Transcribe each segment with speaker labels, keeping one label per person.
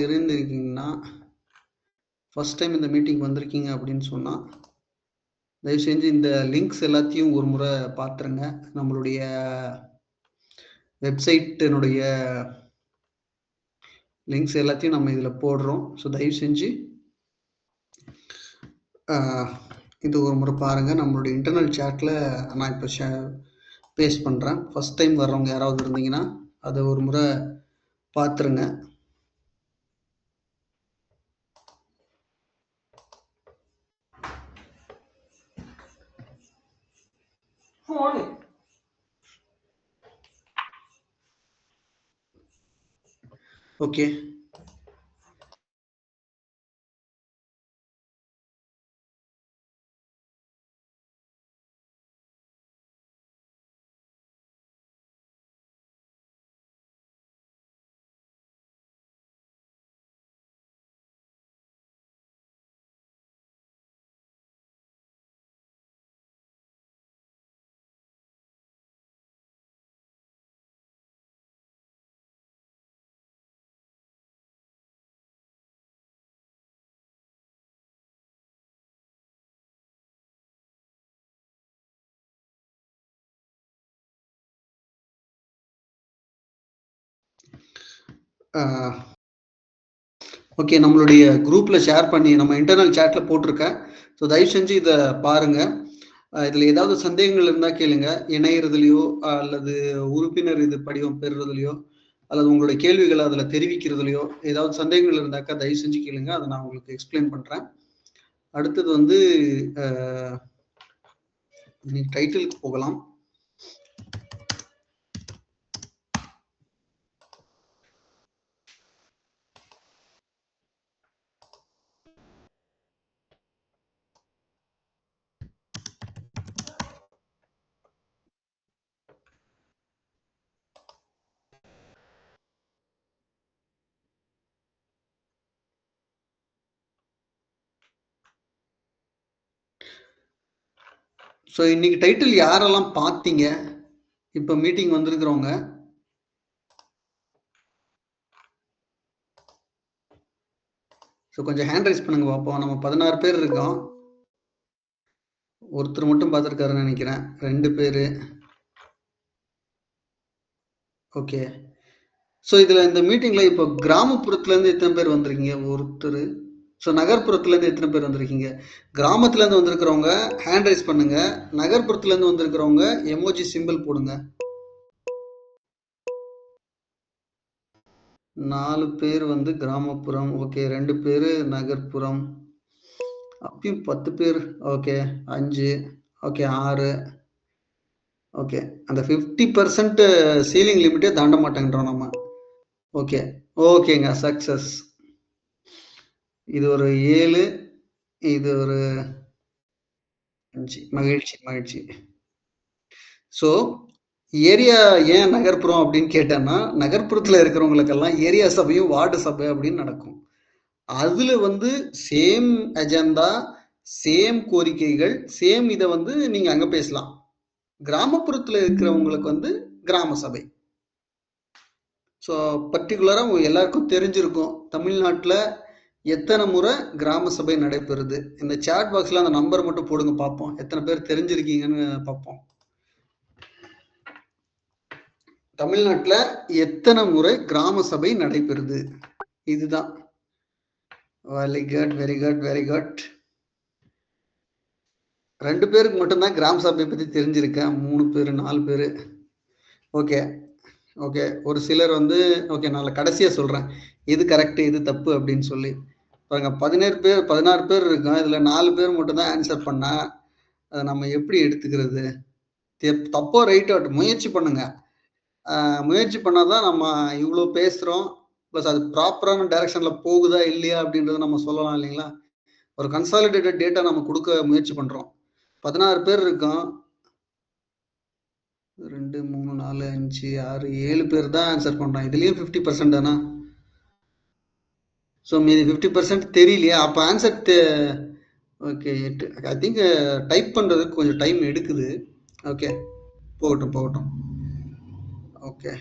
Speaker 1: இருந்திருக்கீங்கன்னா first time இந்த meeting வந்திருக்கீங்க அப்படின்னு சொன்னால் தயவு செஞ்சு இந்த லிங்க்ஸ் எல்லாத்தையும் ஒரு முறை பார்த்துருங்க. நம்மளுடைய வெப்சைட்டினுடைய லிங்க்ஸ் எல்லாத்தையும் நம்ம இதில் போடுறோம். ஸோ தயவு செஞ்சு இது ஒரு முறை பாருங்கள். நம்மளுடைய இன்டர்னல் சேட்டில் நான் இப்போ பேஸ்ட் பண்ணுறேன். ஃபஸ்ட் டைம் வர்றவங்க யாராவது இருந்தீங்கன்னா அதை ஒரு முறை பார்த்துருங்க. ஓகே, ஓகே, நம்மளுடைய குரூப்பில் ஷேர் பண்ணி நம்ம இன்டர்னல் சேட்டில் போட்டிருக்கேன். ஸோ தயவு செஞ்சு இதை பாருங்கள். இதில் ஏதாவது சந்தேகங்கள் இருந்தால் கேளுங்க. இணையறதுலையோ அல்லது உறுப்பினர் இது படிவம் பெறுறதுலையோ அல்லது உங்களுடைய கேள்விகளை அதில் தெரிவிக்கிறதுலையோ ஏதாவது சந்தேகங்கள் இருந்தாக்கா தயவு செஞ்சு கேளுங்க. அதை நான் உங்களுக்கு எக்ஸ்பிளைன் பண்ணுறேன். அடுத்தது வந்து டைட்டிலுக்கு போகலாம். ஸோ இன்னைக்கு டைட்டில் யாரெல்லாம் பார்த்தீங்க? இப்போ மீட்டிங் வந்திருக்கிறவங்க ஸோ கொஞ்சம் ஹேண்ட் ரைஸ் பண்ணுங்க பார்ப்போம். நம்ம 16 பேர் இருக்கோம். ஒருத்தர் மட்டும் பார்த்துருக்காருன்னு நினைக்கிறேன். 2 பேர். ஓகே, ஸோ இதில் இந்த மீட்டிங்கில் இப்போ கிராமப்புறத்துலேருந்து எத்தனை பேர் வந்திருக்கீங்க? ஒருத்தர். ஸோ நகர்ப்புறத்துலேருந்து எத்தனை பேர் வந்திருக்கீங்க? கிராமத்துலேருந்து வந்திருக்கிறவங்க ஹேண்ட் ரைஸ் பண்ணுங்க. நகர்ப்புறத்துலேருந்து வந்திருக்கிறவங்க எமோஜி சிம்பிள் போடுங்க. 4 பேர் வந்து கிராமப்புறம். ஓகே, 2 பேர் நகர்ப்புறம். அப்பயும் 10 பேர். ஓகே, 5. ஓகே, 6. ஓகே, அந்த 50% சீலிங் லிமிட்டே தாண்ட மாட்டேங்கிறோம் நம்ம. ஓகே, ஓகேங்க, சக்ஸஸ். இது ஒரு 7, இது ஒரு 5. மகிழ்ச்சி மகிழ்ச்சி. ஸோ ஏரியா ஏன் நகர்ப்புறம் அப்படின்னு கேட்டேன்னா, நகர்ப்புறத்தில் இருக்கிறவங்களுக்கெல்லாம் ஏரியா சபையும் வார்டு சபை அப்படின்னு நடக்கும். அதுல வந்து சேம் அஜெண்டா, சேம் கோரிக்கைகள், சேம் இதை வந்து நீங்க அங்க பேசலாம். கிராமப்புறத்துல இருக்கிறவங்களுக்கு வந்து கிராம சபை. ஸோ பர்டிகுலரா எல்லாருக்கும் தெரிஞ்சிருக்கும் தமிழ்நாட்டில் எத்தனை முறை கிராம சபை நடைபெறுது. இந்த சாட் பாக்ஸ்ல அந்த நம்பர் மட்டும் போடுங்க பார்ப்போம், எத்தனை பேர் தெரிஞ்சிருக்கீங்கன்னு பார்ப்போம். தமிழ்நாட்டில் எத்தனை முறை கிராம சபை நடைபெறுது? இதுதான். Very good, very good, very good. 2 பேருக்கு மட்டும்தான் கிராம சபையை பற்றி தெரிஞ்சிருக்கேன். 3 பேர் 4 பேர். ஓகே ஓகே, ஒரு சிலர் வந்து ஓகே, நான் கடைசியாக சொல்கிறேன் இது கரெக்டு இது தப்பு அப்படின்னு சொல்லி. பாருங்க, 16 பேர் இருக்கோம். இதில் 4 பேர் மட்டும்தான் ஆன்சர் பண்ணால் அதை நம்ம எப்படி எடுத்துக்கிறது? தப்போ ரைட்டோ முயற்சி பண்ணுங்க. முயற்சி பண்ணாதான் நம்ம இவ்வளோ பேசுகிறோம், ப்ளஸ் அது ப்ராப்பரான டைரக்ஷனில் போகுதா இல்லையா அப்படின்றத நம்ம சொல்லலாம் இல்லைங்களா? ஒரு கன்சாலிடேட்டட் டேட்டா நம்ம கொடுக்க முயற்சி பண்ணுறோம். 16 பேர் இருக்கோம். 2 3 4 5 6 7 பேர் தான் ஆன்சர் பண்ணுறோம். இதுலேயும் 50% தானா? ஸோ மீதி 50% தெரியலையா? அப்போ answer okay, I think type பண்ணுறதுக்கு கொஞ்சம் டைம் எடுக்குது. ஓகே, போகட்டும் போகட்டும். ஓகே,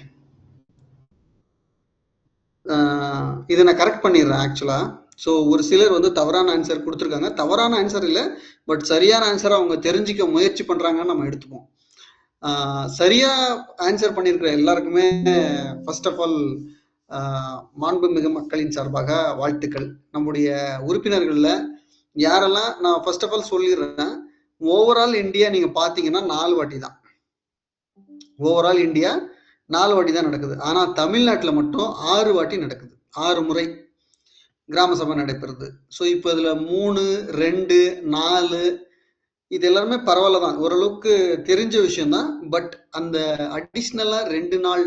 Speaker 1: இதை நான் கரெக்ட் பண்ணிடுறேன் ஆக்சுவலா. ஸோ ஒரு சிலர் வந்து தவறான ஆன்சர் கொடுத்துருக்காங்க. தவறான ஆன்சர் இல்லை, பட் சரியான ஆன்சரை அவங்க தெரிஞ்சுக்க முயற்சி பண்றாங்கன்னு நம்ம எடுத்துப்போம். சரியா ஆன்சர் பண்ணியிருக்கிற எல்லாருக்குமே ஃபர்ஸ்ட் ஆஃப் ஆல் மாண்புமிகு மக்களின் சார்பாக வாழ்த்துக்கள். நம்முடைய உறுப்பினர்கள்ல யாரெல்லாம், நான் ஃபர்ஸ்ட் ஆஃப் ஆல் சொல்லிடுறேன், ஓவரால் இந்தியா நீங்க பாத்தீங்கன்னா 4 வாட்டி தான். ஓவரால் இந்தியா 4 வாட்டி தான் நடக்குது. ஆனா தமிழ்நாட்டுல மட்டும் 6 வாட்டி நடக்குது. 6 முறை கிராம சபை நடைபெறுது. ஸோ இப்போ இதுல 3, 2, 4 இது எல்லாருமே பரவாயில்ல தான், ஓரளவுக்கு தெரிஞ்ச விஷயம் தான். பட் அந்த அடிஷ்னலா 2 நாள்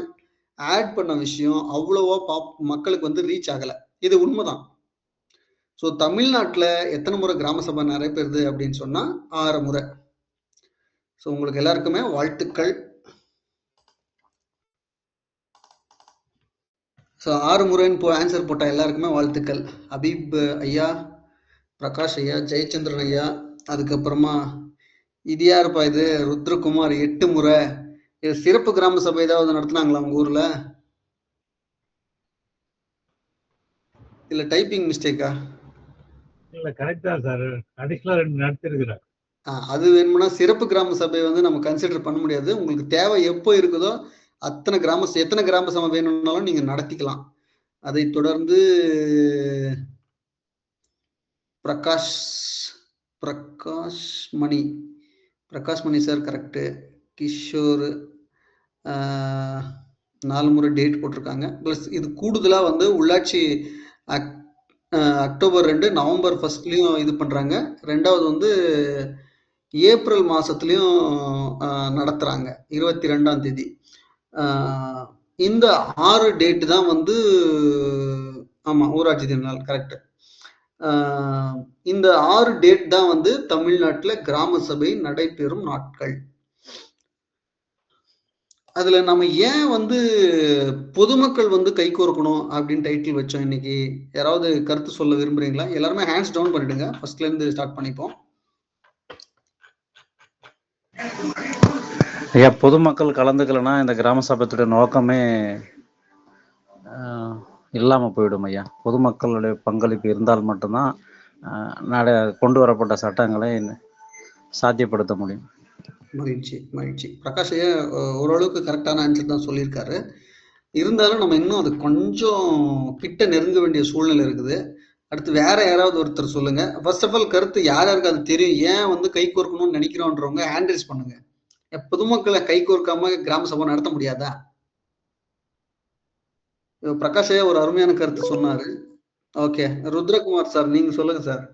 Speaker 1: ஆட் பண்ண விஷயம் அவ்வளவா மக்களுக்கு வந்து ரீச் ஆகல. இது உண்மைதான். ஸோ தமிழ்நாட்டில் எத்தனை முறை கிராம சபை நடைபெறுது அப்படின்னு சொன்னா 6 முறை. ஸோ உங்களுக்கு எல்லாருக்குமே வாழ்த்துக்கள். ஸோ 6 முறைன்னு ஆன்சர் போட்ட எல்லாருக்குமே வாழ்த்துக்கள். அபீப் ஐயா, பிரகாஷ் ஐயா, ஜெயச்சந்திரன் ஐயா, அதுக்கப்புறமா இது யாருப்பா இது, ருத்ரகுமார் 8 முறை. சிறப்பு கிராம சபை ஏதாவது நடத்துனாங்களா உங்க ஊர்ல? இல்ல டைப்பிங் மிஸ்டேக்கா?
Speaker 2: இல்ல கரெக்ட் தான் சார், அடிஷனலா 2 நடத்திருக்கிறார்.
Speaker 1: அது வேணும்னா சிறப்பு கிராம சபை வந்து நம்ம கன்சிடர் பண்ண முடியாது. உங்களுக்கு தேவை எப்போ இருக்குதோ எத்தனை கிராம சபை வேணும்னாலும் நீங்க நடத்திக்கலாம். அதை தொடர்ந்து பிரகாஷ் மணி சார் கரெக்டு. கிஷோர் 4 முறை டேட் போட்டிருக்காங்க. ப்ளஸ் இது கூடுதலாக வந்து உள்ளாட்சி அக்டோபர் 2, நவம்பர் 1 இது பண்ணுறாங்க. 2வது வந்து ஏப்ரல் மாதத்துலேயும் நடத்துகிறாங்க, 22ஆம் தேதி. இந்த 6 டேட்டு தான் வந்து, ஆமாம், ஊராட்சி திருநாள் கரெக்டு. இந்த 6 டேட் தான் வந்து தமிழ்நாட்டில் கிராம சபை நடைபெறும் நாட்கள். அதுல நம்ம ஏன் வந்து பொதுமக்கள் வந்து கை கோர்க்கணும் அப்படின்னு டைட்டில் வச்சோம் இன்னைக்கு? யாராவது கருத்து சொல்ல விரும்புறீங்களா? எல்லாருமே ஹேண்ட்ஸ் டவுன் பண்ணிடுங்க. ஃபர்ஸ்ட்ல இருந்து ஸ்டார்ட் பண்ணிப்போம்.
Speaker 3: ஐயா, பொதுமக்கள் கலந்துக்கலன்னா இந்த கிராம சபையுடைய நோக்கமே இல்லாம போயிடும் ஐயா. பொதுமக்களுடைய பங்களிப்பு இருந்தால் மட்டும்தான் கொண்டு வரப்பட்ட சட்டங்களை சாத்தியப்படுத்த முடியும்.
Speaker 1: மகிழ்ச்சி. பிரகாஷ் ஐயா ஓரளவுக்கு கரெக்டான ஆன்சர் தான் சொல்லியிருக்காரு. இருந்தாலும் நம்ம இன்னும் அது கொஞ்சம் கிட்ட நெருங்க வேண்டிய சூழ்நிலை இருக்குது. அடுத்து வேற யாராவது ஒருத்தர் சொல்லுங்க. ஃபர்ஸ்ட் ஆஃப் ஆல் கருத்து யாருக்கு அது தெரியும், ஏன் வந்து கை கோர்க்கணும்னு நினைக்கிறோன்றவங்க ஹேண்ட் ரைஸ் பண்ணுங்க. பொதுமக்களை கை கோர்க்காம கிராம சபை நடத்த முடியாதா? பிரகாஷ் ஐயா ஒரு அருமையான கருத்து சொன்னாரு. ஓகே, ருத்ரகுமார் சார் நீங்க சொல்லுங்க சார்.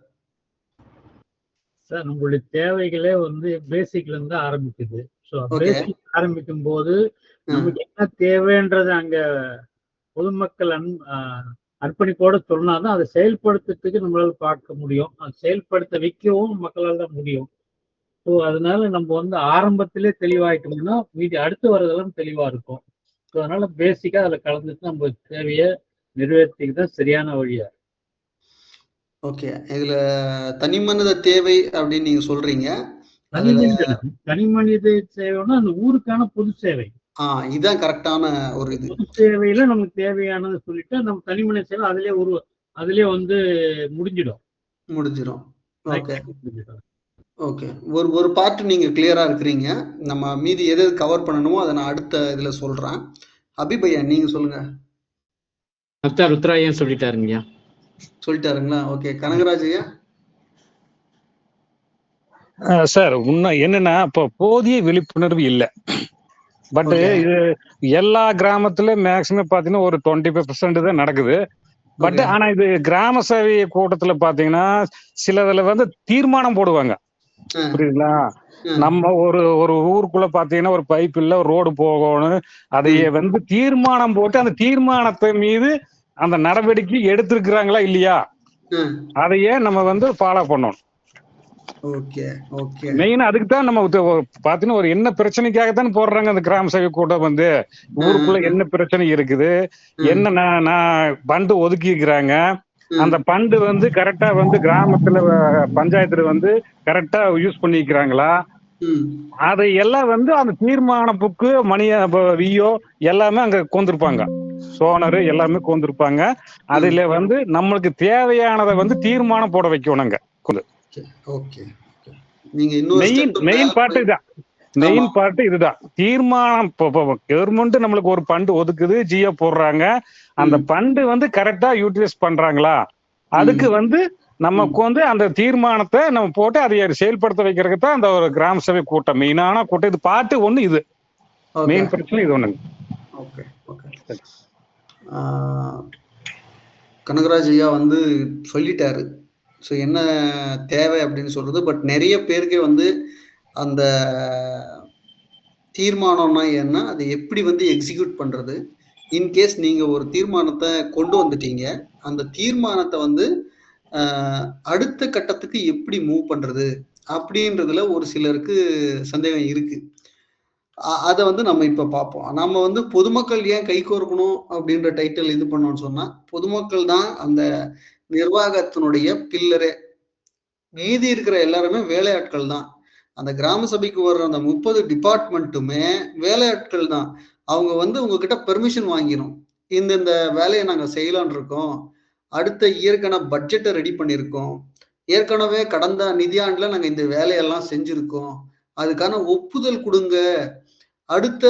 Speaker 2: சார், உங்களுடைய தேவைகளே வந்து பேசிக்ல இருந்து ஆரம்பிக்குது. ஸோ பேசிக் ஆரம்பிக்கும் போது நமக்கு என்ன தேவைன்றது அங்க பொதுமக்கள் அர்ப்பணிப்போட சொன்னாதான் அதை செயல்படுத்துறதுக்கு நம்மளால பார்க்க முடியும். அதை செயல்படுத்த வைக்கவும் மக்களால் தான் முடியும். ஸோ அதனால நம்ம வந்து ஆரம்பத்திலே தெளிவாயிட்டோம்னா மீதி அடுத்து வர்றதெல்லாம் தெளிவா இருக்கும். ஸோ அதனால பேசிக்கா அதில் கலந்துட்டு நம்ம தேவையை நிறைவேற்றிக்கு தான் சரியான வழியா.
Speaker 1: ஓகே, இதுல தனி மனித தேவை அப்படின்னு நீங்க சொல்றீங்க.
Speaker 2: தனி மனித சேவைன்னா அந்த ஊருக்கான பொது சேவை.
Speaker 1: இதுதான் கரெக்டான ஒரு இது.
Speaker 2: பொது சேவையில நமக்கு தேவையானது சொல்லிட்டு நம்ம தனி மனித சேவை அதுலயே வந்து முடிஞ்சிடும்.
Speaker 1: ஓகே, ஒரு பார்ட் நீங்க கிளியரா இருக்கிறீங்க. நம்ம மீதி எது கவர் பண்ணணுமோ அதை நான் அடுத்த இதுல சொல்றேன். அபிபையா நீங்க சொல்லுங்க.
Speaker 4: ருத்ராயன் சொல்லிட்டாருங்கய்யா.
Speaker 1: சொல்லிட்டாருங்களா? ஓகே, கனகராஜ் ஐயா.
Speaker 5: சார், என்னன்னா இப்போ போதிய விழிப்புணர்வு இல்லை. பட் இது எல்லா கிராமத்திலும் மேக்சிமம் பாத்தீங்கன்னா ஒரு 25% தான் நடக்குது. பட் ஆனா இது கிராம சபை கூட்டத்துல பாத்தீங்கன்னா சிலதுல வந்து தீர்மானம் போடுவாங்க, புரியுதுங்களா? நம்ம ஒரு ஊருக்குள்ள பாத்தீங்கன்னா ஒரு பைப் இல்ல, ஒரு ரோடு போகணும், அதையே வந்து தீர்மானம் போட்டு அந்த தீர்மானத்தை மீது அந்த நடவடிக்கை எடுத்திருக்கிறாங்களா இல்லையா, அதையே நம்ம வந்து ஃபாலோ பண்ணணும். மெயினா அதுக்கு தான் நம்ம பாத்தீங்கன்னா ஒரு என்ன பிரச்சனைக்காகத்தான் போடுறாங்க அந்த கிராம சபை கூட்டம். வந்து ஊருக்குள்ள என்ன பிரச்சனை இருக்குது, என்ன நான் பண்டு ஒதுக்கிக்கிறாங்க, அந்த பண்டு வந்து கரெக்டா வந்து கிராமத்துல பஞ்சாயத்துல வந்து கரெக்டா யூஸ் பண்ணிக்கிறாங்களா, அதை எல்லாம் வந்து அந்த தீர்மான புக்கு வியோ எல்லாமே அங்க கொண்டிருப்பாங்க. சோனர் எல்லாமே கொண்டிருப்பாங்க. அதுல வந்து நம்மளுக்கு தேவையானதை வந்து தீர்மானம் போட வைக்கணுங்க.
Speaker 1: ஓகே. நீங்க இன்னொரு
Speaker 5: மெயின் பார்ட் இதான். மெயின் பார்ட் இதுதான். தீர்மானம் கவர்மெண்ட் நம்மளுக்கு ஒரு ஃபண்ட் ஒதுக்குது, ஜியோ போடுறாங்க. அந்த ஃபண்ட் வந்து கரெக்டா யூட்டிலைஸ் பண்றாங்களா, அதுக்கு வந்து நமக்கு வந்து அந்த தீர்மானத்தை நம்ம போட்டு அதை செயல்படுத்த வைக்கிறதுக்கு தான் அந்த ஒரு கிராம சபை கூட்டம், மெயினான கூட்டம். இது பார்ட் ஒண்ணு. இது மெயின் பிரச்சனை இது ஒண்ணுங்க.
Speaker 1: ஓகே. கனகராஜ் ஐயா வந்து சொல்லிட்டாரு ஸோ என்ன தேவை அப்படின்னு சொல்றது. பட் நிறைய பேருக்கு வந்து அந்த தீர்மானம்னா என்ன, அதை எப்படி வந்து எக்ஸிக்யூட் பண்றது, இன்கேஸ் நீங்க ஒரு தீர்மானத்தை கொண்டு வந்துட்டீங்க, அந்த தீர்மானத்தை வந்து அடுத்த கட்டத்துக்கு எப்படி மூவ் பண்றது அப்படின்றதுல ஒரு சிலருக்கு சந்தேகம் இருக்கு. அதை வந்து நம்ம இப்ப பார்ப்போம். நம்ம வந்து பொதுமக்கள் ஏன் கை கோர்க்கணும் அப்படின்ற டைட்டில் இது பண்ணோம்னு சொன்னா, பொதுமக்கள் தான் அந்த நிர்வாகத்தினுடைய பில்லரே. மீதி இருக்கிற எல்லாருமே வேலையாட்கள் தான். அந்த கிராம சபைக்கு வர்ற அந்த 30 டிபார்ட்மெண்ட்டுமே வேலையாட்கள் தான். அவங்க வந்து உங்ககிட்ட பெர்மிஷன் வாங்கிடும். இந்த வேலையை நாங்க செய்யலான் இருக்கோம், அடுத்த இயற்கான பட்ஜெட்டை ரெடி பண்ணியிருக்கோம், ஏற்கனவே கடந்த நிதியாண்டுல நாங்க இந்த வேலையெல்லாம் செஞ்சிருக்கோம், அதுக்கான ஒப்புதல் கொடுங்க, அடுத்த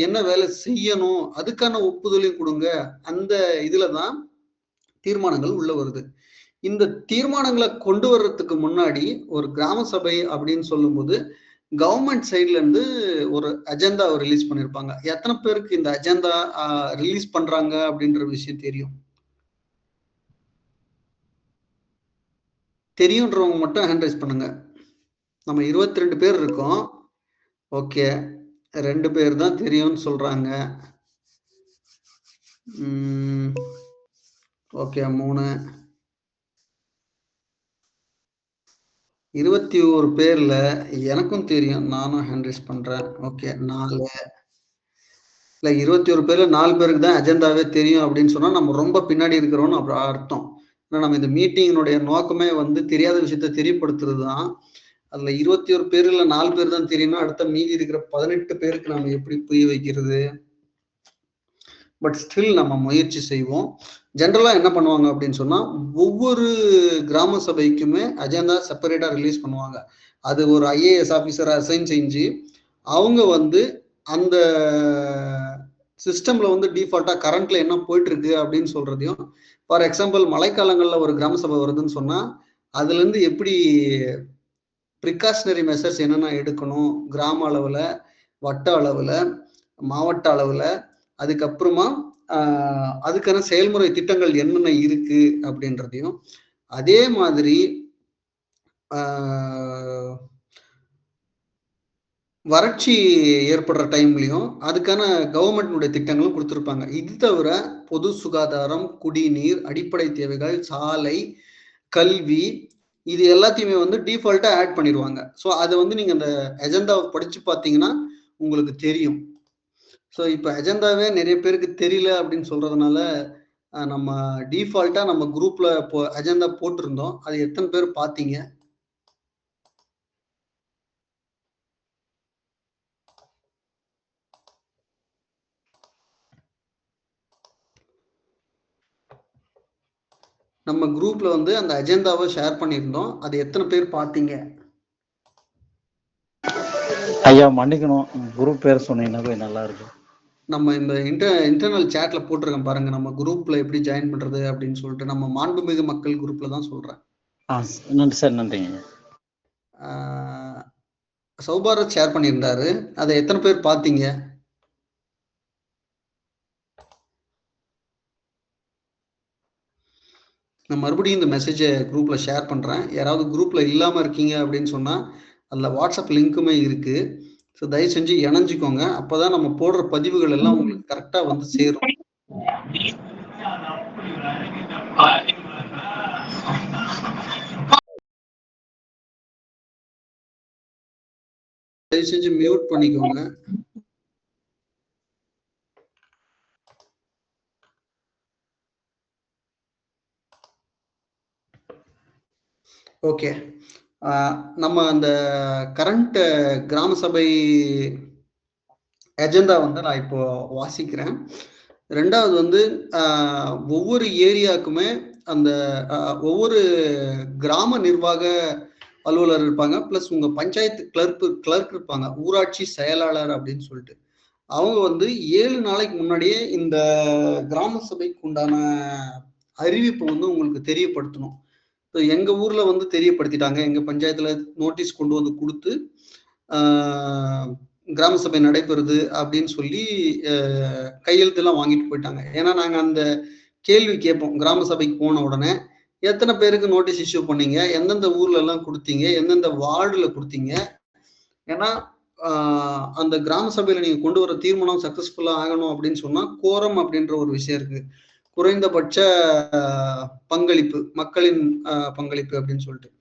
Speaker 1: என்ன வேலை செய்யணும் அதுக்கான ஒப்புதலையும் கொடுங்க. அந்த இதுல தான் தீர்மானங்கள் உள்ள வருது. இந்த தீர்மானங்களை கொண்டு வர்றதுக்கு முன்னாடி ஒரு கிராம சபை அப்படின்னு சொல்லும்போது கவர்மெண்ட் சைட்ல இருந்து ஒரு அஜெண்டாவை ரிலீஸ் பண்ணிருப்பாங்க. எத்தனை பேருக்கு இந்த அஜெண்டா ரிலீஸ் பண்றாங்க அப்படின்ற விஷயம் தெரியும்? தெரியுன்றவங்க மட்டும் ஹேண்ட் ரைஸ் பண்ணுங்க. நம்ம 22 பேர் இருக்கோம். ஓகே, 2 பேர் தான் தெரியும்னு சொல்றாங்க. ஓகே, 3, 21 பேர்ல எனக்கும் தெரியும், நானும் ஹேண்ட் ரைஸ் பண்றேன். ஓகே, 4 இல்ல 21 பேர்ல 4 பேருக்கு தான் அஜெண்டாவே தெரியும் அப்படின்னு சொன்னா நம்ம ரொம்ப பின்னாடி இருக்கிறோம்னு அப்புறம் அர்த்தம். ஏன்னா நம்ம இந்த மீட்டிங்கினுடைய நோக்கமே வந்து தெரியாத விஷயத்த தெரியப்படுத்துறது தான். அதுல 21 பேர்ல 4 பேர் தான் தெரியும்னா அடுத்த மீதி இருக்கிற 18 பேருக்கு நம்ம எப்படி புரிய வைக்கிறது? பட் ஸ்டில் நம்ம முயற்சி செய்வோம். ஜென்ரலா என்ன பண்ணுவாங்க அப்படின்னு சொன்னா, ஒவ்வொரு கிராம சபைக்குமே அஜெண்டா செப்பரேட்டா ரிலீஸ் பண்ணுவாங்க. அது ஒரு IAS ஆபீசரை அசைன் செஞ்சு அவங்க வந்து அந்த சிஸ்டம்ல வந்து டிஃபால்ட்டா கரண்ட்ல என்ன போயிட்டு இருக்கு அப்படின்னு சொல்றதையும், ஃபார் எக்ஸாம்பிள் மழைக்காலங்கள்ல ஒரு கிராம சபை வருதுன்னு சொன்னா அதுல இருந்து எப்படி ப்ரிகாஷனரி மெஷர்ஸ் என்னென்ன எடுக்கணும், கிராம அளவுல, வட்ட அளவுல, மாவட்ட அளவுல, அதுக்கப்புறமா அதுக்கான செயல்முறை திட்டங்கள் என்னென்ன இருக்கு அப்படின்றதையும், அதே மாதிரி வறட்சி ஏற்படுற டைம்லையும் அதுக்கான கவர்மெண்ட்னுடைய திட்டங்களும் கொடுத்துருப்பாங்க. இது தவிர பொது சுகாதாரம், குடிநீர், அடிப்படை தேவைகள், சாலை, கல்வி, இது எல்லாத்தையுமே வந்து டிஃபால்ட்டா ஆட் பண்ணிடுவாங்க. ஸோ அதை வந்து நீங்க அந்த அஜெண்டாவை படிச்சு பார்த்தீங்கன்னா உங்களுக்கு தெரியும். ஸோ இப்போ அஜெண்டாவே நிறைய பேருக்கு தெரியல அப்படின்னு சொல்றதுனால நம்ம டிஃபால்ட்டா நம்ம குரூப்ல அஜெண்டா போட்டிருந்தோம். அது எத்தனை பேர் பார்த்தீங்க? நம்ம குரூப்ல வந்து அந்த அஜெண்டாவை ஷேர் பண்ணியிருந்தோம். அது எத்தனை பேர் பார்த்தீங்க?
Speaker 3: ஐயா மன்னிக்கணும், குரூப் பேர் சொன்னீங்கன்னா நல்லா இருக்கும்.
Speaker 1: நம்ம இந்த இன்டர்னல் சேட்ல போட்டிருக்கேன் பாருங்க, நம்ம குரூப்ல எப்படி ஜாயின் பண்றது அப்படின்னு சொல்லிட்டு. நம்ம மாண்புமிகு மக்கள் குரூப்ல தான் சொல்றேன்.
Speaker 3: நன்றி சார், நன்றிங்க.
Speaker 1: சௌபாரத் ஷேர் பண்ணியிருந்தாரு. அதை எத்தனை பேர் பார்த்தீங்க? நான் மறுபடியும் இந்த மெசேஜை குரூப்ல ஷேர் பண்றேன். யாராவது குரூப்ல இல்லாம இருக்கீங்க அப்படின்னு சொன்னா அதுல வாட்ஸ்அப் லிங்க்குமே இருக்கு. ஸோ தயவு செஞ்சு இணைஞ்சிக்கோங்க. அப்பதான் நம்ம போடுற பதிவுகள் எல்லாம் உங்களுக்கு கரெக்டா வந்து சேரும். தயவு செஞ்சு மியூட் பண்ணிக்கோங்க. ஓகே, நம்ம அந்த கரண்ட் கிராம சபை அஜெண்டா வந்து நான் இப்போ வாசிக்கிறேன். 2வது வந்து ஒவ்வொரு ஏரியாக்குமே அந்த ஒவ்வொரு கிராம நிர்வாக அலுவலர் இருப்பாங்க. பிளஸ் உங்க பஞ்சாயத்து கிளர்க் இருப்பாங்க. ஊராட்சி செயலாளர் அப்படின்னு சொல்லிட்டு. அவங்க வந்து 7 நாளைக்கு முன்னாடியே இந்த கிராம சபைக்கு உண்டான அறிவிப்பு வந்து உங்களுக்கு தெரியப்படுத்தணும். எங்க ஊர்ல வந்து தெரியப்படுத்திட்டாங்க. எங்க பஞ்சாயத்துல நோட்டீஸ் கொண்டு வந்து கொடுத்து கிராம சபை நடைபெறுது அப்படின்னு சொல்லி கையெழுத்தெல்லாம் வாங்கிட்டு போயிட்டாங்க. ஏன்னா நாங்க அந்த கேள்வி கேட்போம் கிராம சபைக்கு போன உடனே, எத்தனை பேருக்கு நோட்டீஸ் இஷ்யூ பண்ணீங்க, எந்தெந்த ஊர்ல எல்லாம் கொடுத்தீங்க, எந்தெந்த வார்டுல கொடுத்தீங்க. ஏன்னா அந்த கிராம சபையில நீங்க கொண்டு வர தீர்மானம் சக்சஸ்ஃபுல்லா ஆகணும் அப்படின்னு சொன்னா கோரம் அப்படின்ற ஒரு விஷயம் இருக்கு. குறைந்தபட்ச பங்களிப்பு, மக்களின் பங்களிப்பு அப்படின்னு சொல்லிட்டு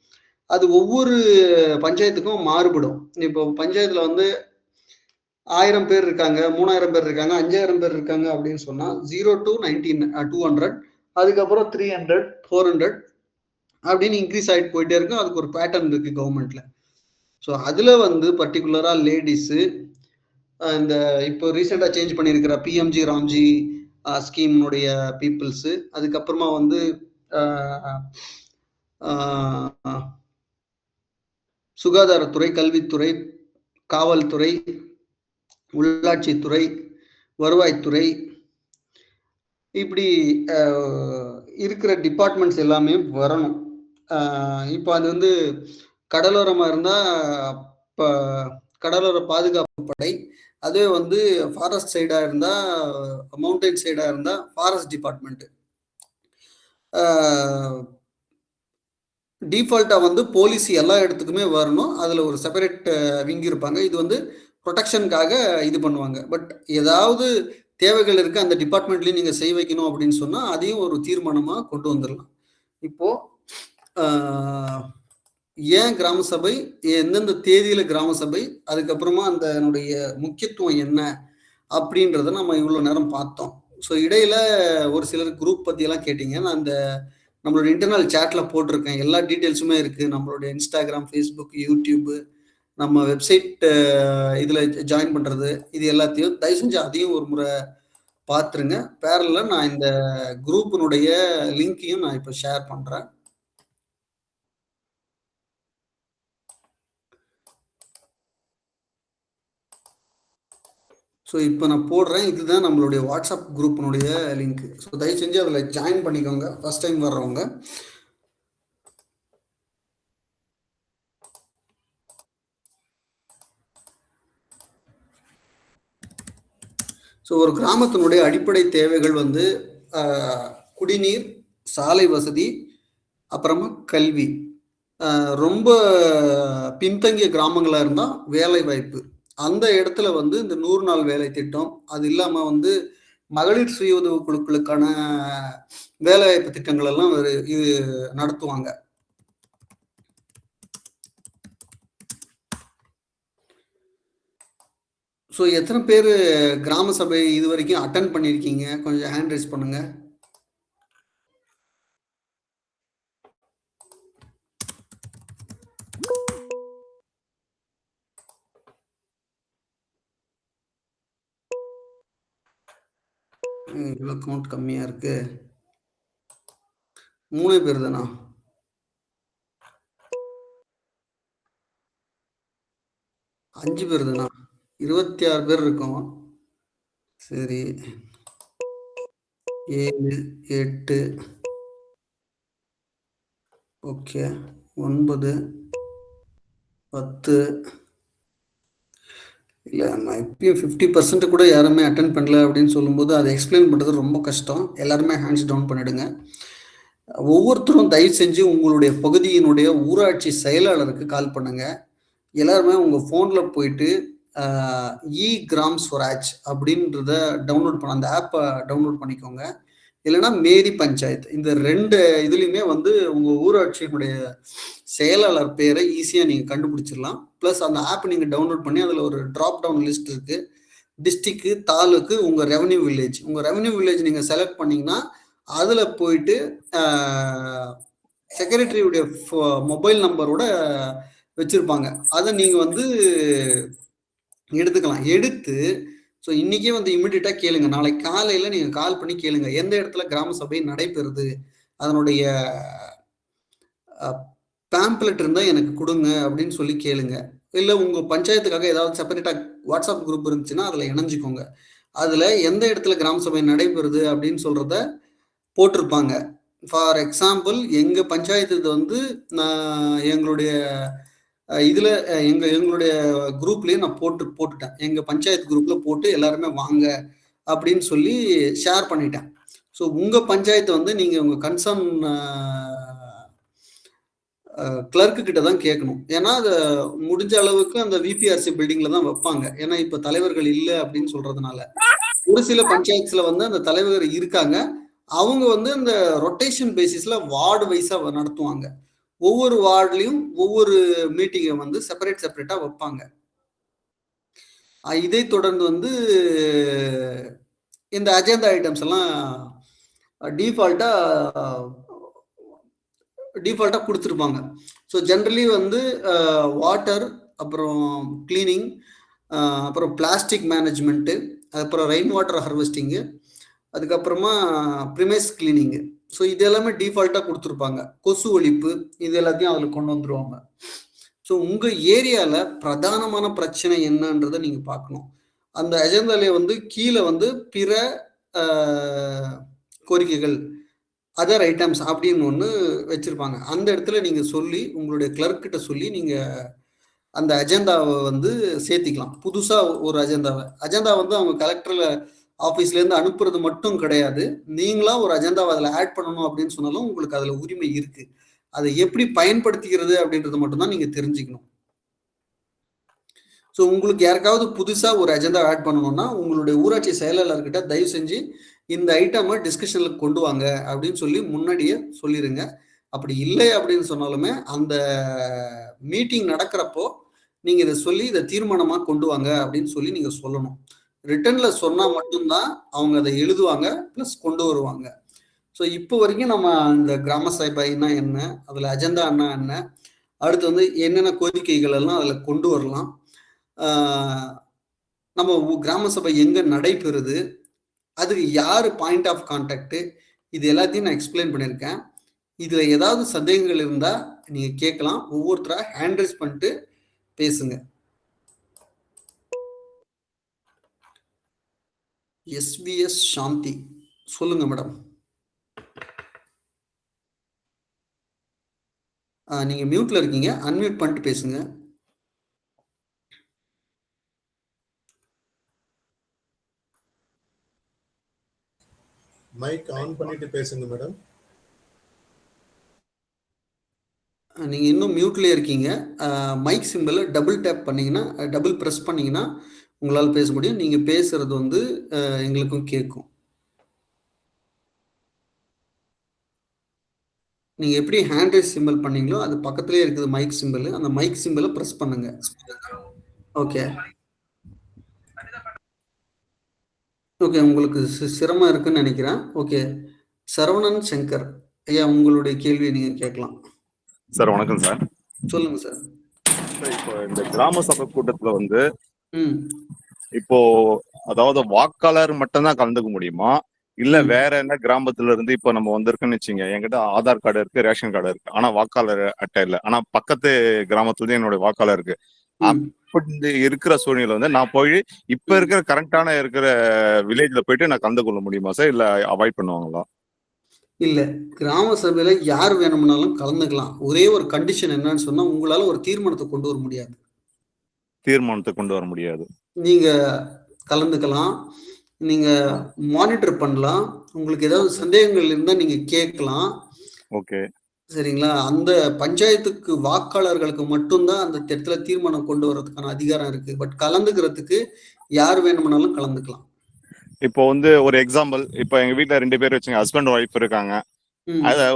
Speaker 1: அது ஒவ்வொரு பஞ்சாயத்துக்கும் மாறுபடும். இப்போ பஞ்சாயத்துல வந்து 1000 பேர் இருக்காங்க, 3000 பேர் இருக்காங்க, 5000 பேர் இருக்காங்க அப்படின்னு சொன்னா 0 to 200, அதுக்கப்புறம் 300, 400 அப்படின்னு இன்க்ரீஸ் ஆகிட்டு போயிட்டே இருக்கும். அதுக்கு ஒரு பேட்டர்ன் இருக்கு கவர்மெண்ட்ல. ஸோ அதுல வந்து பர்டிகுலரா லேடிஸு இந்த இப்போ ரீசெண்டா சேஞ்ச் பண்ணியிருக்கிற பிஎம்ஜி ராம்ஜி ஸ்கீம்னுடைய பீப்புள்ஸு, அதுக்கப்புறமா வந்து சுகாதாரத்துறை, கல்வித்துறை, காவல்துறை, உள்ளாட்சித்துறை, வருவாய்த்துறை, இப்படி இருக்கிற டிபார்ட்மெண்ட்ஸ் எல்லாமே வரணும். இப்போ அது வந்து கடலோரமா இருந்தா கடலோர பாதுகாப்பு படை, அதே வந்து ஃபாரஸ்ட் சைடா இருந்தா, மவுண்டைன் சைடா இருந்தா ஃபாரஸ்ட் டிபார்ட்மெண்ட். டிஃபால்ட்டா வந்து போலீஸ் எல்லா இடத்துக்குமே வரணும். அதுல ஒரு செப்பரேட் விங் இருப்பாங்க. இது வந்து ப்ரொடெக்ஷனுக்காக இது பண்ணுவாங்க. பட் ஏதாவது தேவைகள் இருக்கு அந்த டிபார்ட்மெண்ட்லயும் நீங்க செய் வைக்கணும் அப்படின்னு சொன்னா அதையும் ஒரு தீர்மானமா கொண்டு வந்துடலாம். இப்போ ஏன் கிராம சபை, எந்தெந்த தேதியில கிராம சபை, அதுக்கப்புறமா அதனுடைய முக்கியத்துவம் என்ன அப்படின்றத நம்ம இவ்வளவு நேரம் பார்த்தோம். ஸோ இடையில ஒரு சிலர் குரூப் பத்தி எல்லாம் கேட்டீங்க. நான் அந்த நம்மளோட இன்டர்னல் சேட்ல போட்டிருக்கேன். எல்லா டீட்டெயில்ஸுமே இருக்கு. நம்மளுடைய இன்ஸ்டாகிராம், ஃபேஸ்புக், யூடியூப், நம்ம வெப்சைட் இதுல ஜாயின் பண்றது, இது எல்லாத்தையும் தயவு செஞ்சு அதையும் ஒரு முறை பார்த்துருங்க. பேரல்ல நான் இந்த குரூப்பினுடைய லிங்கையும் நான் இப்போ ஷேர் பண்றேன். ஸோ இப்போ நான் போடுறேன். இதுதான் நம்மளுடைய வாட்ஸ்அப் குரூப்பினுடைய லிங்க். ஸோ தயவு செஞ்சு அதில் ஜாயின் பண்ணிக்கோங்க ஃபர்ஸ்ட் டைம் வர்றவங்க. ஸோ ஒரு கிராமத்தினுடைய அடிப்படை தேவைகள் வந்து குடிநீர், சாலை வசதி, அப்புறமா கல்வி. ரொம்ப பின்தங்கிய கிராமங்களாக இருந்தால் வேலை வாய்ப்பு. அந்த இடத்துல வந்து இந்த 100 நாள் வேலை திட்டம், அது இல்லாம வந்து மகளிர் சுய உதவி குழுக்களுக்கான வேலை வாய்ப்பு திட்டங்கள் எல்லாம் இது நடத்துவாங்க. ஸோ எத்தனை பேர் கிராம சபை இது வரைக்கும் அட்டன் பண்ணியிருக்கீங்க? கொஞ்சம் ஹேண்ட் ரைஸ் பண்ணுங்க. இவ்வளோ கவுண்ட் கம்மியா இருக்கு. 3 பேர் தானா? அஞ்சு பேர் தானா? 26 பேர் இருக்கோம். சரி, 7, 8, ஓகே, 9, 10. இல்லை, நான் இப்பயும் 50% கூட யாருமே அட்டன் பண்ணல அப்படின்னு சொல்லும்போது அதை எக்ஸ்பிளைன் பண்ணுறது ரொம்ப கஷ்டம். எல்லாருமே ஹேண்ட்ஸ் டவுன் பண்ணிடுங்க. ஒவ்வொருத்தரும் தயவு செஞ்சு உங்களுடைய பகுதியினுடைய ஊராட்சி செயலாளருக்கு கால் பண்ணுங்க. எல்லாருமே உங்கள் ஃபோனில் போயிட்டு இ கிராம் ஸ்வராஜ் அப்படின்றத டவுன்லோட் பண்ண, அந்த ஆப்பை டவுன்லோட் பண்ணிக்கோங்க. இல்லைன்னா மேரி பஞ்சாயத்து, இந்த 2 இதுலையுமே வந்து உங்கள் ஊராட்சியினுடைய செயலாளர் பேரை ஈஸியாக நீங்கள் கண்டுபிடிச்சிடலாம். ப்ளஸ் அந்த ஆப் நீங்கள் டவுன்லோட் பண்ணி அதில் ஒரு ட்ராப் டவுன் லிஸ்ட் இருக்குது. டிஸ்ட்ரிக்ட், தாலுக்கு, உங்கள் ரெவன்யூ வில்லேஜ் நீங்கள் செலக்ட் பண்ணிங்கன்னா அதில் போயிட்டு செக்ரட்டரியுடைய மொபைல் நம்பரோட வச்சுருப்பாங்க. அதை நீங்கள் வந்து எடுத்துக்கலாம். எடுத்து ஸோ இன்னைக்கே வந்து இமிடியட்டா கேளுங்க. நாளைக்கு காலையில நீங்க கால் பண்ணி கேளுங்க. எந்த இடத்துல கிராம சபை நடைபெறுது, அதனுடைய பேம்ப்லெட் இருந்தா எனக்கு கொடுங்க அப்படின்னு சொல்லி கேளுங்க. இல்ல உங்க பஞ்சாயத்துக்காக ஏதாவது செப்பரேட்டா வாட்ஸ்அப் குரூப் இருந்துச்சுன்னா அதுல இணைஞ்சுக்கோங்க. அதுல எந்த இடத்துல கிராம சபை நடைபெறுது அப்படின்னு சொல்றத போட்டிருப்பாங்க. ஃபார் எக்ஸாம்பிள் எங்க பஞ்சாயத்து இது வந்து நான் எங்களுடைய இதுல எங்களுடைய குரூப்லயே நான் போட்டுட்டேன். எங்க பஞ்சாயத்து குரூப்ல போட்டு எல்லாருமே வாங்க அப்படின்னு சொல்லி ஷேர் பண்ணிட்டேன். ஸோ உங்க பஞ்சாயத்து வந்து நீங்க உங்க கன்சர்ன் கிளர்க்கு கிட்ட தான் கேட்கணும். ஏன்னா அது முடிஞ்ச அளவுக்கு அந்த விபிஆர்சி பில்டிங்ல தான் வைப்பாங்க. ஏன்னா இப்ப தலைவர்கள் இல்லை அப்படின்னு சொல்றதுனால ஒரு சில பஞ்சாயத்துல வந்து அந்த தலைவர் இருக்காங்க. அவங்க வந்து இந்த ரொட்டேஷன் பேசிஸ்ல வார்டு வைஸா நடத்துவாங்க. ஒவ்வொரு வார்டுலயும் ஒவ்வொரு மீட்டிங்கை வந்து செப்பரேட்டா வைப்பாங்க. இதை தொடர்ந்து வந்து இந்த அஜெண்டா ஐட்டம்ஸ் எல்லாம் டிஃபால்ட்டா கொடுத்துருப்பாங்க. ஸோ ஜென்ரலி வந்து வாட்டர், அப்புறம் கிளீனிங், அப்புறம் பிளாஸ்டிக் மேனேஜ்மெண்ட்டு, அப்புறம் ரெயின் வாட்டர் ஹார்வெஸ்டிங்கு, அதுக்கப்புறமா ப்ரிமைஸ் கிளீனிங்கு. ஸோ இது எல்லாமே டிஃபால்ட்டாக கொடுத்துருப்பாங்க. கொசு ஒழிப்பு இது எல்லாத்தையும் அதில் கொண்டு வந்துருவாங்க. ஸோ உங்கள் ஏரியாவில் பிரதானமான பிரச்சனை என்னன்றதை நீங்கள் பார்க்கணும். அந்த அஜெண்டாலே வந்து கீழே வந்து பிற கோரிக்கைகள், அதர் ஐட்டம்ஸ் அப்படின்னு ஒன்று வச்சுருப்பாங்க. அந்த இடத்துல நீங்கள் சொல்லி உங்களுடைய கிளர்க்கிட்ட சொல்லி நீங்கள் அந்த அஜெண்டாவை வந்து சேர்த்திக்கலாம். புதுசாக ஒரு அஜெண்டா வந்து அவங்க கலெக்டரில் ஆஃபீஸ்லேருந்து அனுப்புறது மட்டும் கிடையாது. நீங்களா ஒரு அஜெண்டாவை அதில் ஆட் பண்ணணும் அப்படின்னு சொன்னாலும் உங்களுக்கு அதில் உரிமை இருக்கு. அதை எப்படி பயன்படுத்திக்கிறது அப்படின்றது மட்டும்தான் நீங்கள் தெரிஞ்சுக்கணும். ஸோ உங்களுக்கு யாருக்காவது புதுசாக ஒரு அஜெண்டா ஆட் பண்ணணும்னா உங்களுடைய ஊராட்சி செயலாளர்கிட்ட தயவு செஞ்சு இந்த ஐட்டமை டிஸ்கஷனுக்கு கொண்டு வாங்க அப்படின்னு சொல்லி முன்னாடியே சொல்லிடுங்க. அப்படி இல்லை அப்படின்னு சொன்னாலுமே அந்த மீட்டிங் நடக்கிறப்போ நீங்கள் இதை சொல்லி இதை தீர்மானமாக கொண்டு வாங்க அப்படின்னு சொல்லி நீங்கள் சொல்லணும். ரிட்டன்ல சொன்னால் மட்டும்தான் அவங்க அதை எழுதுவாங்க, ப்ளஸ் கொண்டு வருவாங்க. ஸோ இப்போ வரைக்கும் நம்ம இந்த கிராம சபைனா என்ன, அதில் அஜெண்டான்னா என்ன, அடுத்து வந்து என்னென்ன கோரிக்கைகள் எல்லாம் அதில் கொண்டு வரலாம், நம்ம கிராம சபை எங்கே நடைபெறுது, அதுக்கு யார் பாயிண்ட் ஆஃப் கான்டாக்ட், இது எல்லாத்தையும் நான் எக்ஸ்பிளைன் பண்ணியிருக்கேன். இதில் ஏதாவது சந்தேகங்கள் இருந்தால் நீங்கள் கேட்கலாம். ஒவ்வொருத்தராக ஹேண்ட் ரைஸ் பண்ணிட்டு பேசுங்க. எஸ்விஎஸ் சாந்தி சொல்லுங்க மேடம். நீங்க மியூட்ல இருக்கீங்க, அன்மியூட் பண்ணிட்டு பேசுங்க.
Speaker 4: மைக் ஆன் பண்ணிட்டு பேசுங்க மேடம்.
Speaker 1: நீங்க இன்னும் மியூட்ல இருக்கீங்க. மைக் சிம்பிளை டபுள் டேப் பண்ணீங்கன்னா, டபுள் பிரஸ் பண்ணீங்கன்னா உங்களால் பேச முடியும். நீங்க பேசுறது வந்து எங்களுக்கும் கேட்கும். நீங்க எப்படி ஹேண்ட் ரைஸ் சிம்பிள் பண்ணீங்களோ அது பக்கத்துலேயே இருக்குது மைக் சிம்பிள். அந்த மைக் சிம்பிளை பிரஸ் பண்ணுங்க. ஓகே ஓகே, உங்களுக்கு சிரமம் இருக்குன்னு நினைக்கிறேன். ஓகே, சரவணன் சங்கர் ஐயா, உங்களுடைய கேள்வியை நீங்க கேட்கலாம்.
Speaker 6: சார் வணக்கம் சார்.
Speaker 1: சொல்லுங்க சார்.
Speaker 6: இப்போ இந்த கிராம சபை கூட்டத்துல வந்து
Speaker 1: இப்போ
Speaker 6: அதாவது வாக்காளர் மட்டும்தான் கலந்துக்க முடியுமா, இல்ல வேற என்ன கிராமத்துல இருந்து இப்போ நம்ம வந்திருக்குன்னு வச்சுங்க, என்கிட்ட ஆதார் கார்டு இருக்கு, ரேஷன் கார்டு இருக்கு, ஆனா வாக்காளர் அட்டை இல்லை, ஆனா பக்கத்து கிராமத்துல இருந்து என்னுடைய வாக்காளர் இருக்கு. அப்படி இருக்கிற சூழ்நிலை வந்து நான் போய் இப்ப இருக்கிற கரண்டான இருக்கிற வில்லேஜ்ல போயிட்டு நான் கலந்து கொள்ள முடியுமா சார், இல்ல அவாய்ட் பண்ணுவாங்களா?
Speaker 1: இல்ல, கிராம சபையில யார் வேணும்னாலும் கலந்துக்கலாம். ஒரே ஒரு கண்டிஷன் என்னன்னு சொன்னா, உங்களால ஒரு தீர்மானத்தை கொண்டு வர முடியாது.
Speaker 6: தீர்மானத்தை கொண்டு வர முடியாது.
Speaker 1: நீங்க கலந்துக்கலாம், நீங்க மானிட்டர் பண்ணலாம், உங்களுக்கு ஏதாவது சந்தேகங்கள் இருந்தா நீங்க கேட்கலாம்.
Speaker 6: ஓகே,
Speaker 1: சரிங்களா? அந்த பஞ்சாயத்துக்கு வாக்காளர்களுக்கு மட்டும்தான் அந்த இடத்துல தீர்மானம் கொண்டு வர்றதுக்கான அதிகாரம் இருக்கு. பட் கலந்துக்கிறதுக்கு யார் வேணும்னாலும் கலந்துக்கலாம்.
Speaker 6: இப்போ வந்து ஒரு எக்ஸாம்பிள், இப்போ எங்க வீட்டுல 2 பேர் வச்சுங்க, ஹஸ்பண்ட் ஒய்ஃப் இருக்காங்க.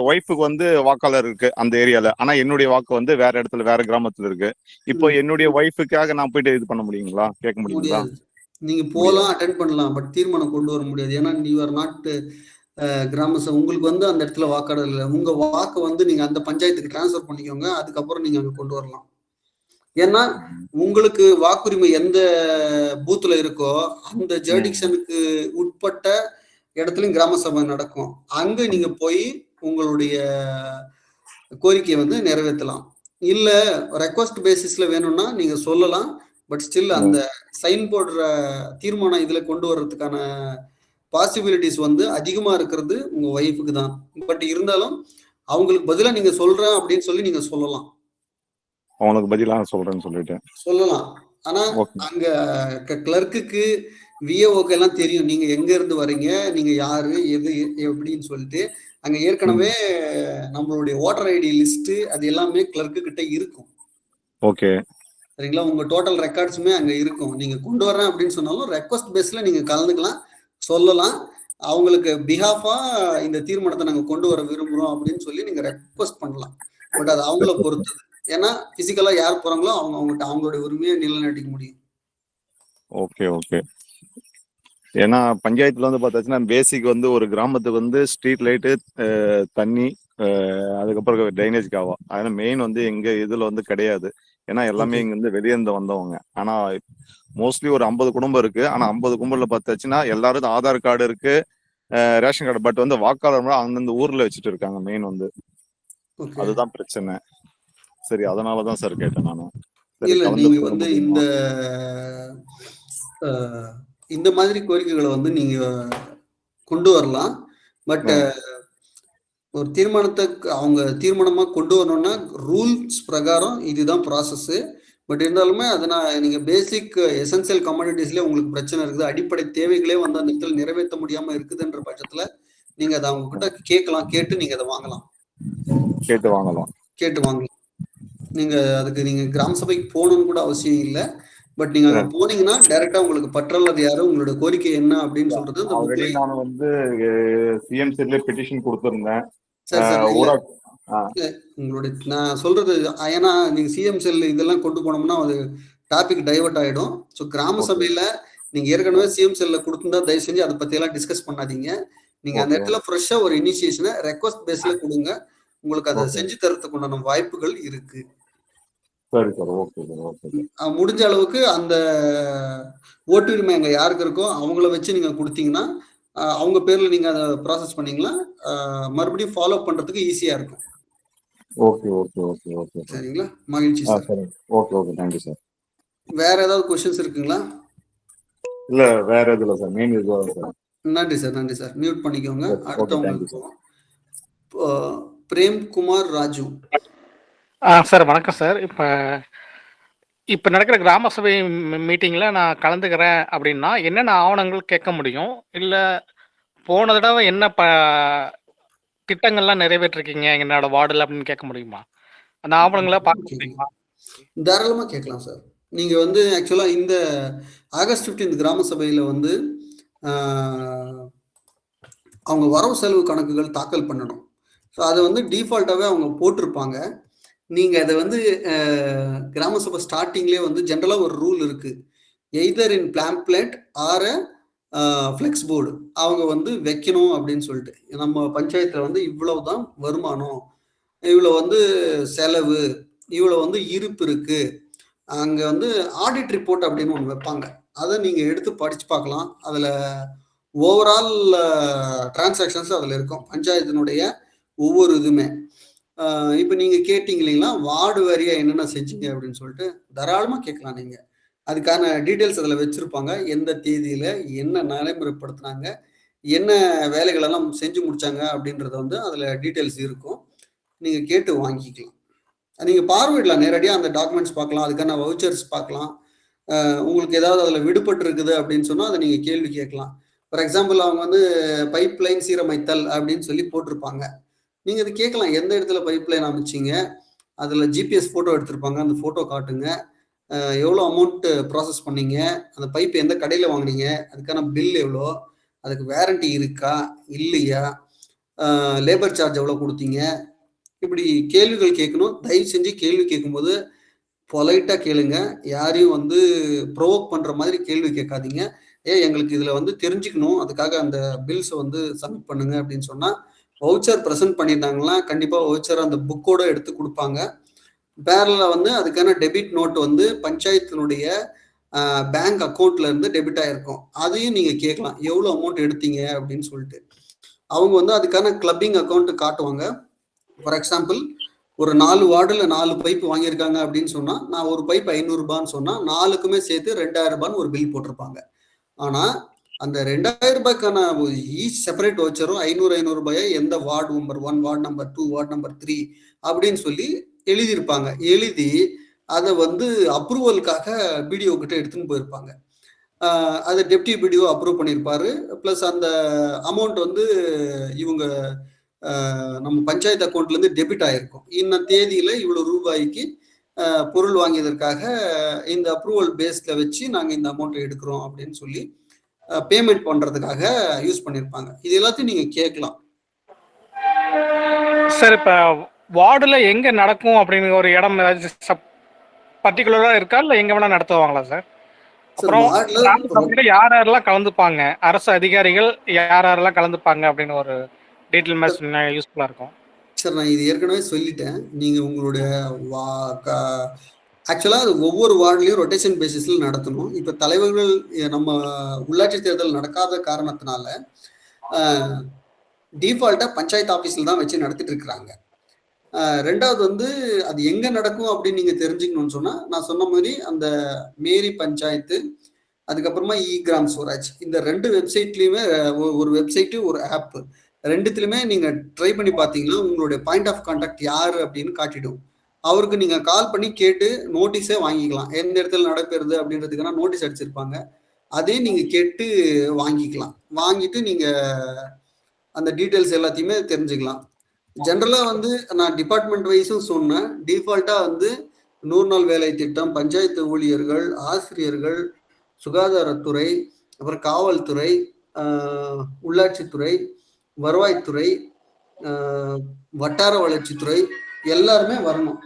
Speaker 6: ஒய்ஃபுக்கு வந்து வாக்காளர் இருக்கு அந்த ஏரியால, ஆனா என்னுடைய வாக்கு வந்து வேற இடத்துல வேற கிராமத்துல இருக்கு. இப்போ என்னுடைய ஒய்ஃபுக்காக நான் போயிட்டு இது பண்ண முடியுங்களா, கேட்க முடியுங்களா?
Speaker 1: நீங்க போலாம், அட்டென்ட் பண்ணலாம், பட் தீர்மானம் கொண்டு வர முடியாது. ஏன்னா யூ ஆர் நாட் கிராம சபை. உங்களுக்கு வந்து அந்த இடத்துல வாக்காளர் இல்லை. உங்க வாக்கு வந்து நீங்க அந்த பஞ்சாயத்துக்கு டிரான்ஸ்ஃபர் பண்ணிக்கோங்க, அதுக்கப்புறம் நீங்க அங்க கொண்டு வரலாம். ஏன்னா உங்களுக்கு வாக்குரிமை எந்த பூத்துல இருக்கோ அந்த ஜெர்டிக்ஷனுக்கு உட்பட்ட இடத்துலயும் கிராம சபை நடக்கும். அங்க நீங்க போய் உங்களுடைய கோரிக்கையை வந்து நிறைவேற்றலாம். இல்ல ரெக்வஸ்ட் பேசிஸ்ல வேணும்னா நீங்க சொல்லலாம். பட் ஸ்டில் அந்த சைன் போடுற தீர்மானம் இதுல கொண்டு வர்றதுக்கான பாசிபிலிட்டிஸ் வந்து அதிகமா இருக்கிறது உங்க ஒய்ஃபுக்கு தான். பட் இருந்தாலும் அவங்களுக்கு பதிலா நீங்க சொல்றேன் அப்படின்னு சொல்லி நீங்க சொல்லலாம்.
Speaker 6: அவனுக்கு பதிலா சொல்றேன்னு சொல்லிட்டு
Speaker 1: சொல்லலாம். ஆனா அங்க கிளர்க்குக்கு விஏஓக்கு எல்லாம் தெரியும் நீங்க எங்க இருந்து வரீங்க, நீங்க யாரு, எது எப்படின்னு சொல்லிட்டு. அங்க ஏற்கனவே நம்மளுடைய ஓட்டர் ஐடி லிஸ்ட் அது எல்லாமே கிளர்க்கு கிட்ட இருக்கும்.
Speaker 6: ஓகே,
Speaker 1: சரிங்களா? உங்க டோட்டல் ரெக்கார்ட்ஸுமே அங்க இருக்கும். நீங்க கொண்டு வரேன் அப்படின்னு சொன்னாலும் ரெக்வஸ்ட் பேஸ்ல நீங்க கலந்துக்கலாம், சொல்லலாம். அவங்களுக்கு பிஹாஃபா இந்த தீர்மானத்தை நாங்க கொண்டு வர விரும்புறோம் அப்படின்னு சொல்லி நீங்க ரெக்வஸ்ட் பண்ணலாம். பட் அது அவங்கள பொறுத்தது. ஏன்னா பிசிக்கலா யார் போறாங்களோ அவங்களுடைய உரிமையை நிலைநாட்டிக்க முடியும்.
Speaker 6: Okay okay. ஏன்னா பஞ்சாயத்துல வந்து பார்த்தாச்சுன்னா பேசிக் வந்து ஒரு கிராமத்துக்கு வந்து ஸ்ட்ரீட் லைட்டு, தண்ணி, அதுக்கப்புறம் ட்ரைனேஜ் காவா, அதனால மெயின் வந்து எங்க இதுல வந்து கிடையாது. ஏன்னா எல்லாமே இங்க வந்து வெளியேந்து வந்தவங்க. ஆனா மோஸ்ட்லி ஒரு 50 குடும்பம் இருக்கு. ஆனா 50 குடும்பம்ல பார்த்தாச்சுன்னா எல்லாரும் ஆதார் கார்டு இருக்கு, ரேஷன் கார்டு. பட் வந்து வாக்காளர் அந்தந்த ஊர்ல வச்சுட்டு இருக்காங்க. மெயின் வந்து அதுதான் பிரச்சனை. சரி, அதனாலதான் சார் கேட்டேன் நானு.
Speaker 1: இல்ல நீங்க வந்து இந்த மாதிரி கோரிக்கைகளை வந்து நீங்க கொண்டு வரலாம். பட் ஒரு தீர்மானத்தை அவங்க தீர்மானமா கொண்டு வரணும்னா ரூல்ஸ் பிரகாரம் இதுதான் ப்ராசஸ். பட் இருந்தாலுமே நீங்க பேசிக் எசென்சியல் கமாடிட்டிஸ்ல உங்களுக்கு பிரச்சனை இருக்குது, அடிப்படை தேவைகளே வந்து அந்த இடத்துல நிறைவேற்ற முடியாம இருக்குதுன்ற பட்சத்துல நீங்க அதை அவங்க கிட்ட கேட்கலாம். கேட்டு நீங்க அதை வாங்கலாம். கேட்டு வாங்கலாம். நீங்க அதுக்கு நீங்க கிராம சபைக்கு போகணும்னு கூட அவசியம் இல்லை. பட் நீங்க அங்க போனீங்கன்னா டைரக்டா உங்களுக்கு பற்றல்லது யாரு, உங்களோட கோரிக்கை என்ன அப்படின்னு சொல்றது
Speaker 6: நான் வந்து சிஎம்சில பெட்டிஷன் கொடுத்திருந்தேன்.
Speaker 1: உங்களுடைய நான் சொல்றது, ஏன்னா நீங்க சிஎம் செல் இதெல்லாம் கொண்டு போனோம்னா அது டாபிக் டைவர்ட் ஆயிடும். ஸோ கிராம சபையில நீங்க ஏற்கனவே சிஎம் செல்ல கொடுத்துருந்தா தயவு செஞ்சு அதை பத்தி எல்லாம் டிஸ்கஸ் பண்ணாதீங்க. நீங்க அந்த இடத்துல ஃப்ரெஷ்ஷா ஒரு இனிஷியேஷனை ரெக்வஸ்ட் பேஸ்ல கொடுங்க. உங்களுக்கு அதை செஞ்சு தரத்துக்கு உண்டான வாய்ப்புகள் இருக்கு. முடிஞ்ச அளவுக்கு அந்த ஓட்டுரிமை அங்க யாருக்கு இருக்கோ அவங்கள வச்சு நீங்க கொடுத்தீங்கன்னா அவங்க பேர்ல நீங்க அதை ப்ராசஸ் பண்ணீங்களா மறுபடியும் ஃபாலோ பண்றதுக்கு ஈஸியா இருக்கும். சரிங்களா? மகிழ்ச்சி சார்.
Speaker 6: சார்.
Speaker 1: வேற ஏதாவது கொஸ்டின்ஸ் இருக்குங்களா?
Speaker 6: இல்ல, வேற எதுல சார். மெயின் இதுதான் சார்.
Speaker 1: நன்றி சார். மியூட் பண்ணிக்கோங்க. அடுத்தவங்க பிரேம்குமார் ராஜு.
Speaker 7: சார் வணக்கம் சார். இப்போ நடக்கிற கிராம சபை மீட்டிங்ல நான் கலந்துக்கிறேன் அப்படின்னா என்னென்ன ஆவணங்கள் கேட்க முடியும்? இல்லை போன தடவை என்ன திட்டங்கள்லாம் நிறைவேற்றிருக்கீங்க என்னோட வார்டில் அப்படின்னு கேட்க முடியுமா? அந்த ஆவணங்களை பார்க்க முடியுமா?
Speaker 1: தாராளமாக கேட்கலாம் சார். நீங்கள் வந்து ஆக்சுவலாக இந்த ஆகஸ்ட் 15 கிராம சபையில் வந்து அவங்க வரவு செலவு கணக்குகள் தாக்கல் பண்ணணும். ஸோ அதை வந்து டிஃபால்ட்டாகவே அவங்க போட்டிருப்பாங்க. நீங்கள் அதை வந்து கிராம சபை ஸ்டார்டிங்லேயே வந்து ஜென்ரலாக ஒரு ரூல் இருக்குது. Either in pamphlet or flex board அவங்க வந்து வைக்கணும் அப்படின்னு சொல்லிட்டு. நம்ம பஞ்சாயத்தில் வந்து இவ்வளவு தான் வருமானம், இவ்வளோ வந்து செலவு, இவ்வளோ வந்து இருப்பு இருக்குது. அங்கே வந்து ஆடிட் ரிப்போர்ட் அப்படின்னு ஒன்று வைப்பாங்க. அதை நீங்கள் எடுத்து படித்து பார்க்கலாம். அதில் ஓவரால் டிரான்சாக்ஷன்ஸ் அதில் இருக்கும், பஞ்சாயத்தினுடைய ஒவ்வொரு இதுவுமே. இப்போ நீங்கள் கேட்டீங்க இல்லைங்களா வார்டு வாரியாக என்னென்ன செஞ்சீங்க அப்படின்னு சொல்லிட்டு, தாராளமாக கேட்கலாம். நீங்கள் அதுக்கான டீட்டெயில்ஸ் அதில் வச்சுருப்பாங்க. எந்த தேதியில் என்ன நடைமுறைப்படுத்தினாங்க, என்ன வேலைகளெல்லாம் செஞ்சு முடித்தாங்க அப்படின்றத வந்து அதில் டீட்டெயில்ஸ் இருக்கும். நீங்கள் கேட்டு வாங்கிக்கலாம். நீங்கள் பார்வையிடலாம், நேரடியாக அந்த டாக்குமெண்ட்ஸ் பார்க்கலாம், அதுக்கான வவுச்சர்ஸ் பார்க்கலாம். உங்களுக்கு ஏதாவது அதில் விடுபட்டு இருக்குது அப்படின்னு சொன்னால் அதை நீங்கள் கேள்வி கேட்கலாம். ஃபார் எக்ஸாம்பிள் அவங்க வந்து பைப் லைன் சீரமைத்தல் அப்படின்னு சொல்லி போட்டிருப்பாங்க. நீங்கள் இது கேட்கலாம், எந்த இடத்துல பைப் லைன் அமைச்சிங்க, அதில் ஜிபிஎஸ் ஃபோட்டோ எடுத்திருப்பாங்க, அந்த ஃபோட்டோ காட்டுங்க, எவ்வளோ அமௌண்ட்டு ப்ராசஸ் பண்ணீங்க, அந்த பைப் எந்த கடையில் வாங்கினீங்க, அதுக்கான பில் எவ்வளோ, அதுக்கு வேரண்டி இருக்கா இல்லையா, லேபர் சார்ஜ் எவ்வளோ கொடுத்தீங்க, இப்படி கேள்விகள் கேட்கணும். தயவு செஞ்சு கேள்வி கேட்கும்போது பொலைட்டாக கேளுங்க. யாரையும் வந்து ப்ரொவோக் பண்ணுற மாதிரி கேள்வி கேட்காதீங்க. எங்களுக்கு இதில் வந்து தெரிஞ்சுக்கணும், அதுக்காக அந்த பில்ஸை வந்து சப்மிட் பண்ணுங்க அப்படின்னு சொன்னால், வவுச்சர் ப்ரெசென்ட் பண்ணியிருந்தாங்கன்னா கண்டிப்பாக வவுச்சர் அந்த புக்கோட எடுத்து கொடுப்பாங்க. பேரலா வந்து அதுக்கான டெபிட் நோட் வந்து பஞ்சாயத்தினுடைய பேங்க் அக்கௌண்ட்ல இருந்து டெபிட் ஆயிருக்கும். அதையும் நீங்க கேட்கலாம், எவ்வளவு அமௌண்ட் எடுத்தீங்க அப்படின்னு சொல்லிட்டு. அவங்க வந்து அதுக்கான கிளப்பிங் அக்கௌண்ட் காட்டுவாங்க. ஃபார் எக்ஸாம்பிள், ஒரு 4 வார்டுல 4 பைப் வாங்கியிருக்காங்க அப்படின்னு சொன்னா, நான் ஒரு பைப் 500 ரூபான்னு சொன்னா 4க்குமே சேர்த்து 2000 ரூபான்னு ஒரு பில் போட்டிருப்பாங்க. ஆனா அந்த 2000 ரூபாய்க்கான ஈச் செப்பரேட் வச்சரும் 500 ரூபாயை எந்த ward number 1, ward number 2, ward number 3 அப்படின்னு சொல்லி எழுதியிருப்பாங்க. எழுதி அதை வந்து அப்ரூவலுக்காக பிடிஓ கிட்ட எடுத்துன்னு போயிருப்பாங்க. அதை டெப்டி பிடிஓ அப்ரூவ் பண்ணியிருப்பாரு. ப்ளஸ் அந்த அமௌண்ட் வந்து இவங்க நம்ம பஞ்சாயத்து அக்கௌண்ட்ல இருந்து டெபிட் ஆயிருக்கும். இன்ன தேதியில இவ்வளவு ரூபாய்க்கு பொருள் வாங்கியதற்காக இந்த அப்ரூவல் பேஸ்ல வச்சு நாங்க இந்த அமௌண்ட் எடுக்கிறோம் அப்படின்னு சொல்லி பேமெண்ட் பண்றதுக்காக யூஸ் பண்ணிருப்பாங்க. இது எல்லாத்தையும் நீங்க கேட்கலாம்.
Speaker 7: சார் இப்ப வார்டுல எங்க நடக்கும் அப்படின்னு ஒரு இடம் ஏதாச்சும் பர்டிகுலரா இருக்கா இல்ல எங்க வேணா நடத்துவாங்களா சார்? அப்புறம் யார் யாரெல்லாம் கலந்துப்பாங்க, அரசு அதிகாரிகள் யார் யாரெல்லாம் கலந்துப்பாங்க அப்படின்னு ஒரு டீட்டெயில் மேட்ச் யூஸ்ஃபுல்லா இருக்கும்.
Speaker 1: சார் நான் இது ஏற்கனவே சொல்லிட்டேன். நீங்க உங்களுடைய ஆக்சுவலா அது ஒவ்வொரு வார்டுலையும் ரொட்டேஷன் பேசிஸ்ல நடத்தணும். இப்ப தலைவர்கள் நம்ம உள்ளாட்சி தேர்தல் நடக்காத காரணத்தினால டிஃபால்ட்டா பஞ்சாயத்து ஆபீஸ்ல தான் வச்சு நடத்திட்டு இருக்கிறாங்க. ரெண்டாவது வந்து அது எங்க நடக்கும் அப்படின்னு நீங்க தெரிஞ்சுக்கணும்னு சொன்னா, நான் சொன்ன மாதிரி அந்த மேரி பஞ்சாயத்து, அதுக்கப்புறமா இ கிராம் ஸ்வராஜ், இந்த 2 வெப்சைட்லயுமே ஒரு வெப்சைட்டு ஒரு ஆப், ரெண்டுத்துலயுமே நீங்க ட்ரை பண்ணி பார்த்தீங்கன்னா உங்களுடைய பாயிண்ட் ஆஃப் கான்டாக்ட் யாரு அப்படின்னு காட்டிடும். அவருக்கு நீங்க கால் பண்ணி கேட்டு நோட்டீஸே வாங்கிக்கலாம். எந்த இடத்துல நடக்கிறது அப்படின்றதுக்கான நோட்டீஸ் அடிச்சிருப்பாங்க. அதே நீங்க கேட்டு வாங்கிக்கலாம். வாங்கிட்டு நீங்க அந்த டீட்டெயில்ஸ் எல்லாத்தையுமே தெரிஞ்சுக்கலாம். ஜென்ரலா வந்து நான் டிபார்ட்மெண்ட் வைஸும் சொன்னேன். டிஃபால்ட்டா வந்து 100 நாள் வேலை திட்டம், பஞ்சாயத்து ஊழியர்கள், ஆசிரியர்கள், சுகாதாரத்துறை, அப்புறம் காவல்துறை, உள்ளாட்சித்துறை, வருவாய்த்துறை, வட்டார வளர்ச்சித்துறை எல்லாருமே வரணும்.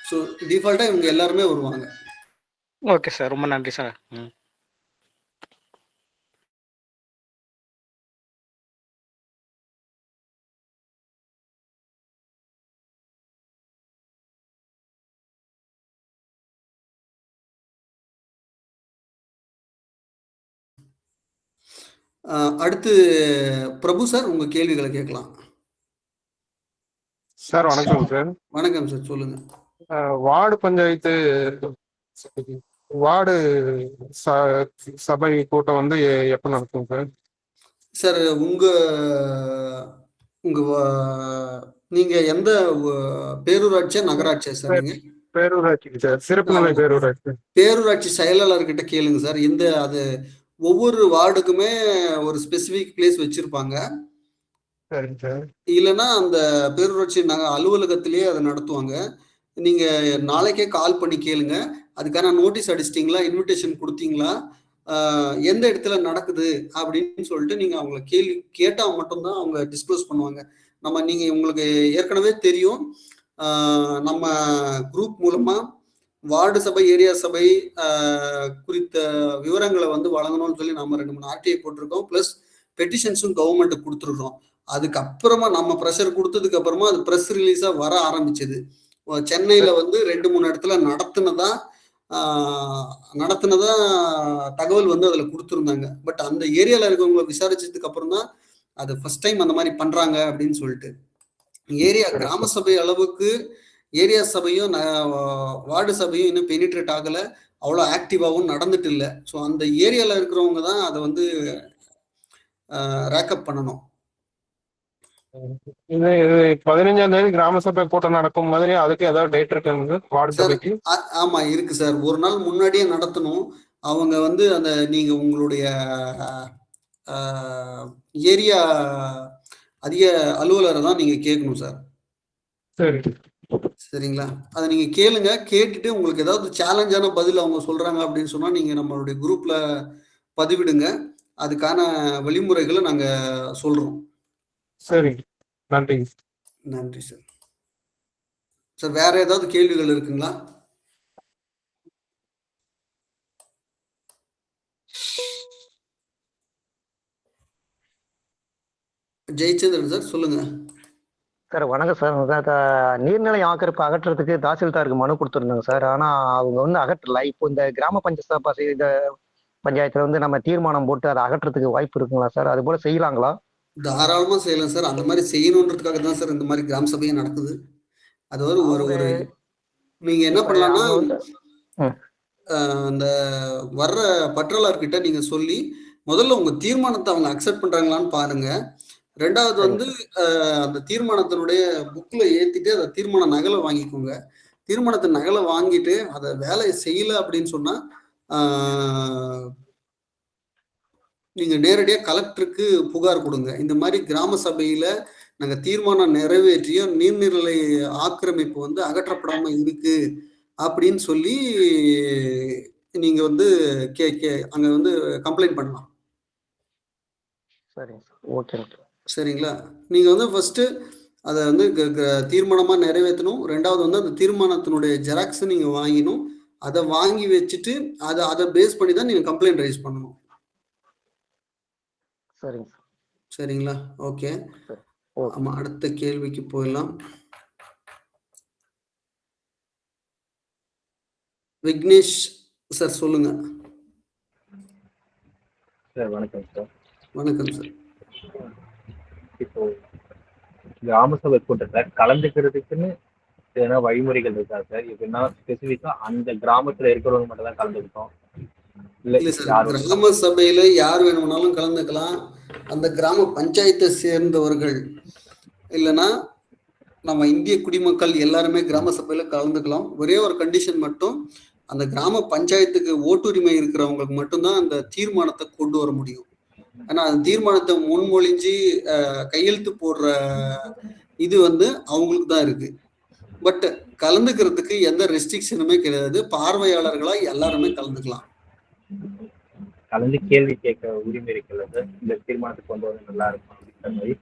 Speaker 1: ஸோ டிஃபால்ட்டா இவங்க எல்லாருமே வருவாங்க.
Speaker 7: ஓகே சார், ரொம்ப நன்றி சார்.
Speaker 1: அடுத்து பிரபு சார், உங்க கேள்விகளை கேட்கலாம்.
Speaker 8: சார் வணக்கம் சார்.
Speaker 1: வணக்கம் சார், சொல்லுங்க.
Speaker 8: வார்டு பஞ்சாயத்து வார்டு சபை கூட்டம் வந்து எப்ப நடக்கும் சார்?
Speaker 1: சார் உங்க நீங்க எந்த பேரூராட்சியா நகராட்சியா சார்? நீங்க
Speaker 8: பேரூராட்சி சார், சிறப்பு நிலை பேரூராட்சி.
Speaker 1: பேரூராட்சி செயலாளர்கிட்ட கேளுங்க சார். இந்த அது ஒவ்வொரு வார்டுக்குமே ஒரு ஸ்பெசிபிக் பிளேஸ் வச்சிருப்பாங்க.
Speaker 8: சரிங்க சார்.
Speaker 1: இல்லைன்னா அந்த பேரூராட்சி அலுவலகத்திலேயே அதை நடத்துவாங்க. நீங்க நாளைக்கே கால் பண்ணி கேளுங்க. அதுக்கான நோட்டீஸ் அடிச்சிட்டிங்களா, இன்விடேஷன் கொடுத்தீங்களா, எந்த இடத்துல நடக்குது அப்படின்னு சொல்லிட்டு நீங்க அவங்கள கேள்வி கேட்டா மட்டும்தான் அவங்க டிஸ்க்ளோஸ் பண்ணுவாங்க. நீங்க உங்களுக்கு ஏற்கனவே தெரியும், நம்ம குரூப் மூலமா வார்டு சபை, ஏரியா சபை குறித்த விவரங்களை வந்து வழங்கணும்னு சொல்லி நம்ம 2-3 ஆர்டிஐ போட்டிருக்கோம். பிளஸ் பெட்டிஷன்ஸும் கவர்மெண்ட்டுக்கு கொடுத்துருக்கோம். அதுக்கப்புறமா நம்ம ப்ரெஷர் கொடுத்ததுக்கு அப்புறமா அது ப்ரெஸ் ரிலீஸா வர ஆரம்பிச்சது. சென்னையில வந்து 2-3 இடத்துல நடத்தினதா தகவல் வந்து அதுல கொடுத்துருந்தாங்க. பட் அந்த ஏரியால இருக்கவங்களை விசாரிச்சதுக்கு அப்புறம் தான் அது ஃபர்ஸ்ட் டைம் அந்த மாதிரி பண்றாங்க அப்படின்னு சொல்லிட்டு. ஏரியா கிராம சபை அளவுக்கு ஏரியா சபையும் வார்டு சபையும் இன்னும் பெனிட்ரேட் ஆகல, அவ்வளோ ஆக்டிவாகவும் நடந்துட்டு இல்லை. ஸோ அந்த ஏரியால இருக்கிறவங்க தான் அதை வந்து ரேக்கப் பண்ணணும்.
Speaker 8: 15ஆம் தேதி கிராம சபை கூட்டம் நடக்கும் மாதிரி அதுக்கு ஏதாவது டேட் இருக்குங்க வார்டு சபைக்கு?
Speaker 1: ஆமா இருக்கு சார். ஒரு நாள் முன்னாடியே நடத்தணும். அவங்க வந்து அந்த நீங்க உங்களுடைய ஏரியா அதிக அலுவலரை தான் நீங்க கேட்கணும் சார்.
Speaker 8: சரி,
Speaker 1: சரிங்களா? அதை நீங்க கேளுங்க. கேட்டுட்டு உங்களுக்கு ஏதாவது சேலஞ்சான பதில் அவங்க சொல்றாங்க அப்படின்னு சொன்னா நீங்க நம்மளுடைய குரூப்ல பதிவிடுங்க. அதுக்கான வழிமுறைகளை நாங்க சொல்றோம்.
Speaker 8: சரி, நன்றி.
Speaker 1: நன்றி சார். சார் வேற ஏதாவது கேள்விகள் இருக்குங்களா? ஜெயச்சந்திரன் சார் சொல்லுங்க.
Speaker 9: சார் வணக்கம் சார். நீர்நிலை ஆக்கிரமிப்பு அகற்றுறதுக்கு தாசில்தாருக்கு மனு கொடுத்துருந்தாங்க சார். ஆனா அவங்க வந்து அகற்றல. இப்போ இந்த கிராம பஞ்சாயத்துல வந்து நம்ம தீர்மானம் போட்டு அதை அகற்றுறதுக்கு வாய்ப்பு இருக்குங்களா சார்? அது போல செய்யலாங்களா?
Speaker 1: தாராளமா செய்யலாம் சார். அந்த மாதிரி செய்யணுன்றதுக்காக தான் சார் இந்த மாதிரி கிராம சபையும் நடக்குது. அது ஒரு
Speaker 9: அவங்க
Speaker 1: ஒரு நீங்க என்ன
Speaker 9: இப்ப
Speaker 1: பண்ணலாம்னா
Speaker 9: அவங்க வந்து
Speaker 1: அந்த வர்ற பற்றாளர்கிட்ட நீங்க சொல்லி முதல்ல உங்க தீர்மானத்தை அவங்க அக்செப்ட் பண்றாங்களான்னு பாருங்க. ரெண்டாவது
Speaker 9: சரிங்க
Speaker 1: வந்து அந்த தீர்மானத்தினுடைய புக்ல ஏத்திட்டு அதை தீர்மான நகலை வாங்கிக்கோங்க. தீர்மானத்தை நகலை வாங்கிட்டு அதை வேலையை செய்யல அப்படின்னு சொன்னா நீங்க நேரடியா கலெக்டருக்கு புகார் கொடுங்க. இந்த மாதிரி கிராம சபையில நாங்க தீர்மானம் நிறைவேற்றியும் நீர்நிலை ஆக்கிரமிப்பு வந்து அகற்றப்படாம இருக்கு அப்படின்னு சொல்லி நீங்க வந்து அங்க வந்து கம்ப்ளைண்ட் பண்ணலாம்.
Speaker 9: சரிங்க சார். ஓகேங்க.
Speaker 1: சரிங்களா? நீங்க வந்து ஃபர்ஸ்ட் அதை வந்து தீர்மானமா நிறைவேற்றணும். ரெண்டாவது வந்து அந்த தீர்மானத்தினுடைய ஜெராக்ஸ் நீங்க வாங்கினும். அதை வாங்கி வச்சுட்டு அதை பேஸ் பண்ணி தான் நீங்க கம்ப்ளைண்ட் ரைஸ் பண்ணணும்.
Speaker 9: சரிங்க சார்.
Speaker 1: சரிங்களா? ஓகே.
Speaker 9: ஓகே.
Speaker 1: ஆமா, அடுத்த கேள்விக்கு போயிடலாம். விக்னேஷ் சார் சொல்லுங்க.
Speaker 10: சார் வணக்கம் சார்.
Speaker 1: வணக்கம் சார்.
Speaker 10: இப்போ கிராம சபை கூட்டத்தை கலந்துக்கிறதுக்குன்னு எதனா வழிமுறைகள் இருக்கா சார்? எப்படின்னா ஸ்பெசிஃபிக்கா அந்த கிராமத்துல இருக்கிறவங்க மட்டும் தான் கலந்துக்கிட்டோம்,
Speaker 1: இல்ல சார், கிராம சபையில யார் வேணும்னாலும் கலந்துக்கலாம். அந்த கிராம பஞ்சாயத்தை சேர்ந்தவர்கள் இல்லைன்னா நம்ம இந்திய குடிமக்கள் எல்லாருமே கிராம சபையில கலந்துக்கலாம். ஒரே ஒரு கண்டிஷன் மட்டும், அந்த கிராம பஞ்சாயத்துக்கு ஓட்டுரிமை இருக்கிறவங்களுக்கு மட்டும்தான் அந்த தீர்மானத்தை கொண்டு வர முடியும். ஏன்னா அந்த தீர்மானத்தை முன்மொழிஞ்சு கையெழுத்து போடுற இது வந்து அவங்களுக்கு தான் இருக்கு. பட் கலந்துக்கிறதுக்கு எந்த ரெஸ்ட்ரிக்ஷனுமே கிடையாது. பார்வையாளர்களா எல்லாருமே கலந்துக்கலாம்.
Speaker 10: கலந்து கேள்வி கேட்க உரிமை இருக்குல்ல சார்? இந்த தீர்மானத்துக்கு கொண்டு வந்து நல்லா இருக்கும் அப்படின்ற மாதிரி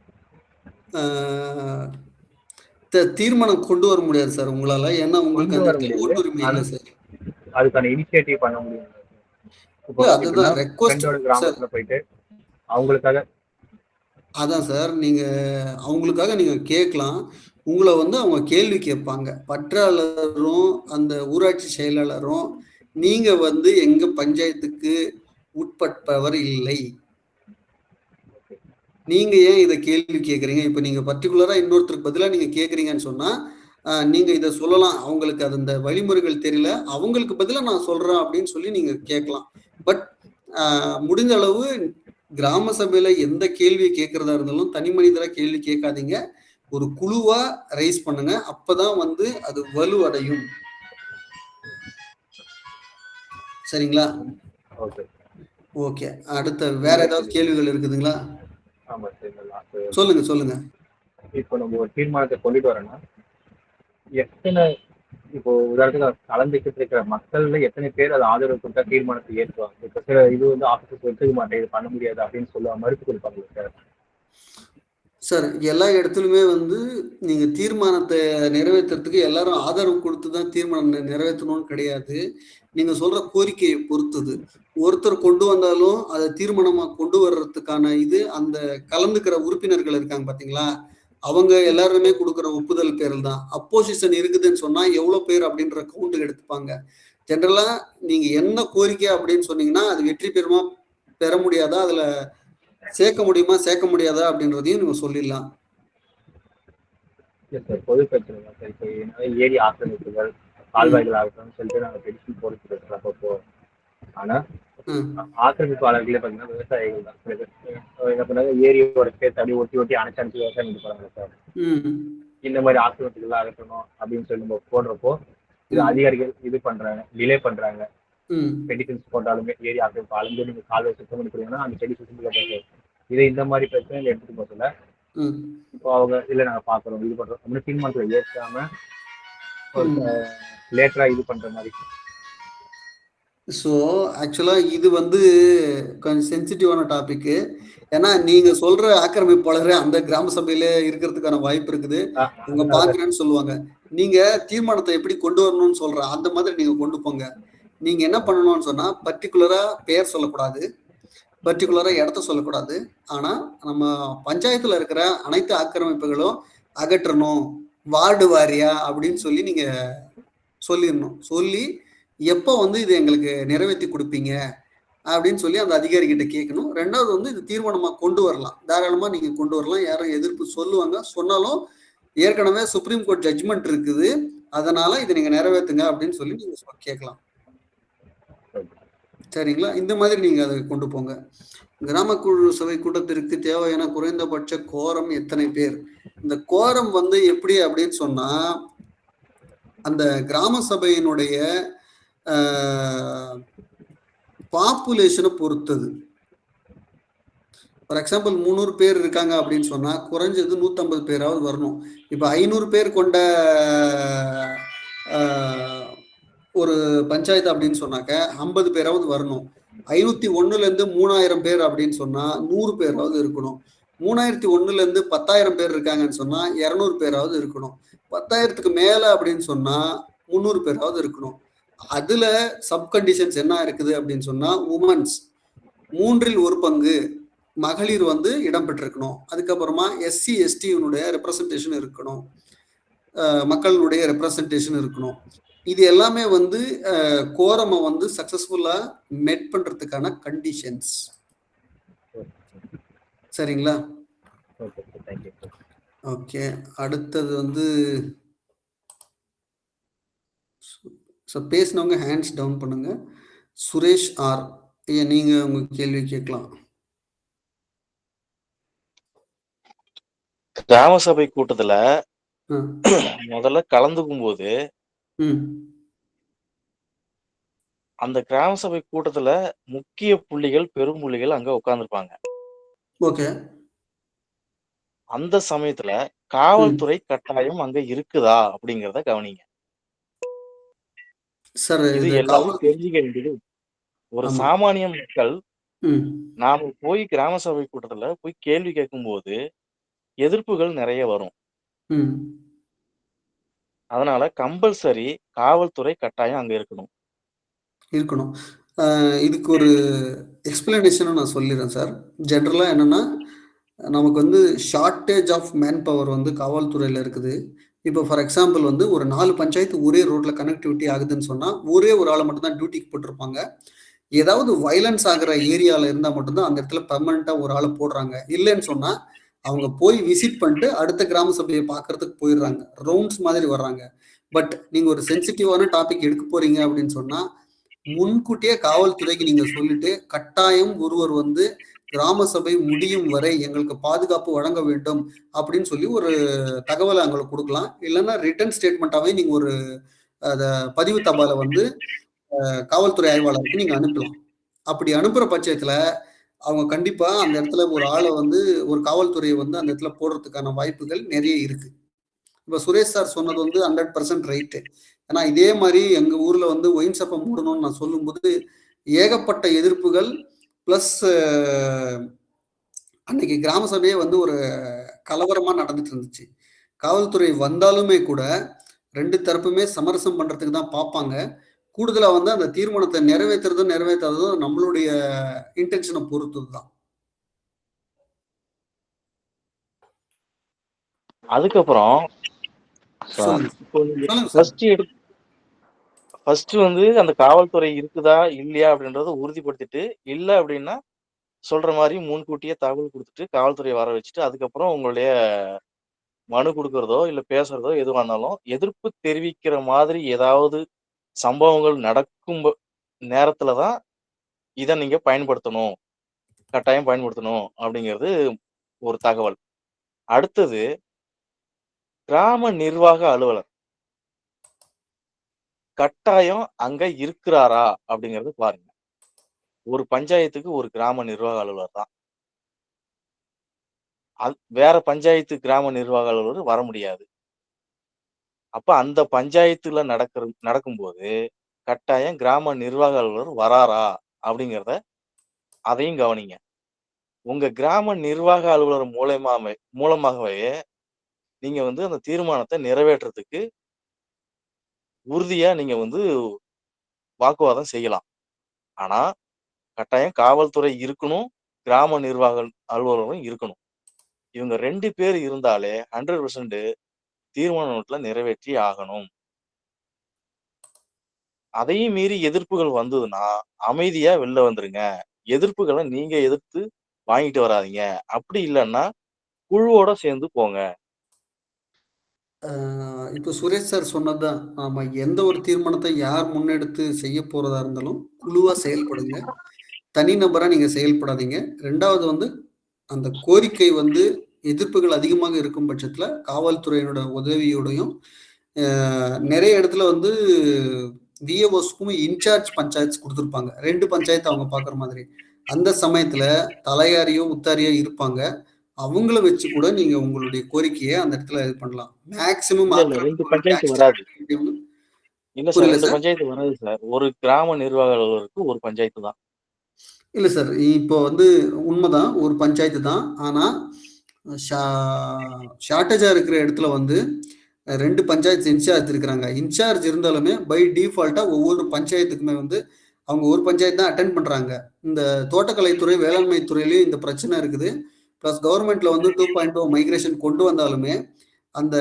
Speaker 1: தீர்மானம் கொண்டு வர முடியாது சார் உங்களால. ஏன்னா உங்களுக்கு அந்த ஓட்டுரிமை இல்லை சார்.
Speaker 10: அதுக்கான இனிஷியேட்டிவ் பண்ண முடியும்.
Speaker 1: அதுதான் ரெக்வெஸ்ட்
Speaker 10: கிராமத்துல போயிட்டு அவங்களுக்காக
Speaker 1: அதான் சார், நீங்க அவங்களுக்காக நீங்க கேட்கலாம். உங்களை வந்து அவங்க கேள்வி கேட்பாங்க. பற்றாளரும் அந்த ஊராட்சி செயலாளரும் நீங்க வந்து எங்க பஞ்சாயத்துக்கு உட்பட்டவர் இல்லை, நீங்க ஏன் இதை கேள்வி கேட்குறீங்க, இப்ப நீங்க பர்டிகுலரா இன்னொருத்தருக்கு பதிலாக நீங்க கேட்குறீங்கன்னு சொன்னா நீங்க இதை சொல்லலாம். அவங்களுக்கு அது அந்த வழிமுறைகள் தெரியல, அவங்களுக்கு பதிலாக நான் சொல்றேன் அப்படின்னு சொல்லி நீங்க கேட்கலாம். பட் முடிஞ்ச அளவு கிராம சபையில எந்த கேள்வியை கேட்கறதா இருந்தாலும் தனி மனிதரா கேள்வி கேட்காதீங்க. ஒரு குழுவா ரைஸ் பண்ணுங்க. அப்பதான் வந்து அது வலுவடையும். சரிங்களா? ஓகே. அடுத்த வேற ஏதாவது கேள்விகள் இருக்குதுங்களா? சொல்லுங்க சொல்லுங்க.
Speaker 10: இப்போ நம்ம ஒரு தீர்மானத்தை கொண்டுட்டு வரோம்னா எத்தனை, இப்போ உதாரணத்துக்கு கலந்துக்கிட்டு இருக்கிற மக்கள்ல எத்தனை பேர் அதை ஆதரவு கொடுத்தா தீர்மானத்தை ஏற்றுவாங்க? இப்போ சில இது வந்து ஆஃபீஸுக்கு எடுத்துக்க மாட்டேன், இது பண்ண முடியாது அப்படின்னு சொல்லுவாங்க, மறுப்பு கொடுப்பாங்க சார்.
Speaker 1: சார், எல்லா இடத்துலையுமே வந்து நீங்க தீர்மானத்தை நிறைவேற்றுறதுக்கு எல்லாரும் ஆதரவு கொடுத்து தான் தீர்மானம் நிறைவேற்றணும்னு கிடையாது. நீங்க சொல்ற கோரிக்கையை பொறுத்தது. ஒருத்தர் கொண்டு வந்தாலும் அதை தீர்மானமா கொண்டு வர்றதுக்கான இது அந்த கலந்துக்கிற உறுப்பினர்கள் இருக்காங்க பாத்தீங்களா, அவங்க எல்லாருமே கொடுக்குற ஒப்புதல் பேரில் தான். அப்போசிஷன் இருக்குதுன்னு சொன்னா எவ்வளவு பேர் அப்படின்ற கவுண்ட் எடுத்துப்பாங்க. ஜென்ரலா நீங்க என்ன கோரிக்கை அப்படின்னு சொன்னீங்கன்னா அது வெற்றி பெற முடியாதா, அதுல சேர்க்க முடியுமா சேர்க்க முடியாதா அப்படின்றதையும் நீங்க சொல்லிடலாம்.
Speaker 10: பொது பிரச்சனை சார். இப்போ ஏரி ஆக்கிரமிப்புகள், கால்வாய்கள் ஆகட்டும் சொல்லிட்டு நாங்கள் பெடிஷன் போட்டு அப்போ, ஆனா ஆக்கிரமிப்பாளர்களே பார்த்தீங்கன்னா விவசாயிகள் தான். சில பேர் என்ன பண்ணாங்க, ஏரியோட சேர்த்து அப்படி ஒட்டி அணைச்சு விவசாயம் இது போறாங்க சார். இந்த மாதிரி ஆக்கிரமிப்புகள் அகற்றணும் அப்படின்னு சொல்லி நம்ம போடுறப்போ இது அதிகாரிகள் இது பண்றாங்க, டிலே பண்றாங்க. பெடிஷன்ஸ் போட்டாலுமே ஏரி ஆக்கிரமிப்பு அளந்து நீங்க கால்வாய் சுத்தம் பண்ணி கொடுங்கன்னா அந்த பெடிஷன் இதை இந்த மாதிரி பிரச்சனைகள் எடுத்துட்டு போக சொல்ல இப்போ அவங்க இல்லை நாங்கள் பார்க்குறோம் இது பண்றோம் அப்படின்னு தீர்மானத்தில் ஏற்காம லேட்டரா இது பண்ற மாதிரி.
Speaker 1: ஸோ ஆக்சுவலாக இது வந்து கொஞ்சம் சென்சிட்டிவான டாபிக். ஏன்னா நீங்க சொல்ற ஆக்கிரமிப்பாளர் அந்த கிராம சபையில இருக்கிறதுக்கான வாய்ப்பு இருக்குது. அவங்க பாக்குறேன்னு சொல்லுவாங்க. நீங்க தீர்மானத்தை எப்படி கொண்டு வரணும்னு சொல்ற அந்த மாதிரி நீங்க கொண்டு போங்க. நீங்க என்ன பண்ணணும்னு சொன்னா பர்டிகுலரா பெயர் சொல்லக்கூடாது, பர்டிகுலரா இடத்த சொல்லக்கூடாது. ஆனா நம்ம பஞ்சாயத்துல இருக்கிற அனைத்து ஆக்கிரமிப்புகளும் அகற்றணும், வார்டு வாரியா அப்படின்னு சொல்லி நீங்க சொல்லிடணும். சொல்லி எப்போ வந்து இது எங்களுக்கு நிறைவேற்றி கொடுப்பீங்க அப்படின்னு சொல்லி அந்த அதிகாரி கிட்ட கேட்கணும். 2வது வந்து இது தீர்மானமா கொண்டு வரலாம். தாராளமா நீங்க கொண்டு வரலாம். யாரும் எதிர்ப்பு சொல்லுவாங்க. சொன்னாலும் ஏற்கனவே சுப்ரீம் கோர்ட் ஜட்ஜ்மெண்ட் இருக்குது. அதனால இதை நீங்க நிறைவேற்றுங்க அப்படின்னு சொல்லி நீங்க கேட்கலாம். சரிங்களா? இந்த மாதிரி நீங்க அதை கொண்டு போங்க. கிராம குழு சபை கூட்டத்திற்கு தேவையான குறைந்தபட்ச கோரம் எத்தனை பேர்? இந்த கோரம் வந்து எப்படி அப்படின்னு சொன்னா, அந்த கிராம சபையினுடைய பாப்புலேஷனை பொறுத்தது. ஃபார் எக்ஸாம்பிள் 300 பேர் இருக்காங்க அப்படின்னு சொன்னா குறைஞ்சது 150 பேராவது வரணும். இப்போ 500 பேர் கொண்ட ஒரு பஞ்சாயத்து அப்படின்னு சொன்னாக்க 50 பேராவது வரணும். 501லேருந்து 3000 பேர் அப்படின்னு சொன்னா 100 பேராவது இருக்கணும். 3001லேருந்து 10,000 பேர் இருக்காங்கன்னு சொன்னா 200 பேராவது இருக்கணும். 10,000க்கு மேல அப்படின்னு சொன்னா 300 பேராவது இருக்கணும். அதுல சப் கண்டிஷன்ஸ் என்ன இருக்குது அப்படின்னு சொன்னா, உமன்ஸ் 1/3 மகளிர் வந்து இடம்பெற்றிருக்கணும். அதுக்கப்புறமா எஸ்சி எஸ்டியினுடைய ரெப்ரசன்டேஷன் இருக்கணும். மக்களுடைய ரெப்ரசன்டேஷன் இருக்கணும். இது எல்லாமே வந்து கோரமை வந்து சக்சஸ்ஃபுல்லா மெட் பண்றதுக்கான கண்டிஷன்ஸ். சரிங்களா? ஓகே, அடுத்தது வந்து பேசினவங்க ஹேண்ட்ஸ் டவுன் பண்ணுங்க. சுரேஷ் ஆர், நீங்க உங்க கேள்வி கேட்கலாம்.
Speaker 11: கிராம சபை கூட்டத்துல முதல்ல கலந்துக்கும் போது அந்த கிராம சபை கூட்டத்துல முக்கிய புள்ளிகள், பெரும் புள்ளிகள் அங்க உட்கார்ந்துருப்பாங்க.
Speaker 1: ஓகே.
Speaker 11: அந்த சமயத்துல காவல்துறை கட்டாயம் அங்க இருக்குதா அப்படிங்கறத கவனிங்க.
Speaker 1: சார்,
Speaker 11: இது எல்லாரும் தெரிஞ்சுக்க வேண்டியது. ஒரு சாமானிய மக்கள் நாம போய் கிராம சபை கூட்டத்துல போய் கேள்வி கேட்கும் போது எதிர்ப்புகள் நிறைய வரும். அதனால கம்பல்சரி காவல்துறை கட்டாயம் அங்க இருக்கணும்.
Speaker 1: இதுக்கு ஒரு எக்ஸ்பிளனேஷன் நான் சொல்லிடுறேன் சார். ஜென்ரலா என்னன்னா, நமக்கு வந்து ஷார்ட்டேஜ் ஆஃப் மேன் பவர் வந்து காவல்துறையில இருக்குது. இப்போ ஃபார் எக்ஸாம்பிள் வந்து ஒரு 4 பஞ்சாயத்து ஒரே ரோட்ல கனெக்டிவிட்டி ஆகுதுன்னு சொன்னா ஒரே ஒரு ஆளை மட்டும் தான் டியூட்டிக்கு போட்டிருப்பாங்க. ஏதாவது வயலன்ஸ் ஆகிற ஏரியால இருந்தா மட்டும்தான் அந்த இடத்துல பெர்மனண்டா ஒரு ஆளை போடுறாங்க. இல்லைன்னு சொன்னா அவங்க போய் விசிட் பண்ணிட்டு அடுத்த கிராம சபையை பார்க்கறதுக்கு போயிடுறாங்க. ரவுண்ட்ஸ் மாதிரி வர்றாங்க. பட் நீங்க ஒரு சென்சிட்டிவான டாபிக் எடுக்க போறீங்க அப்படின்னு சொன்னா முன்கூட்டியே காவல்துறைக்கு நீங்க சொல்லிட்டு கட்டாயம் ஒருவர் வந்து கிராம சபை முடியும் வரை எங்களுக்கு பாதுகாப்பு வழங்க வேண்டும் அப்படின்னு சொல்லி ஒரு தகவலை அவங்களுக்கு கொடுக்கலாம். இல்லைன்னா ரிட்டன் ஸ்டேட்மெண்ட்டாவே நீங்க ஒரு பதிவு தபாலை வந்து காவல்துறை ஆய்வாளருக்கு நீங்க அனுப்பலாம். அப்படி அனுப்புற பட்சத்துல அவங்க கண்டிப்பா அந்த இடத்துல ஒரு ஆளை வந்து ஒரு காவல்துறையை வந்து அந்த இடத்துல போடுறதுக்கான வாய்ப்புகள் நிறைய இருக்கு. இப்ப சுரேஷ் சார் சொன்னது வந்து 100% ரைட்டு. ஏன்னா இதே மாதிரி எங்க ஊர்ல வந்து ஒயின் ஷாப்பை மூடணும்னு நான் சொல்லும்போது ஏகப்பட்ட எதிர்ப்புகள் பிளஸ் அன்னைக்கு கிராம சபையே வந்து ஒரு கலவரமா நடந்துட்டு இருந்துச்சு. காவல்துறை வந்தாலுமே கூட 2 தரப்புமே சமரசம் பண்றதுக்கு தான் பார்ப்பாங்க. கூடுதலா வந்து அந்த தீர்மானத்தை நிறைவேற்றுறதும் நிறைவேற்றாததும் நம்மளுடைய இன்டென்ஷனை பொறுத்தது தான்.
Speaker 11: அதுக்கப்புறம் ஃபர்ஸ்ட் வந்து அந்த காவல்துறை இருக்குதா இல்லையா அப்படின்றத உறுதிப்படுத்திட்டு, இல்ல அப்படின்னா சொல்ற மாதிரி முன்கூட்டியே தகவல் கொடுத்துட்டு காவல்துறையை வர வச்சுட்டு அதுக்கப்புறம் உங்களுடைய மனு கொடுக்கறதோ இல்ல பேசுறதோ எதுவாக இருந்தாலும் எதிர்ப்பு தெரிவிக்கிற மாதிரி ஏதாவது சம்பவங்கள் நடக்கும் நேரத்துலதான் இதை நீங்க பயன்படுத்தணும், கட்டாயம் பயன்படுத்தணும் அப்படிங்கிறது ஒரு தகவல். அடுத்தது கிராம நிர்வாக அலுவலர் கட்டாயம் அங்க இருக்கிறாரா அப்படிங்கறது பாருங்க. ஒரு பஞ்சாயத்துக்கு ஒரு கிராம நிர்வாக அலுவலர் தான். வேற பஞ்சாயத்து கிராம நிர்வாக அலுவலர் வர முடியாது. அப்ப அந்த பஞ்சாயத்துல நடக்கும்போது கட்டாயம் கிராம நிர்வாக அலுவலர் வராரா அப்படிங்கிறத அதையும் கவனிங்க. உங்க கிராம நிர்வாக அலுவலர் மூலமாகவே நீங்க வந்து அந்த தீர்மானத்தை நிறைவேற்றத்துக்கு உறுதியா நீங்க வந்து வாக்குவாதம் செய்யலாம். ஆனா கட்டாயம் காவல்துறை இருக்கணும், கிராம நிர்வாக அலுவலரும் இருக்கணும். இவங்க 2 பேர் இருந்தாலே 100% தீர்மான நோட்ல நிறைவேற்றி ஆகணும். அதையும் மீறி எதிர்ப்புகள் வந்ததுன்னா அமைதியா வெளில வந்துருங்க. எதிர்ப்புகளை நீங்க எதிர்த்து வாங்கிட்டு வராதீங்க. அப்படி இல்லைன்னா குழுவோட சேர்ந்து போங்க.
Speaker 1: இப்போ சுரேஷ் சார் சொன்னதுதான். ஆமா, எந்த ஒரு தீர்மானத்தை யார் முன்னெடுத்து செய்ய போறதா இருந்தாலும் குழுவா செயல்படுங்க. தனிநபரா நீங்க செயல்படாதீங்க. 2வது வந்து அந்த கோரிக்கை வந்து எதிர்ப்புகள் அதிகமாக இருக்கும் பட்சத்துல காவல்துறையினோட உதவியோடையும் நிறைய இடத்துல வந்து விஏஓஸ்க்கும் இன்சார்ஜ் பஞ்சாயத்து கொடுத்துருப்பாங்க. 2 பஞ்சாயத்து அவங்க பார்க்குற மாதிரி. அந்த சமயத்துல தலையாரியோ உத்தாரியோ இருப்பாங்க. அவங்கள வச்சு கூட நீங்க உங்களுடைய கோரிக்கையை அந்த இடத்துல இது பண்ணலாம். மேக்சிமம்
Speaker 11: இல்ல 2 பஞ்சாயத்து வராது. இல்ல சார், 2 பஞ்சாயத்து வராது சார். ஒரு கிராம நிர்வாக அலுவலருக்கு ஒரு பஞ்சாயத்து தான்.
Speaker 1: இல்ல சார், இப்போ வந்து உண்மைதான், ஒரு பஞ்சாயத்து தான். ஆனா ஷார்ட்டேஜா இருக்கிற இடத்துல வந்து 2 பஞ்சாயத்து இன்சார்ஜ் இருக்கிறாங்க. இன்சார்ஜ் இருந்தாலுமே பை டிஃபால்ட்டா ஒவ்வொரு பஞ்சாயத்துக்குமே வந்து அவங்க ஒரு பஞ்சாயத்து தான் அட்டென்ட் பண்றாங்க. இந்த தோட்டக்கலைத்துறை, வேளாண்மை துறையிலயும் இந்த பிரச்சனை இருக்குது. பிளஸ் கவர்மெண்ட்ல வந்து 2.0 மைக்ரேஷன் கொண்டு வந்தாலுமே அந்த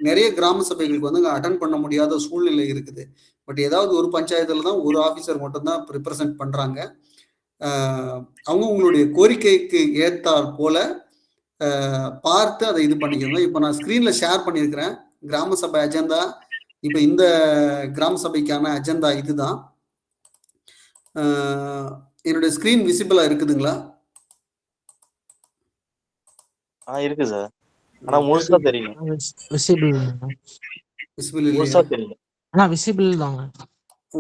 Speaker 1: நிறைய கிராம சபைகளுக்கு வந்து அட்டன் பண்ண முடியாத சூழ்நிலை இருக்குது. பட் ஏதாவது ஒரு பஞ்சாயத்துல தான் ஒரு ஆஃபீஸர் மட்டும்தான் ரிப்ரசன்ட் பண்றாங்க. அவங்க உங்களுடைய கோரிக்கைக்கு ஏற்றால் போல பார்த்து அதை இது பண்ணிக்கோங்க. இப்போ நான் ஸ்க்ரீன்ல ஷேர் பண்ணியிருக்கிறேன் கிராம சபை அஜெண்டா. இப்போ இந்த கிராம சபைக்கான அஜெண்டா இதுதான். என்னுடைய ஸ்க்ரீன் விசிபிளா இருக்குதுங்களா?
Speaker 11: இருக்கு சார். ஆனா முழுசா தெரியும்.
Speaker 1: விசிபிள்
Speaker 11: முழுசா தெரியும்.
Speaker 12: ஆனா விசிபிள் தாங்க.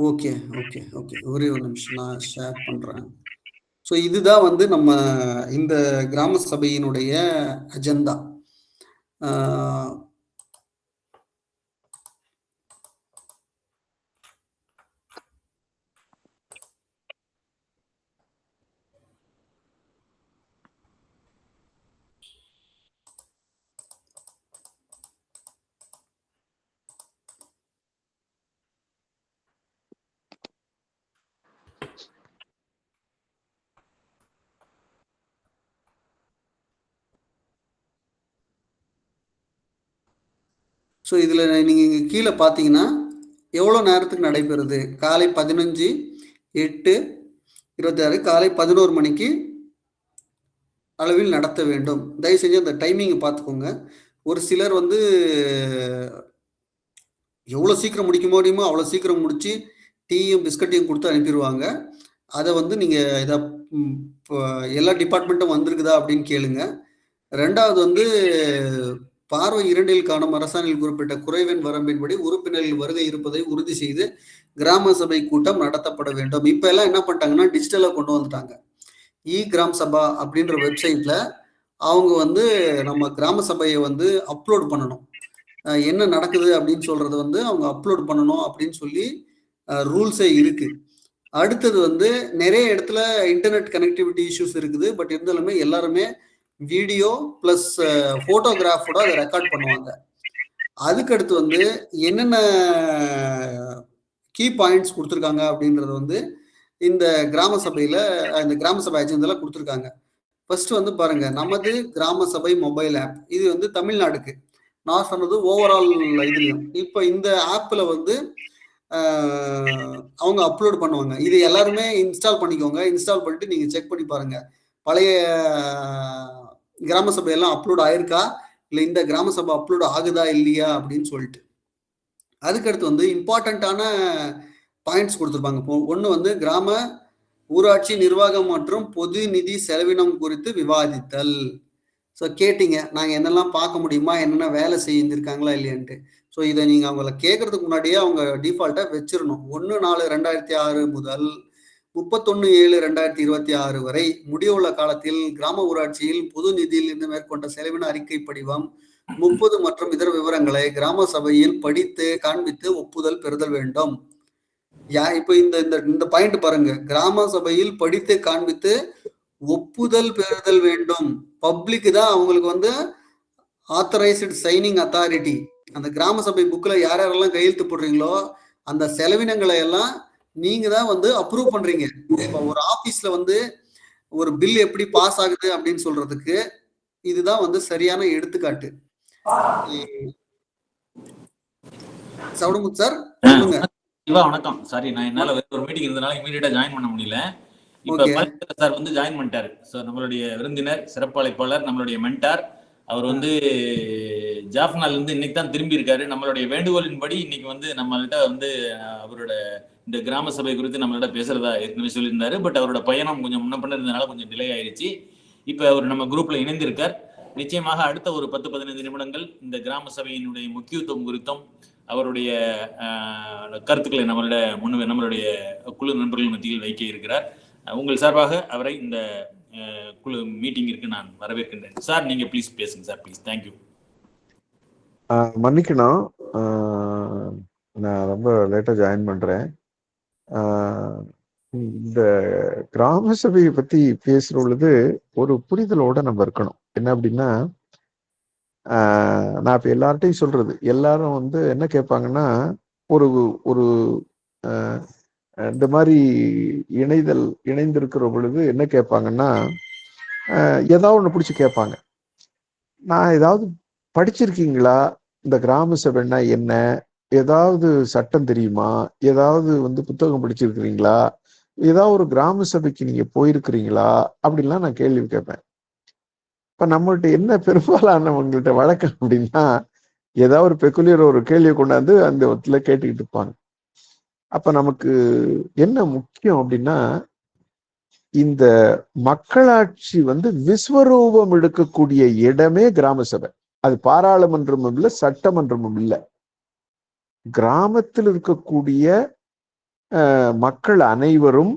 Speaker 1: ஓகே ஓகே ஓகே, ஒரே ஒரு நிமிஷம் நான் ஷேர் பண்றேன். ஸோ இதுதான் வந்து நம்ம இந்த கிராம சபையினுடைய அஜெண்டா. ஸோ இதில் நீங்கள் கீழே பார்த்தீங்கன்னா எவ்வளோ நேரத்துக்கு நடைபெறுது? காலை 15/8/26 காலை 11 மணிக்கு அளவில் நடத்த வேண்டும். தயவு செஞ்சு அந்த டைமிங்கை பார்த்துக்கோங்க. ஒரு சிலர் வந்து எவ்வளோ சீக்கிரம் முடிக்க முடியுமோ அவ்வளோ சீக்கிரம் முடித்து டீயும் பிஸ்கட்டையும் கொடுத்து அனுப்பிடுவாங்க. அதை வந்து நீங்கள் இதை எல்லா டிபார்ட்மெண்ட்டும் வந்திருக்குதா அப்படின்னு கேளுங்க. 2வது வந்து பார்வை 2இல் காணும் அரசாணையில் குறிப்பிட்ட குறைவெண் வரம்பின்படி உறுப்பினர்கள் வருகை இருப்பதை உறுதி செய்து கிராம சபை கூட்டம் நடத்தப்பட வேண்டும். இப்ப எல்லாம் என்ன பண்ணிட்டாங்கன்னா டிஜிட்டலா கொண்டு வந்துட்டாங்க. கிராம் சபா அப்படின்ற வெப்சைட்ல அவங்க வந்து நம்ம கிராம சபையை வந்து அப்லோட் பண்ணணும். என்ன நடக்குது அப்படின்னு சொல்றது வந்து அவங்க அப்லோட் பண்ணணும் அப்படின்னு சொல்லி ரூல்ஸே இருக்கு. அடுத்தது வந்து நிறைய இடத்துல இன்டர்நெட் கனெக்டிவிட்டி இஷ்யூஸ் இருக்குது. பட் இருந்தாலுமே எல்லாருமே வீடியோ பிளஸ் போட்டோகிராஃபோட அதை ரெக்கார்ட் பண்ணுவாங்க. அதுக்கடுத்து வந்து என்னென்ன கீ பாயிண்ட்ஸ் கொடுத்துருக்காங்க அப்படின்றது வந்து இந்த கிராம சபையில இந்த கிராம சபை அஜெண்டால கொடுத்துருக்காங்க. ஃபர்ஸ்ட் வந்து பாருங்க, நமது கிராம சபை மொபைல் ஆப். இது வந்து தமிழ்நாடுக்கு, நான் சொன்னது ஓவரால் இதுலையும். இப்போ இந்த ஆப்ல வந்து அவங்க அப்லோட் பண்ணுவாங்க. இது எல்லாருமே இன்ஸ்டால் பண்ணிக்கோங்க. இன்ஸ்டால் பண்ணிட்டு நீங்க செக் பண்ணி பாருங்க, பழைய கிராம சபையெல்லாம் அப்லோட் ஆயிருக்கா, இல்லை இந்த கிராம சபை அப்லோட் ஆகுதா இல்லையா அப்படின்னு சொல்லிட்டு. அதுக்கடுத்து வந்து இம்பார்ட்டண்ட்டான பாயிண்ட்ஸ் கொடுத்துருப்பாங்க. இப்போ ஒன்று வந்து கிராம ஊராட்சி நிர்வாகம் மற்றும் பொது நிதி செலவினம் குறித்து விவாதித்தல். ஸோ கேட்டீங்க, நாங்கள் என்னெல்லாம் பார்க்க முடியுமா, என்னென்ன வேலை செஞ்சிருக்காங்களா இல்லையான்ட்டு. ஸோ இதை நீங்கள் அவங்கள கேட்கறதுக்கு முன்னாடியே அவங்க டிஃபால்ட்டாக வச்சிடணும். 1/4/2006 முதல் 31/7/2026 வரை முடிவுள்ள காலத்தில் கிராம ஊராட்சியில் பொது நிதியில் இருந்து மேற்கொண்ட செலவின அறிக்கை படிவம் 30 மற்றும் இதர விவரங்களை கிராம சபையில் படித்து காண்பித்து ஒப்புதல் பெறுதல் வேண்டும். இப்போ இந்த பாயிண்ட் பாருங்க, கிராம சபையில் படித்து காண்பித்து ஒப்புதல் பெறுதல் வேண்டும். பப்ளிக் தான் அவங்களுக்கு வந்து ஆத்தரைஸ்டு சைனிங் அத்தாரிட்டி. அந்த கிராம சபை புக்கில் யார் யாரெல்லாம் கையெழுத்து போடுறீங்களோ அந்த செலவினங்களை எல்லாம் நீங்க தான் வந்து அப்ரூவ் பண்றீங்க. இப்போ ஒரு ஆபீஸ்ல வந்து ஒரு பில் எப்படி பாஸ் ஆகுது அப்படின்னு சொல்றதுக்கு இதுதான் வந்து சரியான எடுத்துக்காட்டு. சவுடமுத் சார் சொல்லுங்க.
Speaker 12: சிவா வணக்கம். சாரி, நான் என்னால வேற ஒரு மீட்டிங் இருந்தனால இமீடியட்டா ஜாயின் பண்ண முடியல. இப்ப பழனிவேல் சார் வந்து ஜாயின் பண்ணிட்டாரு. ஸோ நம்மளுடைய விருந்தினர், சிறப்பு அழைப்பாளர், நம்மளுடைய மென்டார். அவர் வந்து ஜாஃப்னால இருந்து இன்னைக்கு தான் திரும்பி இருக்காரு. நம்மளுடைய வேண்டுகோளின்படி இன்னைக்கு வந்து நம்மள்கிட்ட வந்து அவரோட இந்த கிராம சபை குறித்து நம்மள்கிட்ட பேசுறதா ஏற்கனவே சொல்லியிருந்தாரு. பட் அவரோட பயணம் கொஞ்சம் முன்ன பண்ண இருந்தனால கொஞ்சம் டிலே ஆயிடுச்சு. இப்ப அவர் நம்ம குரூப்ல இணைந்திருக்கார். நிச்சயமாக அடுத்த ஒரு 10-15 நிமிடங்கள் இந்த கிராம சபையினுடைய முக்கியத்துவம் குறித்தும் அவருடைய கருத்துக்களை நம்மளுடைய குழு நண்பர்கள் மத்தியில் வைக்க இருக்கிறார். உங்கள் சார்பாக அவரை இந்த குழு மீட்டிங்கிற்கு நான் வரவேற்கின்றேன். சார், நீங்க ப்ளீஸ் பேசுங்க சார், ப்ளீஸ். தேங்க்யூ.
Speaker 13: மன்னிக்கணும், நான் ரொம்ப லேட்டா ஜாயின் பண்றேன். இந்த கிராம சபையை பத்தி பேசுற பொழுது ஒரு புரிதலோட நம்ம இருக்கணும். என்ன அப்படின்னா, நான் இப்ப எல்லார்ட்டையும் சொல்றது, எல்லாரும் வந்து என்ன கேட்பாங்கன்னா, ஒரு ஒரு இந்த மாதிரி இணைந்திருக்கிற பொழுது என்ன கேட்பாங்கன்னா, ஏதாவது ஒண்ணு பிடிச்சி கேட்பாங்க. நான் ஏதாவது படிச்சிருக்கீங்களா, இந்த கிராம சபைன்னா என்ன, ஏதாவது சட்டம் தெரியுமா, ஏதாவது வந்து புத்தகம் படிச்சிருக்கிறீங்களா, ஏதாவது ஒரு கிராம சபைக்கு நீங்க போயிருக்கிறீங்களா அப்படின்லாம் நான் கேள்வி கேட்பேன். இப்ப நம்மள்ட்ட என்ன பெரும்பாலானவங்கள்ட்ட வழக்கம் அப்படின்னா, ஏதாவது ஒரு பெக்குலியர் ஒரு கேள்வியை கொண்டாந்து அந்த இடத்துல கேட்டுக்கிட்டு இருப்பாங்க. அப்ப நமக்கு என்ன முக்கியம் அப்படின்னா, இந்த மக்களாட்சி வந்து விஸ்வரூபம் எடுக்கக்கூடிய இடமே கிராம சபை. அது பாராளுமன்றமும் இல்லை, சட்டமன்றமும் இல்லை. கிராமத்தில் இருக்கக்கூடிய மக்கள் அனைவரும்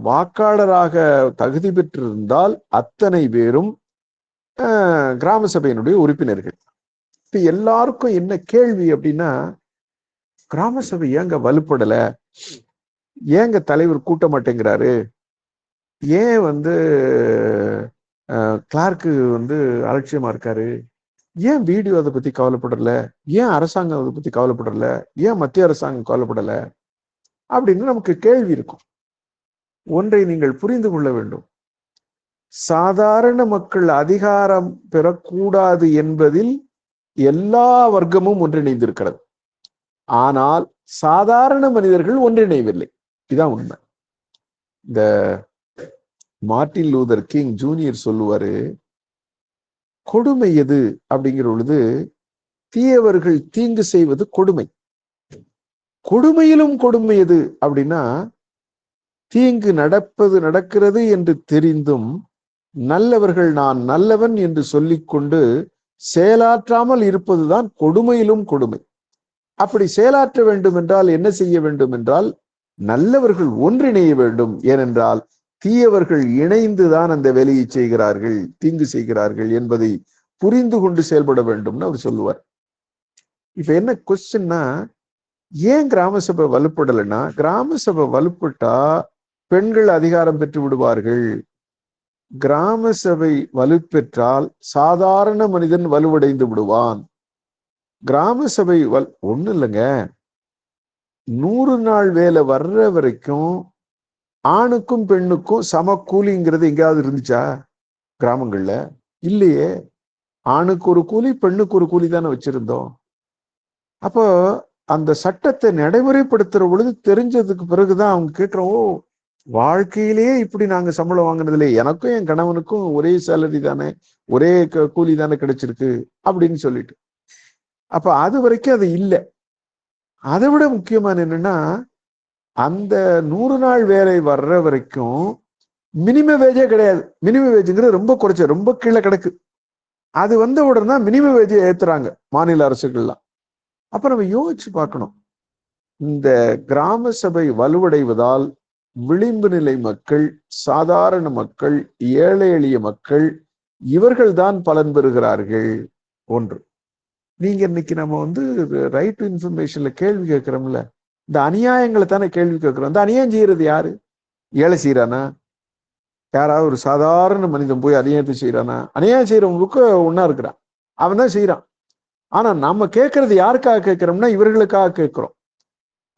Speaker 13: வாக்காளராக தகுதி பெற்றிருந்தால் அத்தனை பேரும் கிராம சபையினுடைய உறுப்பினர்கள். இப்ப எல்லாருக்கும் என்ன கேள்வி அப்படின்னா, கிராம சபை ஏங்க வலுப்படல, ஏங்க தலைவர் கூட்ட மாட்டேங்கிறாரு, ஏன் வந்து கிளார்க்கு வந்து அலட்சியமா இருக்காரு, ஏன் வீடியோ அதை பத்தி கவலைப்படல, ஏன் அரசாங்கம் அதை பத்தி கவலைப்படல, ஏன் மத்திய அரசாங்கம் கவலைப்படல அப்படின்னு நமக்கு கேள்வி இருக்கும். ஒன்றை நீங்கள் புரிந்து கொள்ள வேண்டும், சாதாரண மக்கள் அதிகாரம் பெறக்கூடாது என்பதில் எல்லா வர்க்கமும் ஒன்றிணைந்திருக்கிறது. ஆனால் சாதாரண மனிதர்கள் ஒன்றிணையவில்லை. இதுதான் உண்மை. இந்த மார்ட்டின் லூதர் கிங் ஜூனியர் சொல்லுவாரு, கொடுமை எது அப்படிங்கிற பொழுது, தீயவர்கள் தீங்கு செய்வது கொடுமை. கொடுமையிலும் கொடுமை எது அப்படின்னா, தீங்கு நடக்கிறது என்று தெரிந்தும் நல்லவர்கள் நான் நல்லவன் என்று சொல்லிக்கொண்டு செயலாற்றாமல் இருப்பதுதான் கொடுமையிலும் கொடுமை. அப்படி செயலாற்ற வேண்டும் என்றால் என்ன செய்ய வேண்டும் என்றால், நல்லவர்கள் ஒன்றிணைய வேண்டும். ஏனென்றால் தீயவர்கள் இணைந்துதான் அந்த வேலையை செய்கிறார்கள், தீங்கு செய்கிறார்கள் என்பதை புரிந்து கொண்டு செயல்பட வேண்டும்னு அவர் சொல்லுவார். இப்ப என்ன கொஸ்டின்னா, ஏன் கிராம சபை வலுப்படலைன்னா, கிராம சபை வலுப்பட்டா பெண்கள் அதிகாரம் பெற்று விடுவார்கள். கிராம சபை வலுப்பெற்றால் சாதாரண மனிதன் வலுவடைந்து விடுவான். கிராம சபை ஒண்ணு இல்லைங்க, 100 நாள் வேலை வர்ற வரைக்கும் ஆணுக்கும் பெண்ணுக்கும் சம கூலிங்கிறது எங்கேயாவது இருந்துச்சா கிராமங்கள்ல? இல்லையே. ஆணுக்கு ஒரு கூலி, பெண்ணுக்கு ஒரு கூலி தானே வச்சிருந்தோம். அப்போ அந்த சட்டத்தை நடைமுறைப்படுத்துற பொழுது தெரிஞ்சதுக்கு பிறகுதான் அவங்க கேட்கிறோம், ஓ, வாழ்க்கையிலேயே இப்படி நாங்க சம்பளம் வாங்கினதுல எனக்கும் என் கணவனுக்கும் ஒரே சேலரி தானே, ஒரே கூலி தானே கிடைச்சிருக்கு அப்படின்னு சொல்லிட்டு. அப்ப அது வரைக்கும் அது இல்லை. அதை விட முக்கியமான என்னன்னா, அந்த 100 நாள் வேலை வர்ற வரைக்கும் மினிமம் வேஜே கிடையாது. மினிமம் வேஜுங்கிறது ரொம்ப குறைச்ச, ரொம்ப கீழே கிடக்கு. அது வந்த உடனே தான் மினிமம் வேஜை ஏத்துறாங்க மாநில அரசுகள்லாம். அப்ப நம்ம யோசிச்சு பார்க்கணும், இந்த கிராம சபை வலுவடைவதால் விளிம்பு நிலை மக்கள், சாதாரண மக்கள், ஏழை எளிய மக்கள், இவர்கள் தான் பலன் பெறுகிறார்கள். ஒன்று. நீங்க இன்னைக்கு நம்ம வந்து ரைட் டு இன்ஃபர்மேஷன்ல கேள்வி கேட்கிறோம்ல, இந்த அநியாயங்களை தானே கேள்வி கேட்கிறோம். இந்த அநியாயம் செய்யறது யாரு? ஏழை செய்யறானா? யாராவது ஒரு சாதாரண மனிதன் போய் அநியாயத்தை செய்யறானா? அநியாயம் செய்யறவங்களுக்கு ஒன்னா இருக்கிறான், அவன் தான் செய்யறான். ஆனா நம்ம கேட்கறது யாருக்காக கேட்கிறோம்னா, இவர்களுக்காக கேட்கிறோம்.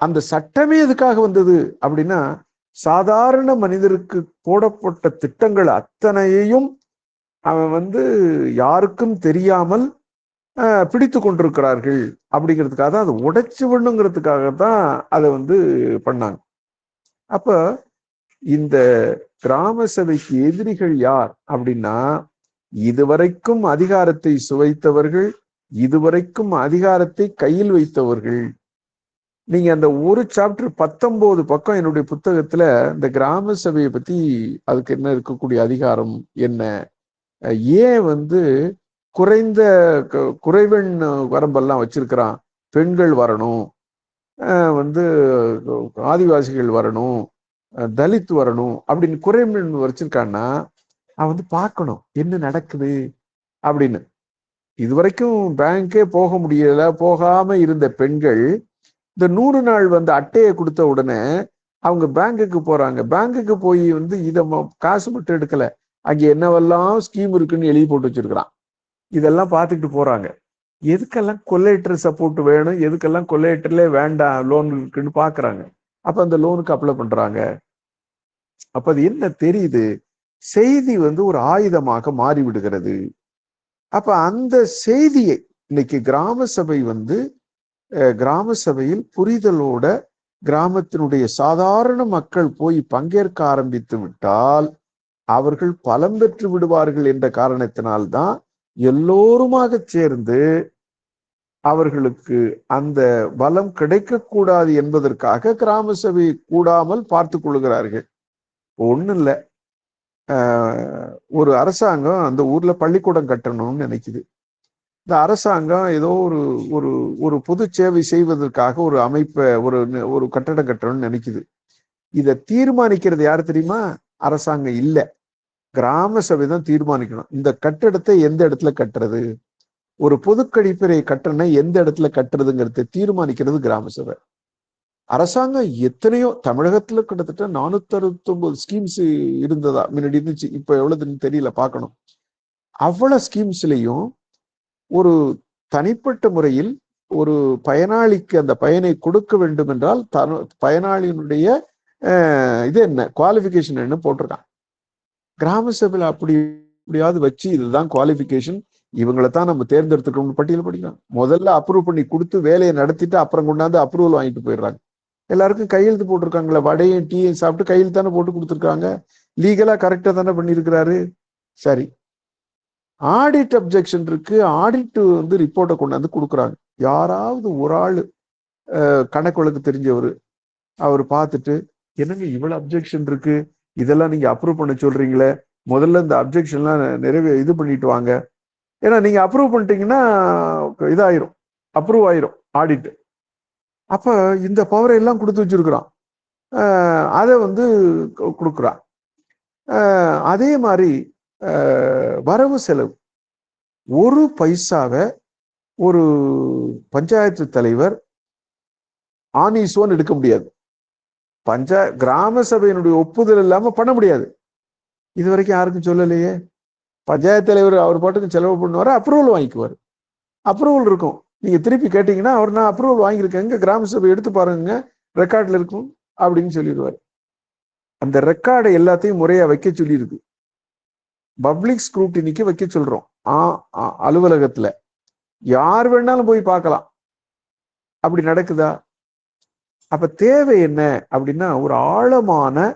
Speaker 13: அந்த சட்டமே எதுக்காக வந்தது அப்படின்னா, சாதாரண மனிதருக்கு போடப்பட்ட திட்டங்கள் அத்தனையையும் அவன் வந்து யாருக்கும் தெரியாமல் பிடித்து கொண்டிருக்கிறார்கள் அப்படிங்கிறதுக்காக தான் அதை உடைச்சு விடணுங்கிறதுக்காக தான் அதை வந்து பண்ணாங்க. அப்ப இந்த கிராம சபைக்கு எதிரிகள் யார் அப்படின்னா, இதுவரைக்கும் அதிகாரத்தை சுவைத்தவர்கள், இதுவரைக்கும் அதிகாரத்தை கையில் வைத்தவர்கள். நீங்க அந்த ஒரு சாப்டர் 19 பக்கம் என்னுடைய புத்தகத்துல இந்த கிராம சபையை பத்தி அதுக்கு என்ன இருக்கக்கூடிய அதிகாரம் என்ன, ஏன் வந்து குறைந்த குறைவெண் வரம்பெல்லாம் வச்சிருக்கிறான், பெண்கள் வரணும், வந்து ஆதிவாசிகள் வரணும், தலித் வரணும் அப்படின்னு குறைவெண் வச்சிருக்கான்னா அவன் வந்து பார்க்கணும் என்ன நடக்குது அப்படின்னு. இதுவரைக்கும் பேங்கே போக முடியல, போகாம இருந்த பெண்கள் இந்த 100 நாள் வந்து அட்டையை கொடுத்த உடனே அவங்க பேங்குக்கு போறாங்க. பேங்குக்கு போய் வந்து இதை காசு மட்டும் எடுக்கல, அங்க என்னவெல்லாம் ஸ்கீம் இருக்குன்னு எழுதி போட்டு வச்சிருக்கிறான். இதெல்லாம் பார்த்துக்கிட்டு போறாங்க. எதுக்கெல்லாம் கொலேட்டர் சப்போர்ட் வேணும், எதுக்கெல்லாம் கொலேட்டர்ல வேண்டாம் லோன் இருக்குன்னு பாக்குறாங்க. அப்ப அந்த லோனுக்கு அப்ளை பண்றாங்க. அப்ப அது என்ன தெரியுது, செய்தி வந்து ஒரு ஆயுதமாக மாறி விடுகிறது. அப்ப அந்த செய்தியை இன்னைக்கு கிராம சபை வந்து கிராம சபையில் புரிதலோட கிராமத்தினுடைய சாதாரண மக்கள் போய் பங்கேற்க ஆரம்பித்து விட்டால் அவர்கள் பலம் பெற்று விடுவார்கள் என்ற காரணத்தினால்தான் எல்லோருமாக சேர்ந்து அவர்களுக்கு அந்த பலம் கிடைக்கக்கூடாது என்பதற்காக கிராம சபை கூடாமல் பார்த்து கொள்கிறார்கள். ஒண்ணும் இல்லை, ஒரு அரசாங்கம் அந்த ஊர்ல பள்ளிக்கூடம் கட்டணும்னு நினைக்குது. இந்த அரசாங்கம் ஏதோ ஒரு ஒரு ஒரு பொது சேவை செய்வதற்காக ஒரு அமைப்பை ஒரு கட்டடம் கட்டணும்னு நினைக்குது. இதை தீர்மானிக்கிறது யாரு தெரியுமா? அரசாங்கம் இல்லை, கிராம சபை தான் தீர்மானிக்கணும். இந்த கட்டடத்தை எந்த இடத்துல கட்டுறது, ஒரு பொது கழிப்பறை கட்டணை எந்த இடத்துல கட்டுறதுங்கிறத தீர்மானிக்கிறது கிராம சபை. அரசாங்கம் எத்தனையோ தமிழகத்துல கிட்டத்தட்ட 469 ஸ்கீம்ஸ் இருந்ததா முன்னாடி இருந்துச்சு, இப்ப எவ்வளவுன்னு தெரியல, பார்க்கணும். அவ்வளவு ஸ்கீம்ஸ்லயும் ஒரு தனிப்பட்ட முறையில் ஒரு பயனாளிக்கு அந்த பயனை கொடுக்க வேண்டும் என்றால் பயனாளியினுடைய இது என்ன குவாலிஃபிகேஷன் என்ன போட்டிருக்கான். கிராம சபையில அப்படியாவது வச்சு இதுதான் குவாலிஃபிகேஷன், இவங்களை தான் நம்ம தேர்ந்தெடுத்துக்கணும்னு பட்டியல் படிக்கிறாங்க. முதல்ல அப்ரூவ் பண்ணி கொடுத்து வேலையை நடத்திட்டு அப்புறம் கொண்டாந்து அப்ரூவல் வாங்கிட்டு போயிடுறாங்க. எல்லாருக்கும் கையெழுத்து போட்டிருக்காங்களே, வடையும் டீயும் சாப்பிட்டு கையெழுத்து தானே போட்டு கொடுத்துருக்காங்க, லீகலா கரெக்டா தானே பண்ணியிருக்கிறாரு. சரி, ஆடிட் அப்ஜெக்ஷன் இருக்கு, ஆடிட் வந்து ரிப்போர்ட்டை கொண்டாந்து கொடுக்குறாங்க. யாராவது ஒரு ஆள் கணக்கு வழக்கு தெரிஞ்சவர் அவர் பார்த்துட்டு, என்னங்க இவ்வளவு அப்ஜெக்ஷன் இருக்கு, இதெல்லாம் நீங்க அப்ரூவ் பண்ண சொல்றீங்களே, முதல்ல இந்த அப்ஜெக்ஷன்லாம் இது பண்ணிட்டு வாங்க, ஏன்னா நீங்க அப்ரூவ் பண்ணிட்டீங்கன்னா இதாயிரும், அப்ரூவ் ஆயிரும் ஆடிட். அப்ப இந்த பவரை எல்லாம் கொடுத்து வச்சிருக்கிறான், அதை வந்து கொடுக்குறான். அதே மாதிரி வரவு செலவு, ஒரு பைசாவை ஒரு பஞ்சாயத்து தலைவர் ஆனிசோன்னு எடுக்க முடியாது, கிராம சபையினுடைய ஒப்புதல் இல்லாம பண்ண முடியாது. இது வரைக்கும் யாருக்கும் சொல்லலையே. பஞ்சாயத்து தலைவர் அவர் பாட்டுக்கு செலவு பண்ணுவாரு, அப்ரூவல் வாங்கிக்குவாரு, அப்ரூவல் இருக்கும். நீங்க திருப்பி கேட்டீங்கன்னா அவர் நான் அப்ரூவல் வாங்கியிருக்கேங்க, கிராம சபை எடுத்து பாருங்க ரெக்கார்ட்ல இருக்கும் அப்படின்னு சொல்லிடுவாரு. அந்த ரெக்கார்டை எல்லாத்தையும் முறையா வைக்க சொல்லியிருக்கு, பப்ளிக் ஸ்க்ரூட்டினிக்கு வைக்க சொல்றோம். அலுவலகத்துல யார் வேணாலும் போய் பார்க்கலாம். அப்படி நடக்குதா? அப்ப தேவை என்ன அப்படின்னா, ஒரு ஆழமான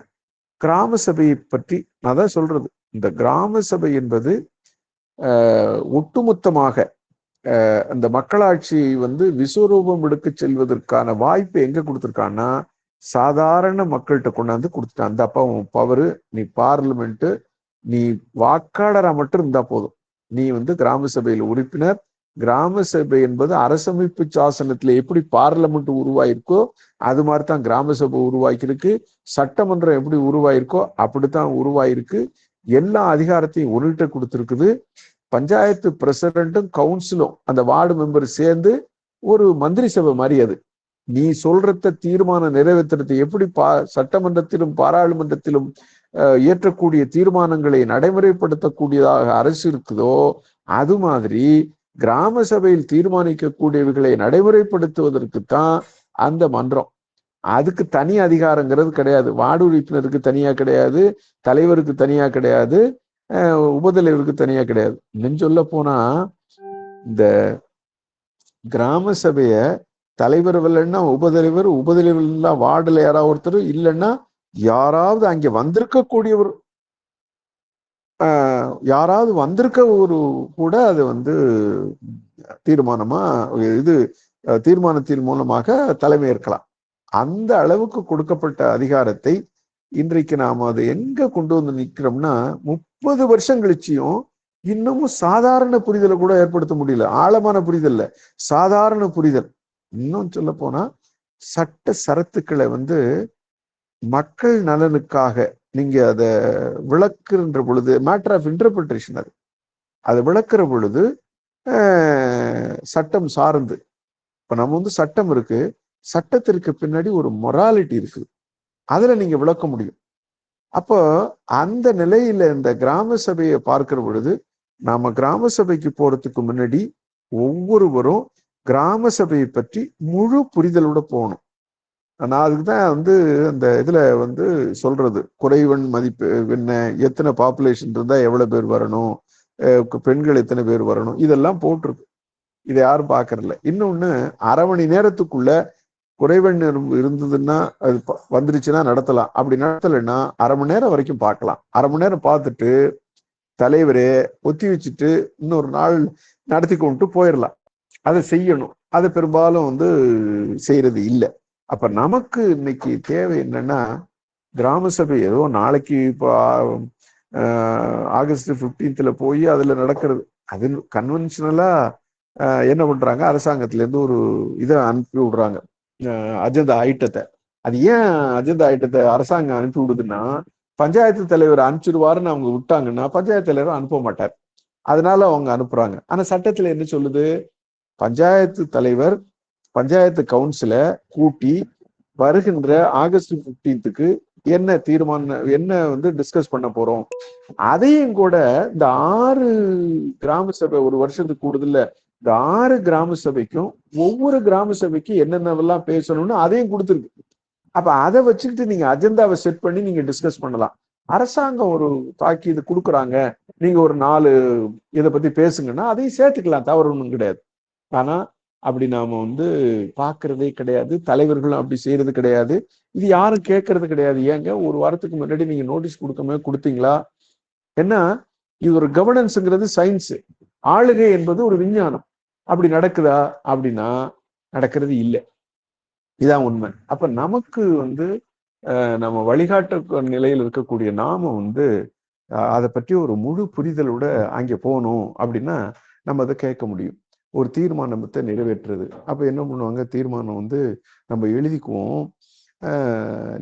Speaker 13: கிராம சபையை பற்றி நான் தான் சொல்றது. இந்த கிராம சபை என்பது ஒட்டுமொத்தமாக அந்த மக்களாட்சியை வந்து விஸ்வரூபம் எடுக்க செல்வதற்கான வாய்ப்பை எங்க கொடுத்துருக்கான்னா, சாதாரண மக்கள்கிட்ட கொண்டாந்து கொடுத்துட்டான். அந்த அப்பா உன் பவரு, நீ பார்லிமெண்ட், நீ வாக்காளரா மட்டும் இருந்தா போதும், நீ வந்து கிராம சபையில் உறுப்பினர். கிராம சபை என்பது அரசமைப்பு சாசனத்துல எப்படி பார்லிமெண்ட் உருவாயிருக்கோ அது மாதிரி தான் கிராம சபை உருவாக்கியிருக்கு. சட்டமன்றம் எப்படி உருவாயிருக்கோ அப்படித்தான் உருவாயிருக்கு. எல்லா அதிகாரத்தையும் ஒருகிட்ட கொடுத்துருக்குது. பஞ்சாயத்து பிரசிடென்ட்டும் கவுன்சிலும் அந்த வார்டு மெம்பர் சேர்ந்து ஒரு மந்திரி சபை மாதிரி. அது நீ சொல்றத தீர்மானம் நிறைவேற்றுறது எப்படி சட்டமன்றத்திலும் பாராளுமன்றத்திலும் இயற்றக்கூடிய தீர்மானங்களை நடைமுறைப்படுத்தக்கூடியதாக அரசு இருக்குதோ அது மாதிரி கிராம சபையில் தீர்மானிக்கக்கூடியவைகளை நடைமுறைப்படுத்துவதற்கு தான் அந்த மன்றம். அதுக்கு தனி அதிகாரங்கிறது கிடையாது. வார்டு உறுப்பினருக்கு தனியா கிடையாது, தலைவருக்கு தனியா கிடையாது, உபதலைவருக்கு தனியா கிடையாது. இன்னும் சொல்ல போனா இந்த கிராம சபைய தலைவர் இல்லைன்னா உபதலைவர், உபதலைவர் இல்ல வார்டுல யாராவது ஒருத்தர் இல்லைன்னா யாராவது அங்க வந்திருக்கக்கூடியவர், யாராவது வந்திருக்க ஒரு கூட அது வந்து தீர்மானமா இது தீர்மானத்தின் மூலமாக தலைமை ஏற்கலாம். அந்த அளவுக்கு கொடுக்கப்பட்ட அதிகாரத்தை இன்றைக்கு நாம அதை எங்க கொண்டு வந்து நிக்கிறோம்னா 30 வருஷம் கழிச்சியும் இன்னமும் சாதாரண புரிதலை கூட ஏற்படுத்த முடியல. ஆழமான புரிதல் இல்ல, சாதாரண புரிதல். இன்னும் சொல்ல போனா சட்ட சரத்துக்களை வந்து மக்கள் நலனுக்காக நீங்க அதை விளக்குகின்ற பொழுது மேட்டர் ஆஃப் இன்டர்பிரிட்டேஷன், அது விளக்குற பொழுது சட்டம் சார்ந்து, இப்ப நம்ம வந்து சட்டம் இருக்கு, சட்டத்திற்கு பின்னாடி ஒரு மொராலிட்டி இருக்கு, அதுல நீங்க விளக்க முடியும். அப்போ அந்த நிலையில இந்த கிராம சபையை பார்க்கிற பொழுது நாம கிராம சபைக்கு போறதுக்கு முன்னாடி ஒவ்வொருவரும் கிராம சபையை பற்றி முழு புரிதலோட போகணும். நான் அதுக்குதான் வந்து அந்த இதுல வந்து சொல்றது, குறைவன் மதிப்பு என்ன, எத்தனை பாப்புலேஷன் இருந்தா எவ்வளவு பேர் வரணும், பெண்கள் எத்தனை பேர் வரணும், இதெல்லாம் போட்டிருக்கு. இதை யாரும் பாக்குறதில்ல. இன்னொன்னு, அரை மணி நேரத்துக்குள்ள குறைவன் இருந்ததுன்னா அது வந்துருச்சுன்னா நடத்தலாம், அப்படி நடத்தலைன்னா அரை மணி நேரம் வரைக்கும் பார்க்கலாம். அரை மணி நேரம் பார்த்துட்டு தலைவரே ஒத்தி வச்சுட்டு இன்னொரு நாள் நடத்தி கொண்டு போயிடலாம். அதை செய்யணும். அதை பெரும்பாலும் வந்து செய்யறது இல்லை. அப்ப நமக்கு இன்னைக்கு தேவை என்னன்னா, கிராம சபை ஏதோ நாளைக்கு இப்போ ஆகஸ்ட் 15th போய் அதுல நடக்கிறது, அது கன்வென்ஷனலா என்ன பண்றாங்க, அரசாங்கத்துல இருந்து ஒரு இதை அனுப்பி விடுறாங்க, அஜெண்டா ஐட்டத்தை. அது ஏன் அஜெண்டா ஐட்டத்தை அரசாங்கம் அனுப்பி விடுதுன்னா, பஞ்சாயத்து தலைவர் அனுப்பிச்சிடுவாருன்னு அவங்க விட்டாங்கன்னா பஞ்சாயத்து தலைவர் அனுப்ப மாட்டார், அதனால அவங்க அனுப்புறாங்க. ஆனா சட்டத்துல என்ன சொல்லுது, பஞ்சாயத்து தலைவர் பஞ்சாயத்து கவுன்சில கூட்டி வருகின்ற ஆகஸ்ட் 15க்கு என்ன தீர்மானம், என்ன வந்து டிஸ்கஸ் பண்ண போறோம், அதையும் கூட இந்த 6 கிராம சபை ஒரு வருஷத்துக்கு கூடுதல்ல, இந்த 6 கிராம சபைக்கும் ஒவ்வொரு கிராம சபைக்கு என்னென்னவெல்லாம் பேசணும்னு அதையும் கொடுத்துருக்கு. அப்ப அதை வச்சுக்கிட்டு நீங்க அஜெண்டாவை செட் பண்ணி நீங்க டிஸ்கஸ் பண்ணலாம். அரசாங்கம் ஒரு தாக்கி இது கொடுக்குறாங்க, நீங்க ஒரு 4 இதை பத்தி பேசுங்கன்னா அதையும் சேர்த்துக்கலாம், தவறு ஒன்றும் கிடையாது. ஆனா அப்படி நாம வந்து பாக்குறதே கிடையாது, தலைவர்களும் அப்படி செய்யறது கிடையாது, இது யாரும் கேட்கறது கிடையாது. ஏங்க ஒரு வாரத்துக்கு முன்னாடி நீங்க நோட்டீஸ் கொடுத்தீங்களா? ஏன்னா இது ஒரு கவர்னன்ஸ்ங்கிறது சயின்ஸ், ஆளுகை என்பது ஒரு விஞ்ஞானம். அப்படி நடக்குதா அப்படின்னா நடக்கிறது இல்லை, இதான் உண்மை. அப்ப நமக்கு வந்து நம்ம வழிகாட்ட நிலையில் இருக்கக்கூடிய நாம வந்து அதை பற்றி ஒரு முழு புரிதலோட அங்கே போகணும் அப்படின்னா நம்ம அதை கேட்க முடியும். ஒரு தீர்மானத்தை நிறைவேற்றுறது, அப்ப என்ன பண்ணுவாங்க, தீர்மானம் வந்து நம்ம எழுதிக்குவோம்,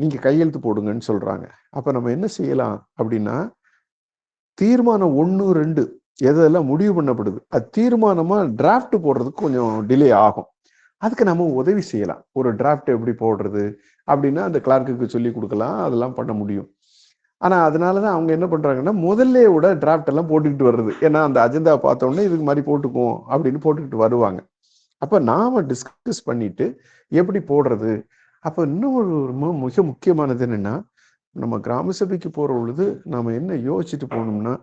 Speaker 13: நீங்க கையெழுத்து போடுங்கன்னு சொல்றாங்க. அப்ப நம்ம என்ன செய்யலாம் அப்படின்னா, தீர்மானம் 1, 2 எதெல்லாம் முடிவு பண்ணப்படுது அது தீர்மானமா டிராஃப்ட் போடுறதுக்கு கொஞ்சம் டிலே ஆகும். அதுக்கு நம்ம உதவி செய்யலாம். ஒரு டிராஃப்ட் எப்படி போடுறது அப்படின்னா அந்த கிளார்க்குக்கு சொல்லி கொடுக்கலாம், அதெல்லாம் பண்ண முடியும். ஆனா அதனாலதான் அவங்க என்ன பண்றாங்கன்னா, முதல்ல விட டிராஃப்ட் எல்லாம் போட்டுக்கிட்டு வர்றது. ஏன்னா அந்த அஜெண்டா பார்த்த உடனே இதுக்கு மாதிரி போட்டுக்குவோம் அப்படின்னு போட்டுக்கிட்டு வருவாங்க. அப்ப நாம டிஸ்கஸ் பண்ணிட்டு எப்படி போடுறது. அப்ப இன்னும் ஒரு மிக முக்கியமானது என்னன்னா, நம்ம கிராம சபைக்கு போற பொழுது நாம என்ன யோசிச்சுட்டு போகணும்னா,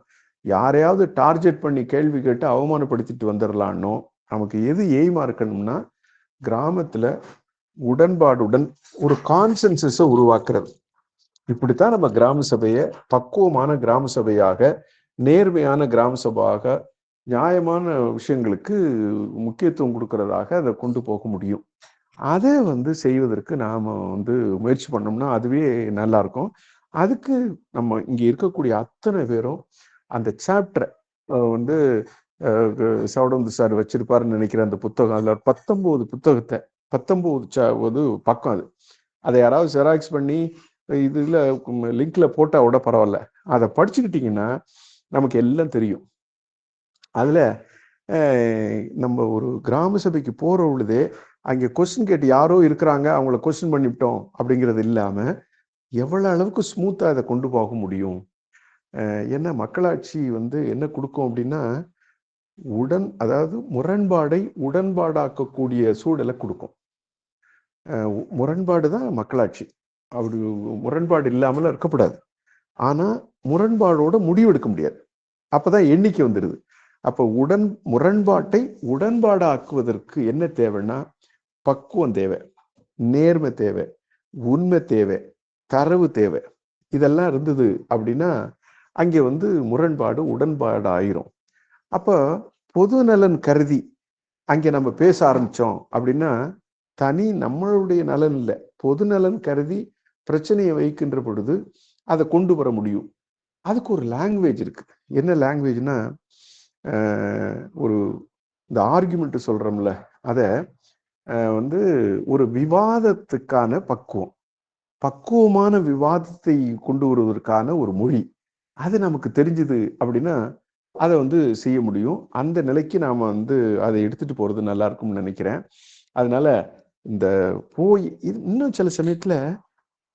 Speaker 13: யாரையாவது டார்கெட் பண்ணி கேள்வி கேட்டு அவமானப்படுத்திட்டு வந்துடலான்னோ, நமக்கு எது எய்மா இருக்கணும்னா, கிராமத்துல உடன்பாடுடன் ஒரு கான்சென்சஸை உருவாக்குறது. இப்படித்தான் நம்ம கிராம சபையை பக்குவமான கிராம சபையாக, நேர்மையான கிராம சபையாக, நியாயமான விஷயங்களுக்கு முக்கியத்துவம் கொடுக்கறதாக அதை கொண்டு போக முடியும். அதை வந்து செய்வதற்கு நாம வந்து முயற்சி பண்ணோம்னா அதுவே நல்லா இருக்கும். அதுக்கு நம்ம இங்க இருக்கக்கூடிய அத்தனை பேரும் அந்த சாப்டரை வந்து சவுடந்து சார் வச்சிருப்பாருன்னு நினைக்கிறேன். அந்த புத்தகம் அதுல 19 புத்தகத்தை 19 பக்கம் அது. அதை யாராவது ஜெராக்ஸ் பண்ணி இதுல லிங்க்ல போட்டா விட பரவாயில்ல, அதை படிச்சுக்கிட்டீங்கன்னா நமக்கு எல்லாம் தெரியும். அதுல நம்ம ஒரு கிராம சபைக்கு போற பொழுதே அங்கே கொஸ்டின் கேட்டு யாரோ இருக்கிறாங்க அவங்கள கொஸ்டின் பண்ணிவிட்டோம் அப்படிங்கிறது இல்லாம எவ்வளவு அளவுக்கு ஸ்மூத்தா அதை கொண்டு போக முடியும். ஏன்னா மக்களாட்சி வந்து என்ன கொடுக்கும் அப்படின்னா, அதாவது முரண்பாடை உடன்பாடாக்கக்கூடிய சூழலை கொடுக்கும். முரண்பாடு தான் மக்களாட்சி. அப்படி முரண்பாடு இல்லாமல் இருக்கப்படாது, ஆனா முரண்பாடோட முடிவெடுக்க முடியாது. அப்பதான் எண்ணிக்கை வந்துடுது. அப்ப முரண்பாட்டை உடன்பாடாக்குவதற்கு என்ன தேவைன்னா பக்குவம் தேவை, நேர்மை தேவை, உண்மை தேவை, தரவு தேவை. இதெல்லாம் இருந்தது அப்படின்னா அங்கே முரண்பாடு உடன்பாடு ஆயிரும். அப்ப பொது நலன் கருதி அங்கே நம்ம பேச ஆரம்பிச்சோம் அப்படின்னா நம்மளுடைய நலன் இல்லை, பொது நலன் கருதி பிரச்சனையை வைக்கின்ற பொழுது அதை கொண்டு வர முடியும். அதுக்கு ஒரு லாங்குவேஜ் இருக்கு. என்ன லாங்குவேஜ்னா இந்த ஆர்குமெண்ட் சொல்றோம்ல, அத ஒரு விவாதத்துக்கான பக்குவமான விவாதத்தை கொண்டு வருவதற்கான ஒரு மொழி அது நமக்கு தெரிஞ்சது அப்படின்னா அதை செய்ய முடியும். அந்த நிலைக்கு நாம அதை எடுத்துட்டு போறது நல்லா இருக்கும்னு நினைக்கிறேன். அதனால இந்த இன்னும் சில சமயத்துல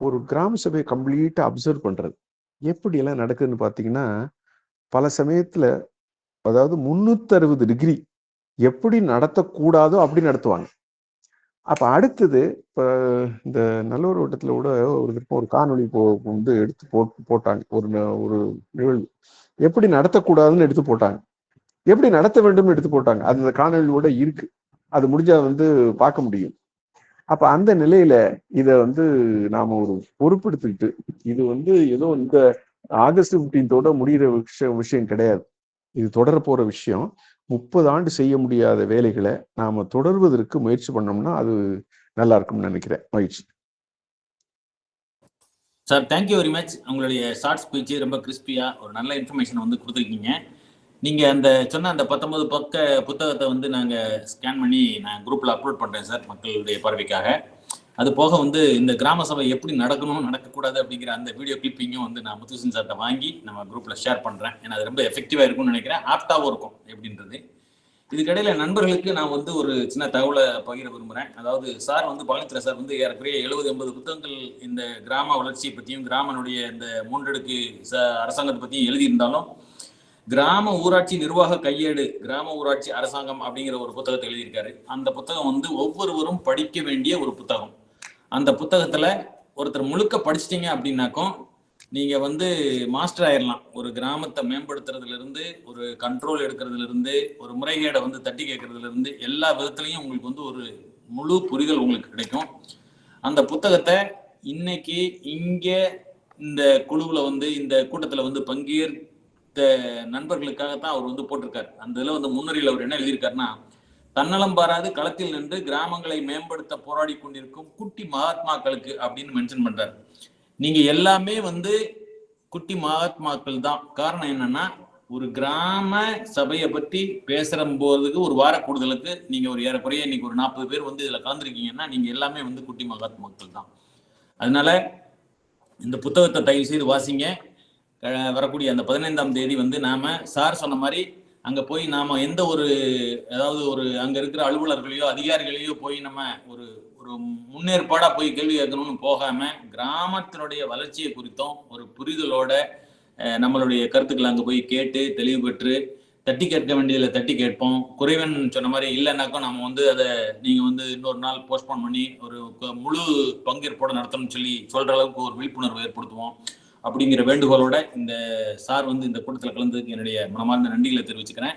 Speaker 13: ஒரு கிராம சபையை கம்ப்ளீட்டா அப்சர்வ் பண்றது எப்படி எல்லாம் நடக்குதுன்னு பாத்தீங்கன்னா, பல சமயத்துல அதாவது 360 டிகிரி எப்படி நடத்தக்கூடாதோ அப்படி நடத்துவாங்க. அப்ப அடுத்தது இப்ப இந்த நல்லூர் வட்டத்துல கூட ஒரு காணொளி எடுத்து போட்டாங்க. ஒரு நிகழ்வு எப்படி நடத்தக்கூடாதுன்னு எடுத்து போட்டாங்க, எப்படி நடத்த வேண்டும் எடுத்து போட்டாங்க. அந்த காணொலியோட இருக்கு, அது முடிஞ்சா பார்க்க முடியும். அப்ப அந்த நிலையில இத நாம ஒரு பொறுப்பெடுத்துக்கிட்டு இது ஏதோ இந்த ஆகஸ்ட் 15 முடிகிற விஷயம் கிடையாது. இது தொடர போற விஷயம். 30 ஆண்டு செய்ய முடியாத வேலைகளை நாம தொடர்வதற்கு முயற்சி பண்ணோம்னா அது நல்லா இருக்கும்னு நினைக்கிறேன். மகிழ்ச்சி
Speaker 12: சார். Thank you very much. உங்களுடைய ஷார்ட் ஸ்பீச் ரொம்ப கிறிஸ்பியா ஒரு நல்ல இன்ஃபர்மேஷன் கொடுத்துருக்கீங்க. நீங்க அந்த சொன்ன அந்த 19 பக்க புத்தகத்தை நாங்க ஸ்கேன் பண்ணி நான் குரூப்ல அப்லோட் பண்றேன் சார், மக்களுடைய பார்வைக்காக. அது போக இந்த கிராம சபை எப்படி நடக்கணும் நடக்கக்கூடாது அப்படிங்கிற அந்த வீடியோ கிளிப்பிங்கும் நான் முத்துசன் சார்ட்ட வாங்கி நம்ம குரூப்ல ஷேர் பண்றேன். ஏன்னா அது ரொம்ப எஃபெக்டிவா இருக்கும்னு நினைக்கிறேன், ஆப்டாவும் இருக்கும் எப்படின்றது. இதுக்கிடையில நண்பர்களுக்கு நான் ஒரு சின்ன தகவலை பகிர விரும்புகிறேன். அதாவது சார் பழனித்துறை சார் ஏறக்குறைய 70-80 புத்தகங்கள் இந்த கிராம வளர்ச்சியை பற்றியும் கிராமனுடைய இந்த மூன்றடுக்கு அரசாங்கத்தை பற்றியும் எழுதியிருந்தாலும் கிராம ஊராட்சி நிர்வாக கையேடு, கிராம ஊராட்சி அரசாங்கம் அப்படிங்கிற ஒரு புத்தகத்தை எழுதியிருக்காரு. அந்த புத்தகம் ஒவ்வொருவரும் படிக்க வேண்டிய ஒரு புத்தகம். அந்த புத்தகத்துல ஒருத்தர் முழுக்க படிச்சிட்டீங்க அப்படின்னாக்கும் நீங்க மாஸ்டர் ஆயிடலாம். ஒரு கிராமத்தை மேம்படுத்துறதுல இருந்து, ஒரு கண்ட்ரோல் எடுக்கிறதுல இருந்து, ஒரு முறைகேடை தட்டி கேட்கறதுல இருந்து எல்லா விதத்துலையும் உங்களுக்கு ஒரு முழு புரிதல் உங்களுக்கு கிடைக்கும். அந்த புத்தகத்தை இன்னைக்கு இங்க இந்த குழுவுல இந்த கூட்டத்துல பங்கேற்ற நண்பர்களுக்காகத்தான் அவர் போட்டிருக்காரு. அந்த இதுல முன்னுரையில் அவர் என்ன எழுதியிருக்காருன்னா, தன்னலம் பாராது களத்தில் நின்று கிராமங்களை மேம்படுத்த போராடி கொண்டிருக்கும் குட்டி மகாத்மாக்களுக்கு அப்படின்னு மென்ஷன் பண்றாரு. நீங்க எல்லாமே குட்டி மகாத்மாக்கள் தான். காரணம் என்னன்னா, ஒரு கிராம சபையை பற்றி பேசுற போதுக்கு ஒரு வார கூடுதலுக்கு நீங்க ஒரு ஏறக்குறைய இன்னைக்கு ஒரு 40 பேர் இதுல கலந்துருக்கீங்கன்னா நீங்க எல்லாமே குட்டி மகாத்மாக்கள் தான். அதனால இந்த புத்தகத்தை தயவு செய்து வாசிங்க. வரக்கூடிய அந்த 15ஆம் தேதி நாம சார் சொன்ன மாதிரி அங்க போய் நாம எந்த அதாவது அங்க இருக்கிற அலுவலர்களையோ அதிகாரிகளையோ போய் நம்ம ஒரு முன்னேற்பாடா போய் கேள்வி கேட்கணும்னு போகாம கிராமத்தினுடைய வளர்ச்சியை குறித்தும் ஒரு புரிதலோட நம்மளுடைய கருத்துக்களை அங்க போய் கேட்டு தெளிவு பெற்று தட்டி கேட்க வேண்டியதுல தட்டி கேட்போம். குறைவன் சொன்ன மாதிரி இல்லைன்னாக்கும் நம்ம அதை நீங்க இன்னொரு நாள் போஸ்ட்போன் பண்ணி ஒரு முழு பங்கேற்போட நடத்தணும்னு சொல்ற அளவுக்கு ஒரு விழிப்புணர்வு ஏற்படுத்துவோம் அப்படிங்கிற வேண்டுகோளோட இந்த சார் இந்த கூட்டத்தில் கலந்ததுக்கு என்னுடைய மனமார்ந்த நன்றிகளை தெரிவிச்சுக்கிறேன்.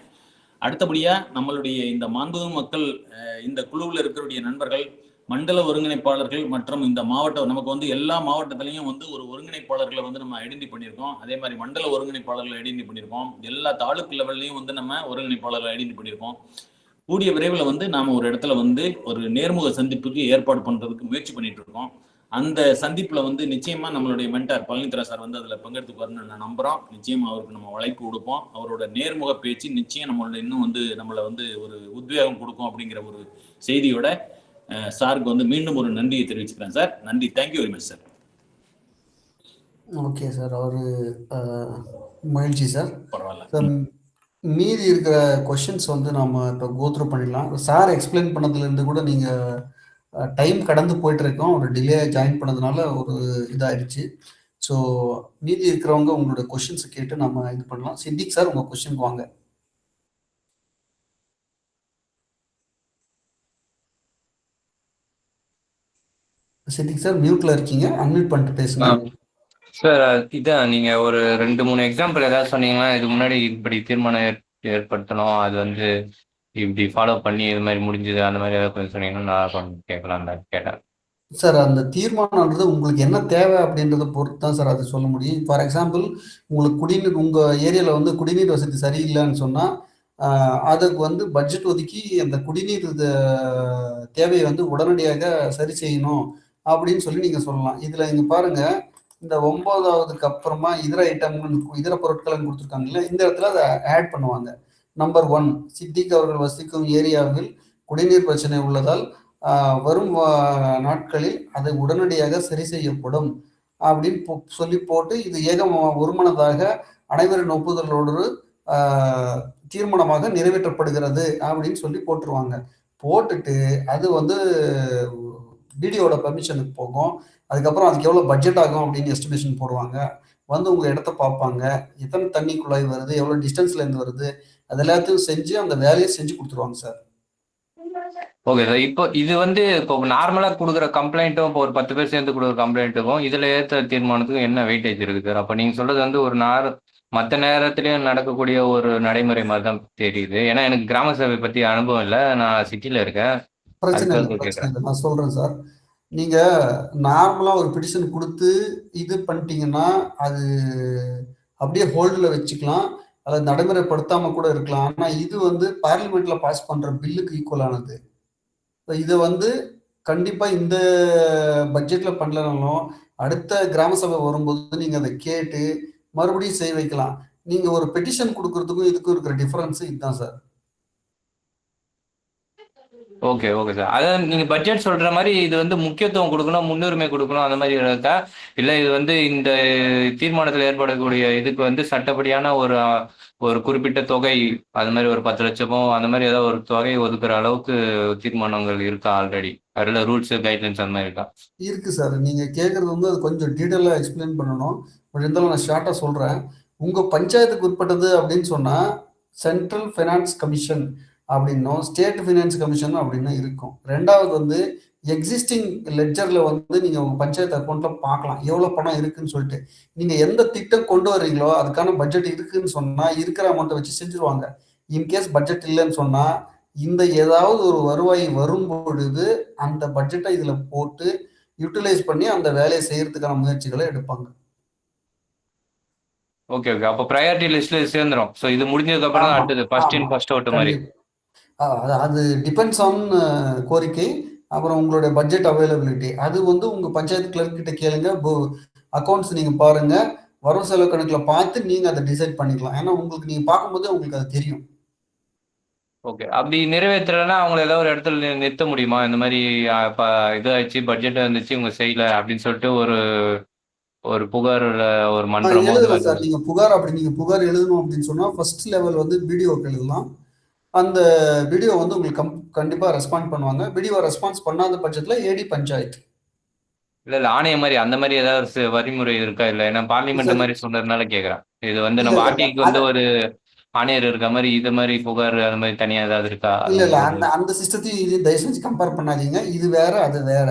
Speaker 12: அடுத்தபடியா நம்மளுடைய இந்த மாண்புமிகு மக்கள் இந்த குழுவில் இருக்கிற நண்பர்கள், மண்டல ஒருங்கிணைப்பாளர்கள் மற்றும் இந்த மாவட்டம் நமக்கு எல்லா மாவட்டத்திலையும் ஒரு ஒருங்கிணைப்பாளர்களை நம்ம ஐடென்டி பண்ணியிருக்கோம். அதே மாதிரி மண்டல ஒருங்கிணைப்பாளர்களை ஐடென்டி பண்ணியிருக்கோம். எல்லா தாலுக்கு லெவல்லையும் நம்ம ஒருங்கிணைப்பாளர்களை ஐடென்டி பண்ணியிருக்கோம். கூடிய விரைவில் நாம ஒரு இடத்துல ஒரு நேர்முக சந்திப்புக்கு ஏற்பாடு பண்றதுக்கு முயற்சி பண்ணிட்டு இருக்கோம். அந்த சந்திப்புல நிச்சயமா நம்மளுடைய மென்டார் பழனித்துறை சார் அதுல பங்கெடுத்துக்குவாருன்னு நான் நம்புறோம். நிச்சயமா அவருக்கு நம்ம உழைப்பு கொடுப்போம். அவரோட நேர்முக பேச்சு நிச்சயம் நம்மளோட இன்னும் நம்மள ஒரு உத்வேகம் கொடுக்கும் அப்படிங்கிற ஒரு செய்தியோட சாருக்கு மீண்டும் ஒரு நன்றியை தெரிவிச்சுக்கிறேன் சார். நன்றி. Thank you very much sir.
Speaker 1: Okay sir, அவரு மகிழ்ச்சி சார்.
Speaker 12: பரவாயில்ல.
Speaker 1: மீதி இருக்கிற கொஷின்ஸ் நாம இப்போ கோத்ரூ பண்ணிடலாம். சார் எக்ஸ்பிளைன் பண்ணதுலேருந்து கூட நீங்கள் டைம் கடந்து போயிட்டு இருக்கோம். ஒரு டிலே ஜாயின் பண்ணதுனால ஒரு இதாகிடுச்சு. ஸோ மீதி இருக்கிறவங்க உங்களோட கொஷின்ஸை கேட்டு நம்ம இது பண்ணலாம். சித்திக் சார், உங்கள் கொஷினுக்கு வாங்க. சித்திக் சார் மியூட்ல இருக்கீங்க, அன்மியூட் பண்ணிட்டு பேசுங்க.
Speaker 14: சார் இதான் நீங்க ஒரு 2-3 எக்ஸாம்பிள் ஏதாவது சொன்னீங்கன்னா, இதுக்கு முன்னாடி இப்படி தீர்மானம் ஏற்படுத்தணும். அது வந்து இப்படி ஃபாலோ பண்ணி இது மாதிரி முடிஞ்சது. அந்த மாதிரி ஏதாவது கொஞ்சம் சொன்னீங்கன்னா நான் கொஞ்சம் கேட்கலாம் தான் கேட்டேன்.
Speaker 1: சார் அந்த தீர்மானம்ன்றது உங்களுக்கு என்ன தேவை அப்படின்றத பொறுத்து தான் சார் அது சொல்ல முடியும். ஃபார் எக்ஸாம்பிள் உங்களுக்கு குடிநீர் உங்கள் ஏரியாவில் வந்து குடிநீர் வசதி சரியில்லைன்னு சொன்னால் அதுக்கு வந்து பட்ஜெட் ஒதுக்கி அந்த குடிநீர் தேவையை வந்து உடனடியாக சரி செய்யணும் அப்படின்னு சொல்லி நீங்கள் சொல்லலாம். இதில் இங்கே பாருங்கள், இந்த 9வதுக்கு அப்புறமா இதர இதர பொருட்களை கொடுத்துருக்காங்கல்ல, இந்த இடத்துல அதை ஆட் பண்ணுவாங்க. நம்பர் 1, சித்திக் அவர்கள் வசிக்கும் ஏரியாவில் குடிநீர் பிரச்சனை உள்ளதால் வரும் நாட்களில் அதை உடனடியாக சரி செய்யப்படும் அப்படின்னு சொல்லி போட்டு இது ஒருமனதாக அனைவரின் ஒப்புதலோடு தீர்மானமாக நிறைவேற்றப்படுகிறது அப்படின்னு சொல்லி போட்டுருவாங்க. போட்டுட்டு அது வந்து பிடிஓட பர்மிஷனுக்கு போகும். அதுக்கப்புறம் அதுக்கு எவ்வளோ பட்ஜெட் ஆகும் அப்படின்னு எஸ்டிமேஷன் போடுவாங்க. வந்து உங்கள் இடத்த பார்ப்பாங்க, எத்தனை தண்ணி குழாய் வருது, எவ்வளோ டிஸ்டன்ஸ்லேருந்து வருது, அது எல்லாத்தையும் செஞ்சு அந்த வேலையை செஞ்சு கொடுத்துருவாங்க சார்.
Speaker 14: Okay sir. இப்போ இது வந்து இப்போ நார்மலா கொடுக்குற கம்ப்ளைண்ட்டும் இப்போ ஒரு 10 பேர் சேர்ந்து கொடுக்குற கம்ப்ளைண்ட்டுக்கும் இதுல ஏற்ற தீர்மானத்துக்கும் என்ன வெயிட்டேஜ் இருக்கு சார்? அப்போ நீங்க சொல்றது வந்து ஒரு மற்ற நேரத்திலயும் நடக்கக்கூடிய ஒரு நடைமுறை மாதிரி தான் தெரியுது. ஏன்னா எனக்கு கிராம சபை பத்தி அனுபவம் இல்லை, நான் சிட்டில இருக்கேன்.
Speaker 1: பிரச்சனை இல்லை, நான் சொல்றேன் சார். நீங்க நார்மலா ஒரு பிடிஷன் கொடுத்து இது பண்ணிட்டீங்கன்னா அது அப்படியே ஹோல்டில் வச்சுக்கலாம், அதை நடைமுறைப்படுத்தாம கூட இருக்கலாம். ஆனா இது வந்து பார்லிமெண்ட்ல பாஸ் பண்ற பில்லுக்கு ஈக்குவலானது. இதை வந்து கண்டிப்பா இந்த பட்ஜெட்ல பண்ணலனாலும் அடுத்த கிராம சபை வரும்போது நீங்க அதை கேட்டு மறுபடியும் செய்ய வைக்கலாம். நீங்க ஒரு பெட்டிஷன் கொடுக்கறதுக்கும் இதுக்கும் இருக்கிற டிஃபரன்ஸ் இதுதான் சார்.
Speaker 14: Okay okay sir. அதாவது நீங்க பட்ஜெட் சொல்ற மாதிரி இது வந்து முக்கியத்துவம் கொடுக்கணும், முன்னுரிமை கொடுக்கணும் அந்த மாதிரி இருக்கா? இல்லை இது வந்து இந்த தீர்மானத்தில் ஏற்படக்கூடிய இதுக்கு வந்து சட்டப்படியான ஒரு குறிப்பிட்ட தொகை, அது மாதிரி ஒரு 10 லட்சமோ அந்த மாதிரி ஏதாவது ஒரு தொகை ஒதுக்குற அளவுக்கு தீர்மானங்கள் இருக்கா ஆல்ரெடி? அதில் ரூல்ஸ் கைட்லைன்ஸ் அந்த மாதிரி இருக்கா?
Speaker 1: இருக்கு சார். நீங்க கேட்கறது வந்து அது கொஞ்சம் டீட்டெயிலாக எக்ஸ்பிளைன் பண்ணணும். பட் இருந்தாலும் நான் ஷார்ட்டாக சொல்றேன். உங்க பஞ்சாயத்துக்கு உட்பட்டது அப்படின்னு சொன்னா சென்ட்ரல் ஃபைனான்ஸ் கமிஷன் அப்படின்னும் ஸ்டேட் ஃபைனான்ஸ் கமிஷன் அப்படின்னு இருக்கும். ரெண்டாவது வந்து எக்ஸிஸ்டிங் லெட்ஜர்ல வந்து நீங்க உங்க பஞ்சாயத்து அக்கௌண்ட்ல பார்க்கலாம் எவ்வளவு பணம் இருக்குன்னு சொல்லிட்டு. நீங்க எந்த திட்டம் கொண்டு வர்றீங்களோ அதுக்கான பட்ஜெட் இருக்குன்னு சொன்னா இருக்கிற அமௌண்ட்டை வச்சு செஞ்சுருவாங்க. இன்கேஸ் பட்ஜெட் இல்லைன்னு சொன்னா இந்த ஏதாவது ஒரு வருவாய் வரும் பொழுது அந்த பட்ஜெட்டை இதுல போட்டு யூட்டிலைஸ் பண்ணி அந்த வேலையை செய்யறதுக்கான முயற்சிகளை எடுப்பாங்க.
Speaker 14: Okay okay. அப்போ ப்ரையாரிட்டி லிஸ்ட்ல சேர்ந்துரும். ஸோ இது முடிஞ்சதுக்கு அப்புறம் தான் அடுத்தது ஃபர்ஸ்ட் இன் ஃபர்ஸ்ட் அவுட் மாதிரி.
Speaker 1: அது டிபெண்ட்ஸ் ஆன் கோரிக்கை, அப்புறம் உங்களுடைய பட்ஜெட் அவைலபிலிட்டி. அது வந்து உங்க பஞ்சாயத்து கிளர்க் கிட்ட கேளுங்க, அக்கௌண்ட்ஸ் நீங்க பாருங்க, வரவு செலவு கணக்குல பார்த்து நீங்க அதை டிசைட் பண்ணிக்கலாம். ஏன்னா உங்களுக்கு நீங்க பார்க்கும்போது உங்களுக்கு அது தெரியும்.
Speaker 14: ஓகே. அப்படி நிறைவேற்றலைன்னா அவங்களை ஏதாவது ஒரு இடத்துல நிறுத்த முடியுமா? இந்த மாதிரி இதாச்சு பட்ஜெட் இருந்துச்சு இவங்க செய்யல அப்படின்னு சொல்லிட்டு ஒரு புகார் ஒரு மன்றம்
Speaker 1: எழுதலாம் சார். நீங்க புகார் எழுதணும் அப்படின்னு சொன்னா ஃபர்ஸ்ட் லெவல் வந்து பிடிஓக்கு எழுதலாம். அந்த வீடியோ வந்து உங்களுக்கு கண்டிப்பா ரெஸ்பாண்ட் பண்ணுவாங்க. வீடியோ ரெஸ்பான்ஸ் பண்ணாத பட்சத்துல ஏடி பஞ்சாயத்து
Speaker 14: இல்ல ஆணையம் மாதிரி அந்த மாதிரி ஏதாவது வரிமுறை இருக்கா? இல்ல ஏன்னா பார்லிமெண்ட் மாதிரி சொல்றதுனால கேக்குறேன். இது வந்து நம்ம ஆர்டிக்கு வந்து ஒரு ஆணையர் இருக்க மாதிரி இது மாதிரி புகார் அந்த மாதிரி தனியா ஏதாவது இருக்கா?
Speaker 1: இல்ல அந்த சிஸ்டத்தையும் இது தயவு செஞ்சு கம்பேர் பண்ணாதீங்க. இது வேற அது வேற.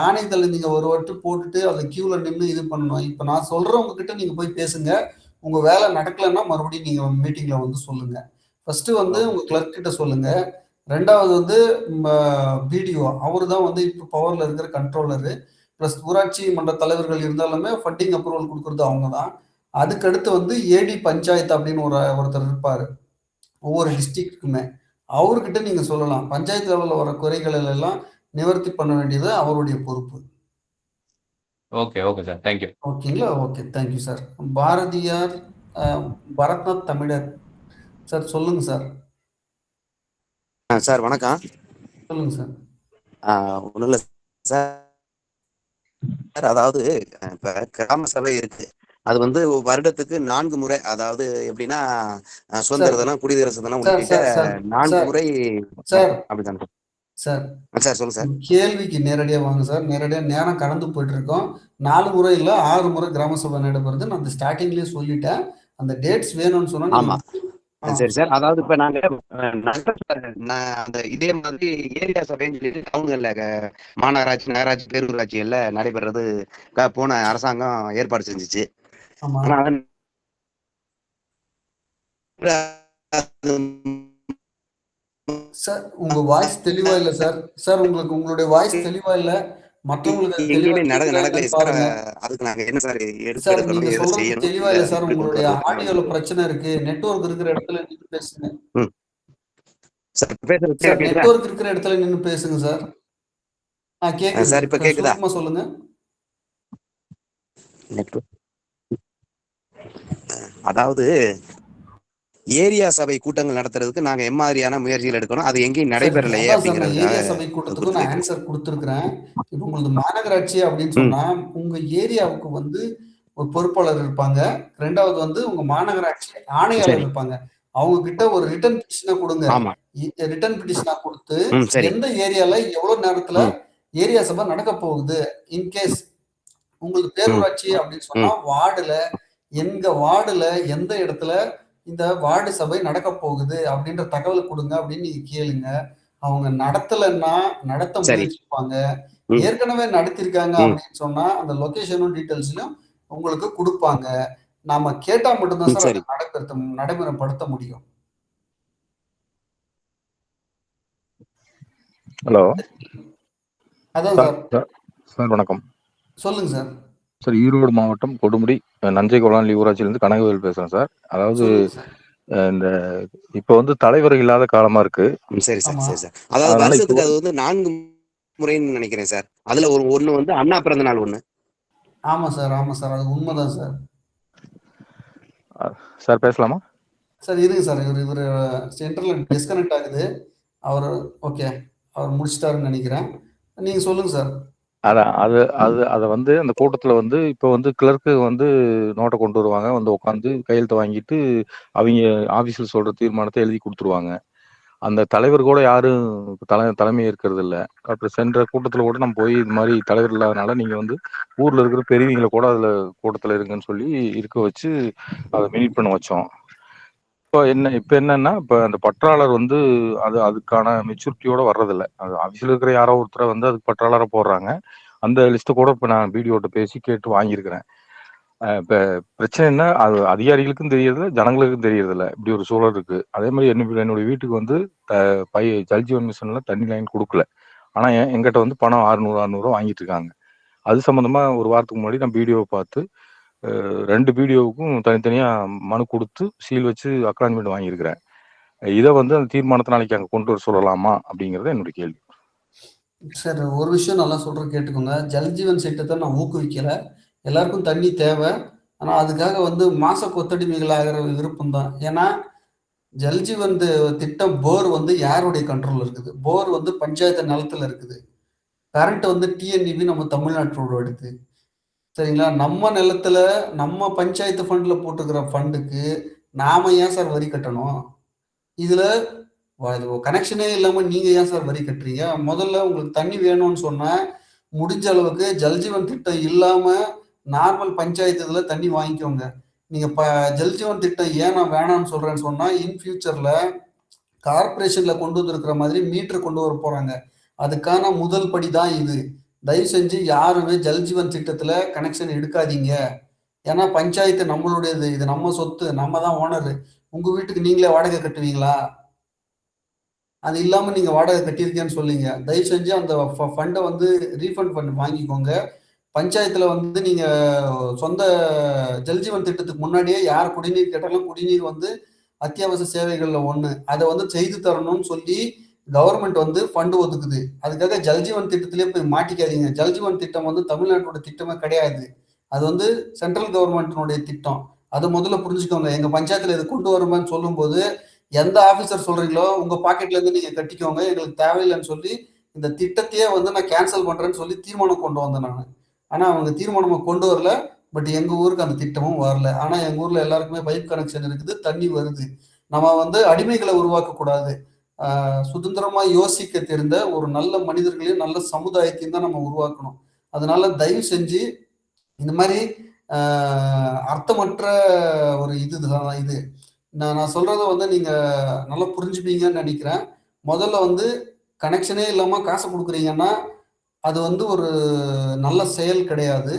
Speaker 1: ஆணையத்துல நீங்க ஒரு வட்டு போட்டுட்டு அதை கியூல நின்று இது பண்ணணும். இப்ப நான் சொல்றவங்க கிட்ட நீங்க போய் பேசுங்க. உங்க வேலை நடக்கலன்னா மறுபடியும் நீங்க மீட்டிங்ல வந்து சொல்லுங்க. ஃபர்ஸ்ட் வந்து உங்க கிளர்க் கிட்ட சொல்லுங்க. ரெண்டாவது வந்து பிடிஓ, அவரு தான் வந்து இப்போ பவர்ல இருக்கிற கண்ட்ரோலரு. பிளஸ் ஊராட்சி மன்ற தலைவர்கள் இருந்தாலுமே ஃபண்டிங் அப்ரூவல் கொடுக்கறது அவங்க தான். அதுக்கடுத்து வந்து ஏடி பஞ்சாயத்து அப்படின்னு ஒருத்தர் இருப்பாரு ஒவ்வொரு டிஸ்ட்ரிக்ட்டுக்குமே. அவர்கிட்ட நீங்க சொல்லலாம். பஞ்சாயத்து லெவலில் வர குறைகள் எல்லாம் நிவர்த்தி பண்ண வேண்டியது அவருடைய பொறுப்பு.
Speaker 14: Okay okay sir, thank you.
Speaker 1: ஓகேங்களா? Okay, thank you sir. Bharathiyar Bharatnath தமிழர் சார், சொல்லுங்க சார்.
Speaker 15: சார் வணக்கம்.
Speaker 1: சொல்லுங்க சார்.
Speaker 15: ஒன்றும் இல்லை சார், அதாவது இப்ப கிராம சபை இருக்கு, அது வந்து வருடத்துக்கு 4 முறை, அதாவது எப்படின்னா சுதந்திர தினம், குடியரசு தினம் உள்ளிட்ட 4 முறை அப்படிதான்
Speaker 1: சார்.
Speaker 15: சார் சொல்லுங்க சார்.
Speaker 1: கேள்விக்கு நேரடியா வாங்க சார். நேரடியா நேரம் கடந்து போயிட்டு இருக்கோம். 4 முறை இல்ல 6 முறை கிராம சபை நடைபெறுது. நான் அந்த ஸ்டார்டிங்லயே சொல்லிட்டேன். அந்த டேட்ஸ் வேணும்னு சொன்னா
Speaker 15: சரி சார். அதாவது இப்ப நாங்க அந்த இதே மாதிரி ஏரியா சபைன்னு சொல்லிட்டு டவுன்கள்ல மாநகராட்சி, நகராட்சி, பேரூராட்சிகள்ல நடைபெறது போன அரசாங்கம் ஏற்பாடு செஞ்சுச்சு. ஆனா
Speaker 1: சார் உங்க வாய்ஸ் தெளிவா இல்ல சார். சார் உங்களுடைய வாய்ஸ் தெளிவா இல்ல. மற்றவங்களுக்கு தெளிவா
Speaker 15: நடக்கல சார். அதுக்கு நாங்க என்ன சார்
Speaker 1: சார் நீங்க சொல்றது தெளிவா இல்ல சார். உங்களுடைய ஆடியோல பிரச்சனை இருக்கு. நெட்வொர்க் இருக்கிற இடத்துல நின்னு பேசுங்க. சார் நெட்வொர்க் இருக்கிற இடத்துல நின்னு பேசுங்க சார். கேக்குது
Speaker 15: சார். இப்ப கேக்குதா?
Speaker 1: சும்மா சொல்லுங்க.
Speaker 15: அதாவது ஏரியா சபை கூட்டங்கள் நடத்துறதுக்கு நாங்க எம்மாதிரியான முயற்சிகள் எடுக்கணும், அது எங்கேயும் நடைபெறலையே அப்படிங்கிறது.
Speaker 1: ஏரியா சபை கூட்டத்துக்கு நான் ஆன்சர் கொடுத்துருக்கிறேன். இப்போ உங்களுக்கு மாநகராட்சி அப்படின்னு சொன்னா உங்க ஏரியாவுக்கு வந்து ஒரு பொறுப்பாளர் இருப்பாங்க. ரெண்டாவது வந்து உங்க மாநகராட்சி ஆணையாளர் இருப்பாங்க. அவங்க கிட்ட ஒரு ரிட்டன் பிட்டிஷனா கொடுங்க. ரிட்டன் பிட்டிஷனா கொடுத்து எந்த ஏரியால எவ்வளவு நேரத்துல ஏரியா சபை நடக்க போகுது, இன்கேஸ் உங்களுக்கு பேரூராட்சி அப்படின்னு சொன்னா வார்டுல எங்க வார்டுல எந்த இடத்துல இந்த வார்டு சபை நடக்க போகுது அப்படின்ற தகவல் கொடுங்க அப்படின்னு நீங்க கேளுங்க. அவங்க நடத்தலைன்னா நடத்த முயற்சிப்பாங்க. ஏற்கனவே நடத்திருக்காங்க அப்படின்னு சொன்னா அந்த லொகேஷனும் டீட்டெயில்ஸையும் உங்களுக்கு கொடுப்பாங்க. நாம கேட்டா மட்டும்தான் சார் நடைமுறைப்படுத்த முடியும்.
Speaker 16: ஹலோ.
Speaker 1: அதான் சார்.
Speaker 16: சார் வணக்கம்.
Speaker 1: சொல்லுங்க சார்.
Speaker 16: சார் ஈரோடு மாவட்டம் கொடுமுடி நஞ்சை கொளான்லி ஊராட்சியிலிருந்து கனகவேல் பேசுறேன் சார். அதாவது இந்த இப்ப வந்து தலைவர் இல்லாத காலமா இருக்கு.
Speaker 15: சரி சார். சரி சார். அதாவது வருஷத்துக்கு அது வந்து 4 முறைன்னு நினைக்கிறேன் சார். அதுல ஒண்ணு வந்து அண்ணா பிறந்த நாள் ஒண்ணு.
Speaker 1: ஆமா சார். ஆமா சார். அது உண்மைதான் சார்.
Speaker 16: சார் பேசலாமா
Speaker 1: சார்? இருங்க சார். இவர் சென்டர்ல டிஸ்கனெக்ட் ஆகுது. அவர் ஓகே அவர் முடிச்சிட்டாருன்னு நினைக்கிறேன். நீங்க சொல்லுங்க சார்.
Speaker 16: அதான் அதை வந்து அந்த கூட்டத்துல வந்து இப்போ வந்து கிளர்க்கு வந்து நோட்டை கொண்டு வருவாங்க, வந்து உட்காந்து கையெழுத்து வாங்கிட்டு அவங்க ஆபீஸ்ல சொல்ற தீர்மானத்தை எழுதி கொடுத்துருவாங்க. அந்த தலைவர் கூட யாரும் தலைமை ஏற்கிறது இல்லை. அப்புறம் சென்ற கூட்டத்துல கூட நம்ம போய் இது மாதிரி தலைவர் இல்லாதனால நீங்க வந்து ஊர்ல இருக்கிற பெரியவங்களை கூட அதுல கூட்டத்துல இருங்கன்னு சொல்லி இருக்க வச்சு அதை மீட் பண்ண வச்சோம். இப்ப என்னன்னா இப்ப அந்த பற்றாளர் வந்து அதுக்கான மெச்சூரிட்டியோட வர்றதில்ல. அது ஆபீஸ்ல இருக்கிற யாரோ ஒருத்தரை வந்து அதுக்கு பற்றாளரை போடுறாங்க. அந்த லிஸ்ட்டை கூட இப்ப நான் வீடியோட்ட பேசி கேட்டு வாங்கியிருக்கிறேன். இப்ப பிரச்சனை என்ன, அது அதிகாரிகளுக்கும் தெரியறதில்ல, ஜனங்களுக்கும் தெரியறதில்ல. இப்படி ஒரு சூழல் இருக்கு. அதே மாதிரி என்னுடைய வீட்டுக்கு வந்து ஜல்ஜீவன் மிஷன்ல தண்ணி லைன் கொடுக்கல. ஆனா எங்கிட்ட வந்து பணம் 600 வாங்கிட்டு இருக்காங்க. அது சம்பந்தமா ஒரு வாரத்துக்கு முன்னாடி நான் வீடியோவை பார்த்து 2 வீடியோவுக்கும் தனித்தனியா மனு கொடுத்து சீல் வச்சு அக்னாலஜ்மெண்ட் வாங்கியிருக்கிறேன். இதை வந்து அந்த தீர்மானத்தை நாளைக்கு அங்க கொண்டு வர சொல்லலாமா அப்படிங்கறது என்னுடைய கேள்வி.
Speaker 1: சார் ஒரு விஷயம் நல்லா சொல்றேன் கேட்டுக்கோங்க. ஜல்ஜீவன் திட்டத்தை நான் ஊக்குவிக்கல. எல்லாருக்கும் தண்ணி தேவை. ஆனா அதுக்காக வந்து மாச கொத்தடிமைகள் ஆகிற விருப்பம் தான். ஏன்னா ஜல்ஜீவன் திட்டம் போர் வந்து யாருடைய கண்ட்ரோல் இருக்குது? போர் வந்து பஞ்சாயத்து நிலத்துல இருக்குது. கரண்ட் வந்து டிஎன்இபி நம்ம தமிழ்நாட்டோட எடுத்து சரிங்களா. நம்ம நிலத்துல நம்ம பஞ்சாயத்து ஃபண்ட்ல போட்டுக்கிற ஃபண்டுக்கு நாம ஏன் சார் வரி கட்டணும்? இதுல கனெக்ஷனே இல்லாம நீங்க ஏன் சார் வரி கட்டுறீங்க? முதல்ல உங்களுக்கு தண்ணி வேணும்னு சொன்னா முடிஞ்ச அளவுக்கு ஜல்ஜீவன் திட்டம் இல்லாம நார்மல் பஞ்சாயத்து இதுல தண்ணி வாங்கிக்கோங்க. நீங்க ஜல்ஜீவன் திட்டம் ஏன் நான் வேணாம்னு சொல்றேன்னு சொன்னா இன் ஃபியூச்சர்ல கார்பரேஷன்ல கொண்டு வந்திருக்கிற மாதிரி மீட்டர் கொண்டு வர போறாங்க. அதுக்கான முதல் படி தான் இது. தயவு செஞ்சு யாருமே ஜல்ஜீவன் திட்டத்துல கனெக்ஷன் எடுக்காதீங்க. ஏன்னா பஞ்சாயத்து நம்மளுடையது, இது நம்ம சொத்து, நம்ம தான் ஓனரு. உங்க வீட்டுக்கு நீங்களே வாடகை கட்டுவீங்களா? அது இல்லாம நீங்க வாடகை கட்டியிருக்கேன்னு சொல்லிங்க. தயவு செஞ்சு அந்த ஃபண்டை வந்து ரீஃபண்ட் பண்ணி வாங்கிக்கோங்க. பஞ்சாயத்துல வந்து நீங்க சொந்த ஜல்ஜீவன் திட்டத்துக்கு முன்னாடியே யார் குடிநீர் கேட்டாலும் குடிநீர் வந்து அத்தியாவசிய சேவைகள்ல ஒண்ணு. அதை வந்து செய்து தரணும்னு சொல்லி கவர்மெண்ட் வந்து ஃபண்டு ஒதுக்குது. அதுக்காக ஜல்ஜீவன் திட்டத்திலே போய் மாட்டிக்காதீங்க. ஜல்ஜீவன் திட்டம் வந்து தமிழ்நாட்டோட திட்டமே கிடையாது. அது வந்து சென்ட்ரல் கவர்மெண்ட்டினுடைய திட்டம். அதை முதல்ல புரிஞ்சுக்கோங்க. எங்க பஞ்சாயத்துல இது கொண்டு வருமான்னு சொல்லும் போது எந்த ஆபீசர் சொல்றீங்களோ உங்க பாக்கெட்ல இருந்து நீங்க கட்டிக்கோங்க, எங்களுக்கு தேவையில்லைன்னு சொல்லி இந்த திட்டத்தையே வந்து நான் கேன்சல் பண்றேன்னு சொல்லி தீர்மானம் கொண்டு வந்தேன் நான். ஆனா அவங்க தீர்மானம் கொண்டு வரல. பட் எங்க ஊருக்கு அந்த திட்டமும் வரல. ஆனா எங்க ஊர்ல எல்லாருக்குமே பைப் கனெக்ஷன் இருக்குது, தண்ணி வருது. நம்ம வந்து அடிமைகளை உருவாக்க கூடாது. சுதந்திரமா யோசிக்க தெரிந்த ஒரு நல்ல மனிதர்களையும் நல்ல சமுதாயத்தையும் தான் நம்ம உருவாக்கணும். அதனால தயவு செஞ்சு இந்த மாதிரி அர்த்தமற்ற ஒரு இதுதான் இது. நான் சொல்றத வந்து நீங்க நல்லா புரிஞ்சுப்பீங்கன்னு நினைக்கிறேன். முதல்ல வந்து கனெக்ஷனே இல்லாம காசு குடுக்குறீங்கன்னா, அது வந்து ஒரு நல்ல செயல் கிடையாது.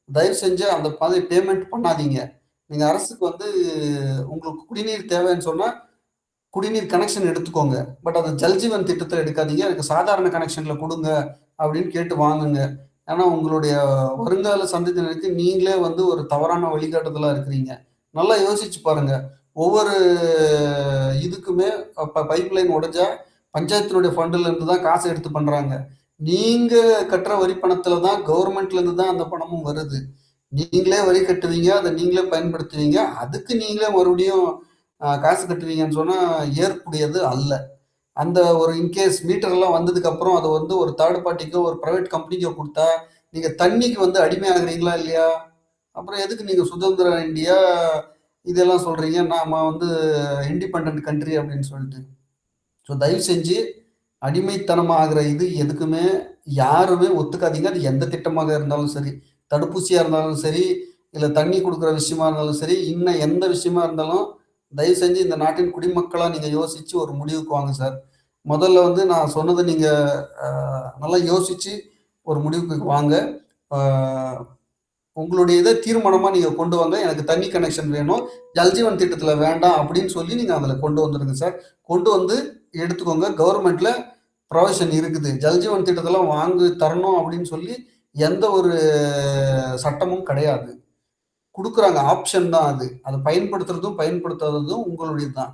Speaker 1: தயவு செஞ்சு அந்த மாதிரி பேமெண்ட் பண்ணாதீங்க. நீங்க அரசுக்கு வந்து உங்களுக்கு குடிநீர் தேவைன்னு சொன்னா, குடிநீர் கனெக்ஷன் எடுத்துக்கோங்க. பட் அது ஜல்ஜீவன் திட்டத்துல எடுக்காதீங்க. எனக்கு சாதாரண கனெக்ஷன்ல குடுங்க அப்படின்னு கேட்டு வாங்குங்க. ஏன்னா, உங்களுடைய வருங்கால சந்ததியினருக்கு நீங்களே வந்து ஒரு தவறான வழிகாட்டுதலா இருக்கிறீங்க. நல்லா யோசிச்சு பாருங்க. ஒவ்வொரு இதுக்குமே பைப்லைன் உடைஞ்சா பஞ்சாயத்தினுடைய ஃபண்டுல இருந்து தான் காசு எடுத்து பண்றாங்க. நீங்க கட்டுற வரி பணத்துல தான் கவர்மெண்ட்ல இருந்து தான் அந்த பணமும் வருது. நீங்களே வரி கட்டுவீங்க, அதை நீங்களே பயன்படுத்துவீங்க. அதுக்கு நீங்களே மறுபடியும் காசு கட்டுவீங்கன்னு சொன்னா ஏற்புடையது அல்ல. அந்த ஒரு இன்கேஸ் மீட்டர் எல்லாம் வந்ததுக்கு அப்புறம் அதை வந்து ஒரு தேர்ட் பார்ட்டிக்கோ ஒரு பிரைவேட் கம்பெனிக்கோ கொடுத்தா நீங்க தண்ணிக்கு வந்து அடிமையாகிறீங்களா இல்லையா? அப்புறம் எதுக்கு நீங்க சுதந்திர இந்தியா இதெல்லாம் சொல்றீங்க? நாம வந்து இண்டிபெண்டன்ட் கண்ட்ரி அப்படின்னு சொல்லிட்டு. ஸோ தயவு செஞ்சு அடிமைத்தனமாகிற இது எதுக்குமே யாருமே ஒத்துக்காதீங்க. அது எந்த திட்டமாக இருந்தாலும் சரி, தடுப்பூசியா இருந்தாலும் சரி, இல்லை தண்ணி கொடுக்குற விஷயமா இருந்தாலும் சரி, இன்னும் எந்த விஷயமா இருந்தாலும் தயவு செஞ்சு இந்த நாட்டின் குடிமக்களா நீங்க யோசிச்சு ஒரு முடிவுக்கு வாங்க சார். முதல்ல வந்து நான் சொன்னதை நீங்க நல்லா யோசிச்சு ஒரு முடிவுக்கு வாங்க. உங்களுடைய இதை தீர்மானமா நீங்க கொண்டு வாங்க. எனக்கு தண்ணி கனெக்ஷன் வேணும், ஜல்ஜீவன் திட்டத்துல வேண்டாம் அப்படின்னு சொல்லி நீங்க அதுல கொண்டு வந்துருங்க சார். கொண்டு வந்து எடுத்துக்கோங்க. கவர்மெண்ட்ல ப்ரொவிஷன் இருக்குது. ஜல்ஜீவன் திட்டத்தெல்லாம் வாங்கி தரணும் அப்படின்னு சொல்லி எந்த ஒரு சட்டமும் கிடையாது. கொடுக்குறாங்க, ஆப்ஷன் தான் அது. அதை பயன்படுத்துறதும் பயன்படுத்தாததும் உங்களுடைய தான்.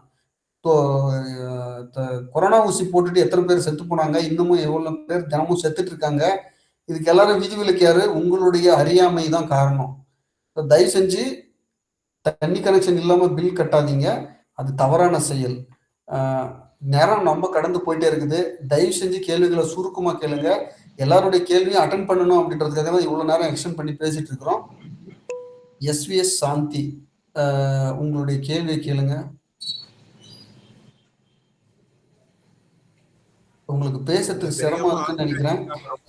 Speaker 1: கொரோனா ஊசி போட்டுட்டு எத்தனை பேர் செத்து போனாங்க, இன்னமும் எவ்வளவு பேர் தினமும் செத்துட்டு இருக்காங்க. இதுக்கு எல்லாரும் விதிவிலக்கு யாரு? உங்களுடைய அறியாமை தான் காரணம். தயவு செஞ்சு தண்ணி கனெக்ஷன் இல்லாம பில் கட்டாதீங்க. அது தவறான செயல். நேரம் நம்ம கடந்து போயிட்டே இருக்குது. தயவு செஞ்சு கேள்விகளை சுருக்கமா கேளுங்க. எல்லாருடைய கேள்வியும் அட்டன் பண்ணணும் அப்படின்றதுக்காக தான் இவ்வளவு நேரம் எக்ஸ்டெண்ட் பண்ணி பேசிட்டு இருக்கிறோம். எஸ்விஎஸ் சாந்தி, உங்களுடைய கேள்வியை கேளுங்க. உங்களுக்கு பேசுறதுக்கு சிரமம் இருக்குன்னு நினைக்கிறேன்.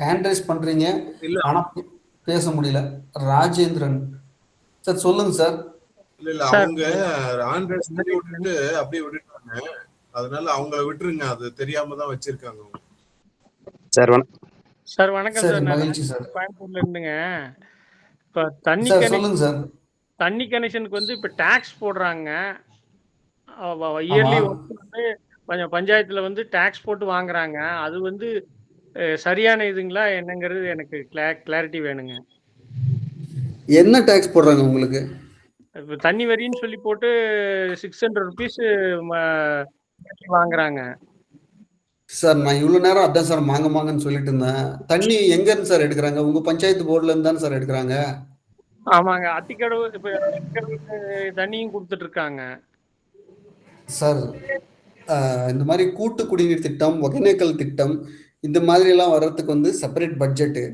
Speaker 1: ஹேண்ட் ரைஸ் பண்றீங்க, ஆனா பேச முடியல. ராஜேந்திரன் சார் சொல்லுங்க சார்.
Speaker 4: இல்ல அவங்க ஹேண்ட் ரைஸ் பண்ணி விட்டுட்டு அப்படியே விட்டுட்டாங்க. அதனால அவங்கள விட்டுருங்க. அது தெரியாம தான் வச்சிருக்காங்க.
Speaker 15: சார்
Speaker 7: சார் வணக்கம் சார்.
Speaker 1: மகிழ்ச்சி சார்.
Speaker 7: கோயம்புத்தூர்ல இருந்துங்க. இப்ப தண்ணி
Speaker 1: சொல்லுங்க சார்.
Speaker 7: தண்ணி கனெக்ஷனுக்கு வந்து இப்ப டாக்ஸ் போடுறாங்க. இயர்லி வந்து பஞ்சாயத்துல வந்து டாக்ஸ் போட்டு வாங்குறாங்க. அது வந்து சரியான இதுங்களா என்னங்கிறது எனக்கு கிளாரிட்டி வேணுங்க.
Speaker 1: என்ன டாக்ஸ் போடுறாங்க உங்களுக்கு?
Speaker 7: இப்ப தண்ணி வரின்னு சொல்லி போட்டு 600 rupees வாங்குறாங்க
Speaker 1: சார். நான் இவ்வளவு நேரம் அதான் சார் மாங்கன்னு சொல்லிட்டு இருந்தேன். தண்ணி எங்க இருந்து சார் எடுக்கிறாங்க? உங்க பஞ்சாயத்து போர்டுல இருந்து தானே சார் எடுக்கிறாங்க?
Speaker 7: ஆமாங்க. அத்திக்கடவு இப்ப தண்ணியும் கொடுத்துட்டு இருக்காங்க
Speaker 1: சார். இந்த மாதிரி கூட்டு குடிநீர் திட்டம், ஒகேனக்கல் திட்டம், இந்த மாதிரி எல்லாம் வர்றதுக்கு வந்து செப்பரேட் பட்ஜெட்டு.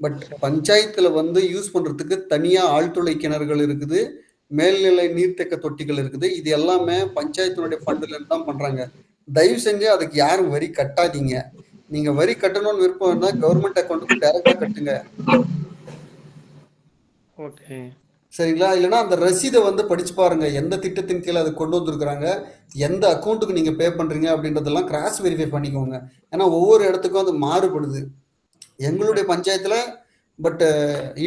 Speaker 1: பட் பஞ்சாயத்துல வந்து யூஸ் பண்றதுக்கு தனியா ஆழ்துளை கிணறுகள் இருக்குது, மேல்நிலை நீர்த்தேக்க தொட்டிகள் இருக்குது. இது எல்லாமே பஞ்சாயத்தினுடைய ஃபண்டுல இருந்து தான் பண்றாங்க. தயவு செஞ்சு அதுக்கு யாரும் வரி கட்டாதீங்க. நீங்க வரி கட்டணும்னு விருப்பம் இருந்தா கவர்மெண்ட் அக்கௌண்ட்டுக்கு டைரக்டா கட்டுங்க.
Speaker 7: ஓகே
Speaker 1: சரிங்களா? இல்லைன்னா அந்த ரசீதை வந்து படிச்சு பாருங்க. எந்த திட்டத்தின் கீழே அதை கொண்டு வந்திருக்கிறாங்க, எந்த அக்கௌண்ட்டுக்கு நீங்க பே பண்றீங்க அப்படின்றதெல்லாம் கிராஸ் வெரிஃபை பண்ணிக்கோங்க. ஏன்னா ஒவ்வொரு இடத்துக்கும் அது மாறுபடுது. எங்களுடைய பஞ்சாயத்துல பட்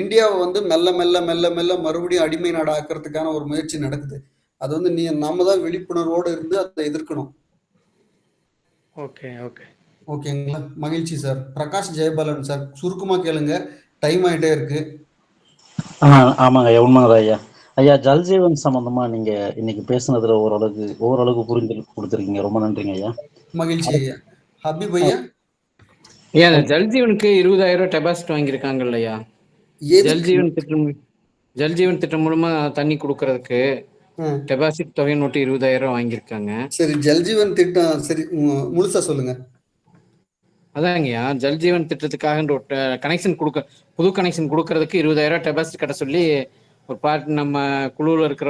Speaker 1: இந்தியாவை வந்து மெல்ல மெல்ல மெல்ல மெல்ல மறுபடியும் அடிமை நாடு ஆக்கிறதுக்கான ஒரு முயற்சி நடக்குது. அது வந்து நாம தான் விழிப்புணர்வோடு இருந்து அதை எதிர்க்கணும்.
Speaker 7: ஓகே ஓகே
Speaker 1: ஓகேங்களா? மகிழ்ச்சி சார். பிரகாஷ் ஜெயபாலன் சார், சுருக்கமா கேளுங்க, டைம் ஆயிட்டே இருக்கு.
Speaker 3: ஆமாங்க ஐயா, உண்மைதான் ஐயா. ஐயா, ஜல்ஜீவன் சம்பந்தமா நீங்க இன்னைக்கு பேசுனதுல ஓரளவுக்கு புரிந்து கொடுத்துருக்கீங்க. ரொம்ப நன்றிங்க ஐயா.
Speaker 1: மகிழ்ச்சி ஐயா. ஹபீப் ஐயா.
Speaker 17: ஐயா, ஜல்ஜீவனுக்கு 20,000 டெபாசிட் வாங்கியிருக்காங்க இல்லையா? ஜல்ஜீவன் திட்டம் மூலமா தண்ணி கொடுக்கறதுக்கு டெபாசிட் தொகை நோட்டு 20,000 வாங்கியிருக்காங்க.
Speaker 1: சரி, ஜல்ஜீவன் திட்டம் சரி, முழுசா சொல்லுங்க.
Speaker 17: அதாங்கய்யா, ஜல்ஜீவன் திட்டத்துக்காக கனெக்ஷன் புது கனெக்ஷன் கொடுக்கறதுக்கு 20,000 டெபாசிட் கட்ட சொல்லி ஒரு நம்ம குழுவில் இருக்கிற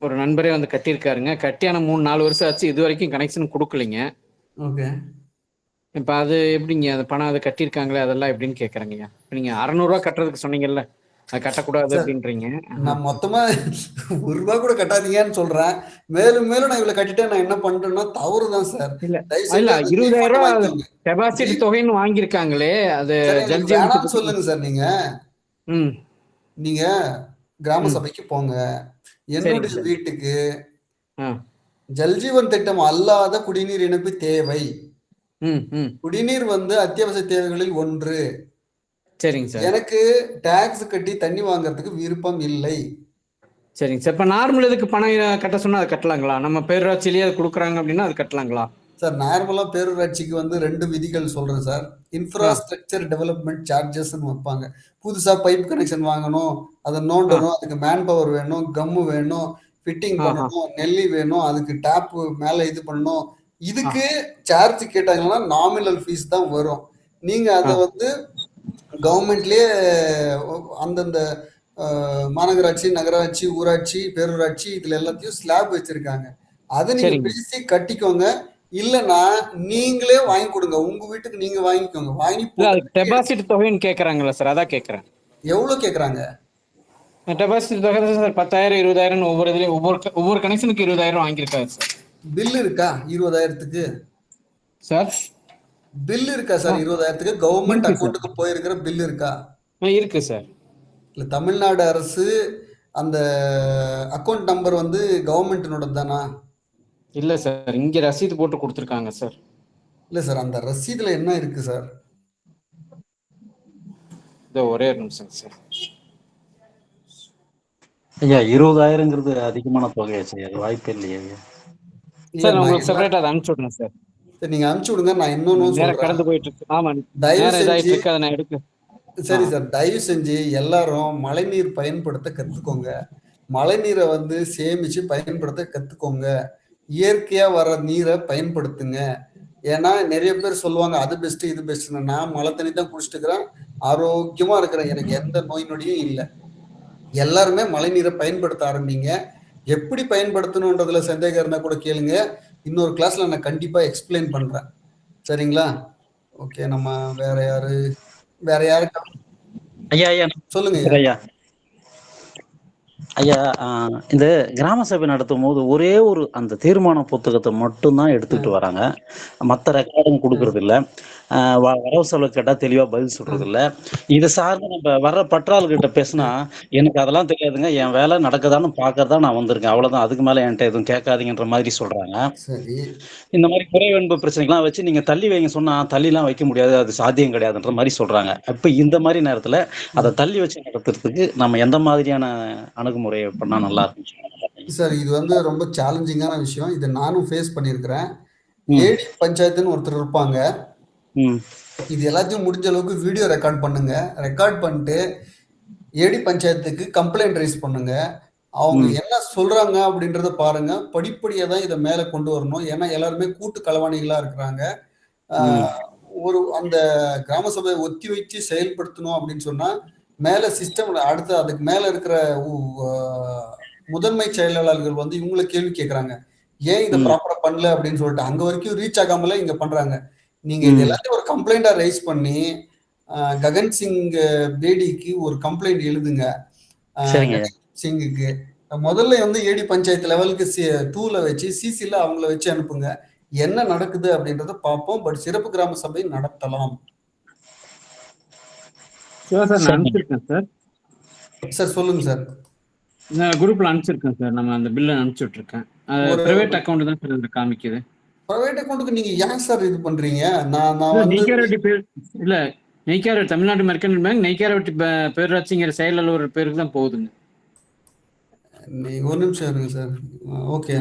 Speaker 17: ஒரு நண்பரே வந்து கட்டியிருக்காருங்க. கட்டியான 3-4 வருஷம் ஆச்சு, இது வரைக்கும் கனெக்ஷன் கொடுக்கலைங்க.
Speaker 1: ஓகே.
Speaker 17: இப்ப அது எப்படிங்க, அந்த பணம் அதை கட்டியிருக்காங்களே, அதெல்லாம் எப்படின்னு கேட்குறேங்கய்யா. இப்போ நீங்க 600 ரூபா கட்டுறதுக்கு சொன்னீங்கல்ல, அது கட்டக்கூடாது
Speaker 1: சார்
Speaker 17: அப்படின்றீங்க.
Speaker 1: நான் மொத்தமா ₹1 கூட கட்டாதீங்கன்னு சொல்றேன். மேலும் மேலும் நான் இவ்வளவு கட்டிட்டா நான் என்ன பண்றேன்னா தவறுதான் சார்.
Speaker 17: இல்ல
Speaker 1: தயவு
Speaker 17: இல்ல
Speaker 1: செஞ்சு அந்த
Speaker 17: ரூ.
Speaker 1: ரீஃபண்ட்
Speaker 17: 20,000
Speaker 1: வாங்கிக்கோங்க.
Speaker 17: டெபாசிட் தொகைன்னு வாங்கியிருக்காங்களே அது
Speaker 1: சரி எனக்கு
Speaker 17: ஜல்ஜீவன்
Speaker 1: வேணாம்னு
Speaker 17: திட்டத்துக்கு.
Speaker 1: சொல்லுங்க சார் நீங்க.
Speaker 17: ம்
Speaker 1: நீங்க கிராம
Speaker 17: ம்
Speaker 1: சபைக்கு போங்க.
Speaker 17: சரிங்க
Speaker 1: என்னுடைய
Speaker 17: சார்.
Speaker 1: வீட்டுக்கு
Speaker 17: ஆ
Speaker 1: ஜல்ஜீவன் திட்டம் அல்லாத குடிநீர் இணைப்பு தேவை.
Speaker 17: ம் ம்
Speaker 1: குடிநீர் வந்து அத்தியாவசிய தேவைகளில் ஒன்று.
Speaker 17: சரிங்க சார்.
Speaker 1: எனக்கு டாக்ஸ் கட்டி தண்ணி வாங்குறதுக்கு விருப்பம் இல்லை.
Speaker 17: சரிங்க சார். இப்போ நார்மல் இதுக்கு பணம் கட்ட சொன்னா அது கட்டலாங்களா? நம்ம பேரூராட்சியிலேயே அது கொடுக்குறாங்க அப்படின்னா அது கட்டலாங்களா?
Speaker 1: சார் நார்மலா பேரூராட்சிக்கு வந்து 2 விதிகள் சொல்றேன் சார்.
Speaker 17: ஆ
Speaker 1: இன்ஃப்ராஸ்ட்ரக்சர் டெவலப்மெண்ட் சார்ஜஸ்ன்னு வைப்பாங்க. புதுசா பைப் கனெக்ஷன் வாங்கணும், அதை
Speaker 17: ஆ
Speaker 1: நோண்டணும், அதுக்கு மேன் பவர் வேணும், கம்மு வேணும், ஃபிட்டிங்
Speaker 17: ஆ ஆ
Speaker 1: பண்ணணும், நெல்லி வேணும், அதுக்கு டேப் மேல இது பண்ணணும்.
Speaker 17: ஆ
Speaker 1: இதுக்கு சார்ஜ் கேட்டாங்கன்னா நாமினல் ஃபீஸ் தான் வரும். நீங்க
Speaker 17: ஆ
Speaker 1: அதை வந்து கவர்மெண்ட்லயே அந்தந்த மாநகராட்சி, நகராட்சி, ஊராட்சி, பேரூராட்சி இதுல எல்லாத்தையும் ஸ்லாப் வச்சிருக்காங்க. அதை நீங்க
Speaker 17: சரிங்க
Speaker 1: பேசி கட்டிக்கோங்க. இல்லைன்னா நீங்களே வாங்கி கொடுங்க. உங்க வீட்டுக்கு நீங்க வாங்கிக்கோங்க. வாங்கி
Speaker 17: இல்ல
Speaker 1: போட்டு
Speaker 17: அதுக்கு
Speaker 1: பில் எடுத்து
Speaker 17: டெபாசிட் தொகைன்னு கேட்குறாங்களா சார்? அதான் கேட்குறேன்.
Speaker 1: எவ்வளவு கேக்குறாங்க?
Speaker 17: டெபாசிட் தொகை தான் சார் 10,000 20,000 ஒவ்வொரு இதுலயும் ஒவ்வொரு கனெக்ஷனுக்கு 20,000 வாங்கியிருக்காரு சார்.
Speaker 1: பில் இருக்கா 20,000க்கு?
Speaker 17: சார்
Speaker 1: பில் இருக்கா
Speaker 17: ஆ
Speaker 1: சார் 20,000க்கு? கவர்மெண்ட்
Speaker 17: இருக்கு சார்.
Speaker 1: அக்கௌண்ட்டுக்கு போயிருக்கிற பில் இருக்கா?
Speaker 17: இருக்கு சார்.
Speaker 1: இல்ல தமிழ்நாடு அரசு அந்த அக்கௌண்ட் நம்பர் வந்து கவர்மெண்ட்டினோட தானா?
Speaker 17: இல்ல சார், இங்க ரசீது போட்டு கொடுத்துருக்காங்க சார்.
Speaker 1: இல்ல சார் அந்த ரசீதுல என்ன இருக்கு சார்?
Speaker 17: இதோ ஒரே ஒரு நிமிஷம் சார்.
Speaker 3: ஐயா 20,000ங்கிறது அதிகமான தொகையாச்சு. அது வாய்ப்பே இல்லையே ஐயா.
Speaker 1: இல்ல
Speaker 17: சார் நான்
Speaker 1: நான்
Speaker 17: உங்களுக்கு
Speaker 1: என்ன
Speaker 17: செப்பரேட்டா அதை அனுப்பிச்சு விடுறேன் சார்.
Speaker 1: சரி, நீங்க அனுப்பிச்சு விடுங்க. நான் இன்னொன்னு
Speaker 17: நேரம்
Speaker 1: சொல்றேன்.
Speaker 17: கடந்து போயிட்டு இருக்கு. ஆமா
Speaker 1: தயவு
Speaker 17: நேரம் இதாயிட்டு
Speaker 1: செஞ்சு
Speaker 17: இருக்கு, அதை நான் எடுக்க. ஆ
Speaker 1: சரி சார், தயவு செஞ்சு எல்லாரும் மழைநீர் பயன்படுத்த கத்துக்கோங்க. மழைநீரை வந்து சேமிச்சு பயன்படுத்த கத்துக்கோங்க. இயற்கையா வர நீரை பயன்படுத்துங்க. ஏன்னா நிறைய பேர் சொல்லுவாங்க அது பெஸ்ட் இது பெஸ்ட். நான் மழை தண்ணி தான் குடிச்சிட்டு இருக்கிறேன், ஆரோக்கியமா இருக்கிறேன், எனக்கு எந்த நோய் நொடியும் இல்லை. எல்லாருமே மழைநீரை பயன்படுத்த ஆரம்பிங்க. எப்படி பயன்படுத்தணுன்றதுல சந்தேகம் இருந்தா கூட கேளுங்க. இன்னொரு கிளாஸ்ல நான் கண்டிப்பா எக்ஸ்பிளைன் பண்றேன். சரிங்களா? ஓகே, நம்ம வேற யாருக்கு
Speaker 3: ஐயா ஐயா
Speaker 1: சொல்லுங்க
Speaker 3: ஐயா ஐயா இந்த கிராம சபை நடத்தும் போது ஒரே ஒரு அந்த தீர்மான புத்தகத்தை மட்டும்தான் எடுத்துக்கிட்டு வராங்க. மற்ற ரெக்கார்டும் கொடுக்கறது இல்ல. வரவு செலவு கேட்டா தெளிவா பதில் சொல்றது இல்ல. இதை சார்ந்து நம்ம வர்ற பற்றாளர்கிட்ட பேசினா எனக்கு அதெல்லாம் தெரியாதுங்க, என் வேலை நடக்குதான்னு பாக்கறதா நான் வந்திருக்கேன், அவ்வளவுதான், அதுக்கு மேல என்கிட்ட எதுவும் கேட்காதீங்கன்ற மாதிரி சொல்றாங்க.
Speaker 1: சரி,
Speaker 3: இந்த மாதிரி குறைவென்பு பிரச்சனைகள்லாம் வச்சு நீங்க தள்ளி வைங்க சொன்னா தள்ளிலாம் வைக்க முடியாது, அது சாத்தியம் கிடையாதுன்ற மாதிரி சொல்றாங்க. இப்ப இந்த மாதிரி நேரத்துல அதை தள்ளி வச்சு நடத்துறதுக்கு நம்ம எந்த மாதிரியான அணுகுமுறையை பண்ணா நல்லா இருக்கும்?
Speaker 1: சார் இது வந்து ரொம்ப சேலஞ்சிங்கான விஷயம். இதை நானும் ஃபேஸ் பண்ணியிருக்கிறேன். ஏடி பஞ்சாயத்துன்னு ஒருத்தர் இருப்பாங்க. இது எல்லாத்தையும் முடிஞ்ச அளவுக்கு வீடியோ ரெக்கார்ட் பண்ணுங்க. ரெக்கார்ட் பண்ணிட்டு ஏடி பஞ்சாயத்துக்கு கம்ப்ளைண்ட் ரைஸ் பண்ணுங்க. அவங்க என்ன சொல்றாங்க அப்படின்றத பாருங்க. படிப்படியா தான் இதை மேல கொண்டு வரணும். ஏன்னா எல்லாருமே கூட்டு களவாணிகளா இருக்கிறாங்க. ஒரு அந்த கிராம சபையை ஒத்தி வச்சு செயல்படுத்தணும் அப்படின்னு சொன்னா மேல சிஸ்டம் அடுத்து அதுக்கு மேல இருக்கிற முதன்மை செயலாளர்கள் வந்து இவங்களை கேள்வி கேட்கறாங்க, ஏன் இதை ப்ராப்பரா பண்ணல அப்படின்னு சொல்லிட்டு. அங்க வரைக்கும் ரீச் ஆகாமல இங்க பண்றாங்க. நீங்க இது எல்லாத்தையும் ஒரு கம்ப்ளைண்டா ரைஸ் பண்ணி ககன் சிங் பேடிக்கு ஒரு கம்ப்ளைண்ட் எழுதுங்க. ககன் சிங்குக்கு முதல்ல வந்து ஏடி பஞ்சாயத்து லெவலுக்கு 2ல வச்சு சிசில அவங்கள வச்சு அனுப்புங்க. என்ன நடக்குது அப்படின்றத பார்ப்போம். பட் சிறப்பு கிராம சபை நடத்தலாம். சார் சொல்லுங்க சார்.
Speaker 17: குரூப்ல அனுப்பிச்சிருக்கேன் சார். நம்ம அந்த பில்ல அனுப்பிச்சு விட்டுருக்கேன். பிரைவேட் அக்கௌண்ட் தான் சார் இதுல காமிக்குது.
Speaker 1: பிரைவேட் அக்கௌண்ட்டுக்கு நீங்க ஏன் சார் இது பண்றீங்க? நான் வந்து
Speaker 17: இல்ல நெய்க்காரவட்டி தமிழ்நாடு மெர்கன்டைல் பேங்க் நெய்க்காரவட்டி பேரூராட்சிங்கிற செயல் அலுவலர் பேருக்கு தான் போகுதுங்க.
Speaker 1: ஒரு நிமிஷம் இருங்க சார். ஓகே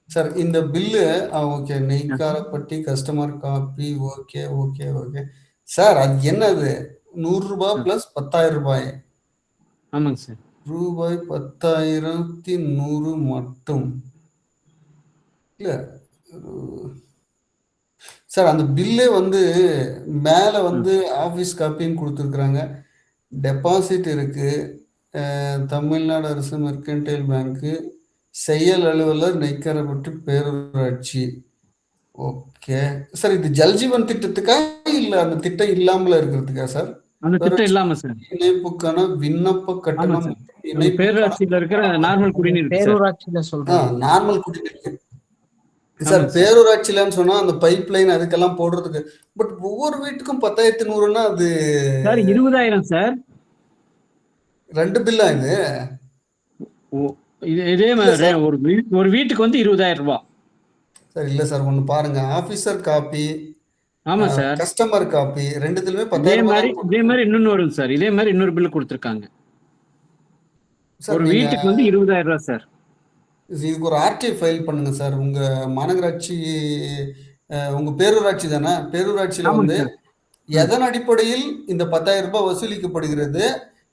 Speaker 1: சார், இந்த bill okay Neikkarapatti customer copy. Okay okay okay sir, அது என்னது? ₹100 பிளஸ் ₹10,000.
Speaker 17: ஆமாங்க சார்.
Speaker 1: ரூபாய் 10,100 மட்டும் இல்ல சார். அந்த பில்லே வந்து மேல வந்து ஆபீஸ் காப்பின்னு கொடுத்துருக்குறாங்க. டெபாசிட் இருக்கு, தமிழ்நாடு அரசு மெர்கன்டைல் பேங்க், செயல் அலுவலர் நெய்க்காரப்பட்டி பேரூராட்சி. ஓகே சார், இது ஜல்ஜீவன் திட்டத்துக்கா இல்ல அந்த திட்டம் இல்லாமல இருக்கிறதுக்கா சார்?
Speaker 17: அந்த திட்டம் இல்லாம சார்.
Speaker 1: இணைப்புக்கான விண்ணப்ப
Speaker 17: ஆமா
Speaker 1: கட்டணம்
Speaker 17: சார்.
Speaker 1: மற்றும்
Speaker 17: நம்ம
Speaker 1: இணைப்புக்கான
Speaker 17: பேரூராட்சியில இருக்கிற நார்மல் குடிநீர் சார்.
Speaker 18: பேரூராட்சியில சொல்றேன்.
Speaker 1: நார்மல் குடிநீர்
Speaker 17: ஆமா
Speaker 1: சார்.
Speaker 17: சார்.
Speaker 1: பேரூராட்சியிலன்னு சொன்னா அந்த பைப் லைன் அதுக்கெல்லாம் போடுறதுக்கு. பட் ஒவ்வொரு வீட்டுக்கும் 10,100ன்னா அது
Speaker 17: சார் 20,000 சார்.
Speaker 1: 2 பில்லா இது?
Speaker 17: இதே
Speaker 1: இல்ல
Speaker 17: மாதிரி
Speaker 1: சார்.
Speaker 17: ஒரு வீட்டுக்கு வந்து 20,000 ரூபாய்.
Speaker 1: சார் இல்ல சார், ஒண்ணு பாருங்க. ஆபீசர் காப்பி,
Speaker 17: ஆமா சார்.
Speaker 1: கஸ்டமர் காப்பி, ரெண்டுத்துலயுமே
Speaker 17: இதே
Speaker 1: 10,000
Speaker 17: மாதிரி
Speaker 1: தான்
Speaker 17: இதே மாதிரி இன்னொன்னு வரும் சார். இதே மாதிரி இன்னொரு பில் கொடுத்துருக்காங்க.
Speaker 1: சார்.
Speaker 17: ஒரு
Speaker 1: நீங்க
Speaker 17: வீட்டுக்கு வந்து 20,000 ரூபாய் சார்.
Speaker 1: இதுக்கு ஒரு ஆர்டிஐ ஃபைல் பண்ணுங்க சார். உங்க மாநகராட்சி உங்க பேரூராட்சி தானே? பேரூராட்சியில
Speaker 17: ஆமாங்க
Speaker 1: வந்து
Speaker 17: சார்.
Speaker 1: எதன் அடிப்படையில் இந்த 10,000 ரூபாய் வசூலிக்கப்படுகிறது,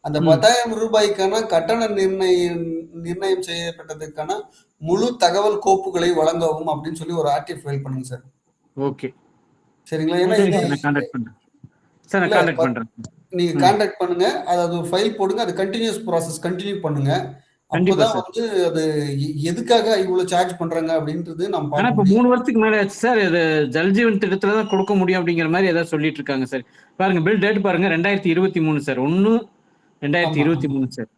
Speaker 1: அந்த 10,000 ரூபாய்க்கான கட்டண நிர்ணயம் செய்யப்பட்டதுக்கான முழு தகவல் கோப்புகளை வழங்கவும் அப்படின்னு சொல்லி ஒரு ஆர்டிஐ ஃபைல் பண்ணுங்க சார்.
Speaker 17: ஓகே
Speaker 1: சரிங்களா? ஏன்னா
Speaker 17: சரி
Speaker 1: இது
Speaker 17: சார், நான் கான்டாக்ட் பண்றேன் சார். நான்
Speaker 1: இல்ல
Speaker 17: கான்டாக்ட் பண்றேன்.
Speaker 1: நீங்க கான்டாக்ட் பண்ணுங்க. அதாவது ஒரு ஃபைல் போடுங்க. அது கண்டினியூஸ் ப்ராசஸ் கண்டினியூ பண்ணுங்க.
Speaker 17: கண்டிப்பா
Speaker 1: அப்போதான்
Speaker 17: சார்.
Speaker 1: வந்து அது எதுக்காக இவ்வளவு சார்ஜ் பண்றாங்க அப்படின்றது நம்ம
Speaker 17: ஆனா
Speaker 1: பார்க்க
Speaker 17: இப்ப
Speaker 1: முடியும்.
Speaker 17: 3 வருஷத்துக்கு மேல ஆச்சு சார். இது ஜல்ஜீவன் திட்டத்துல தான் கொடுக்க முடியும் அப்படிங்கிற மாதிரி ஏதாவது சொல்லிட்டு இருக்காங்க சார். பாருங்க பில் டேட் பாருங்க 2023 சார். 1/2023 சார்.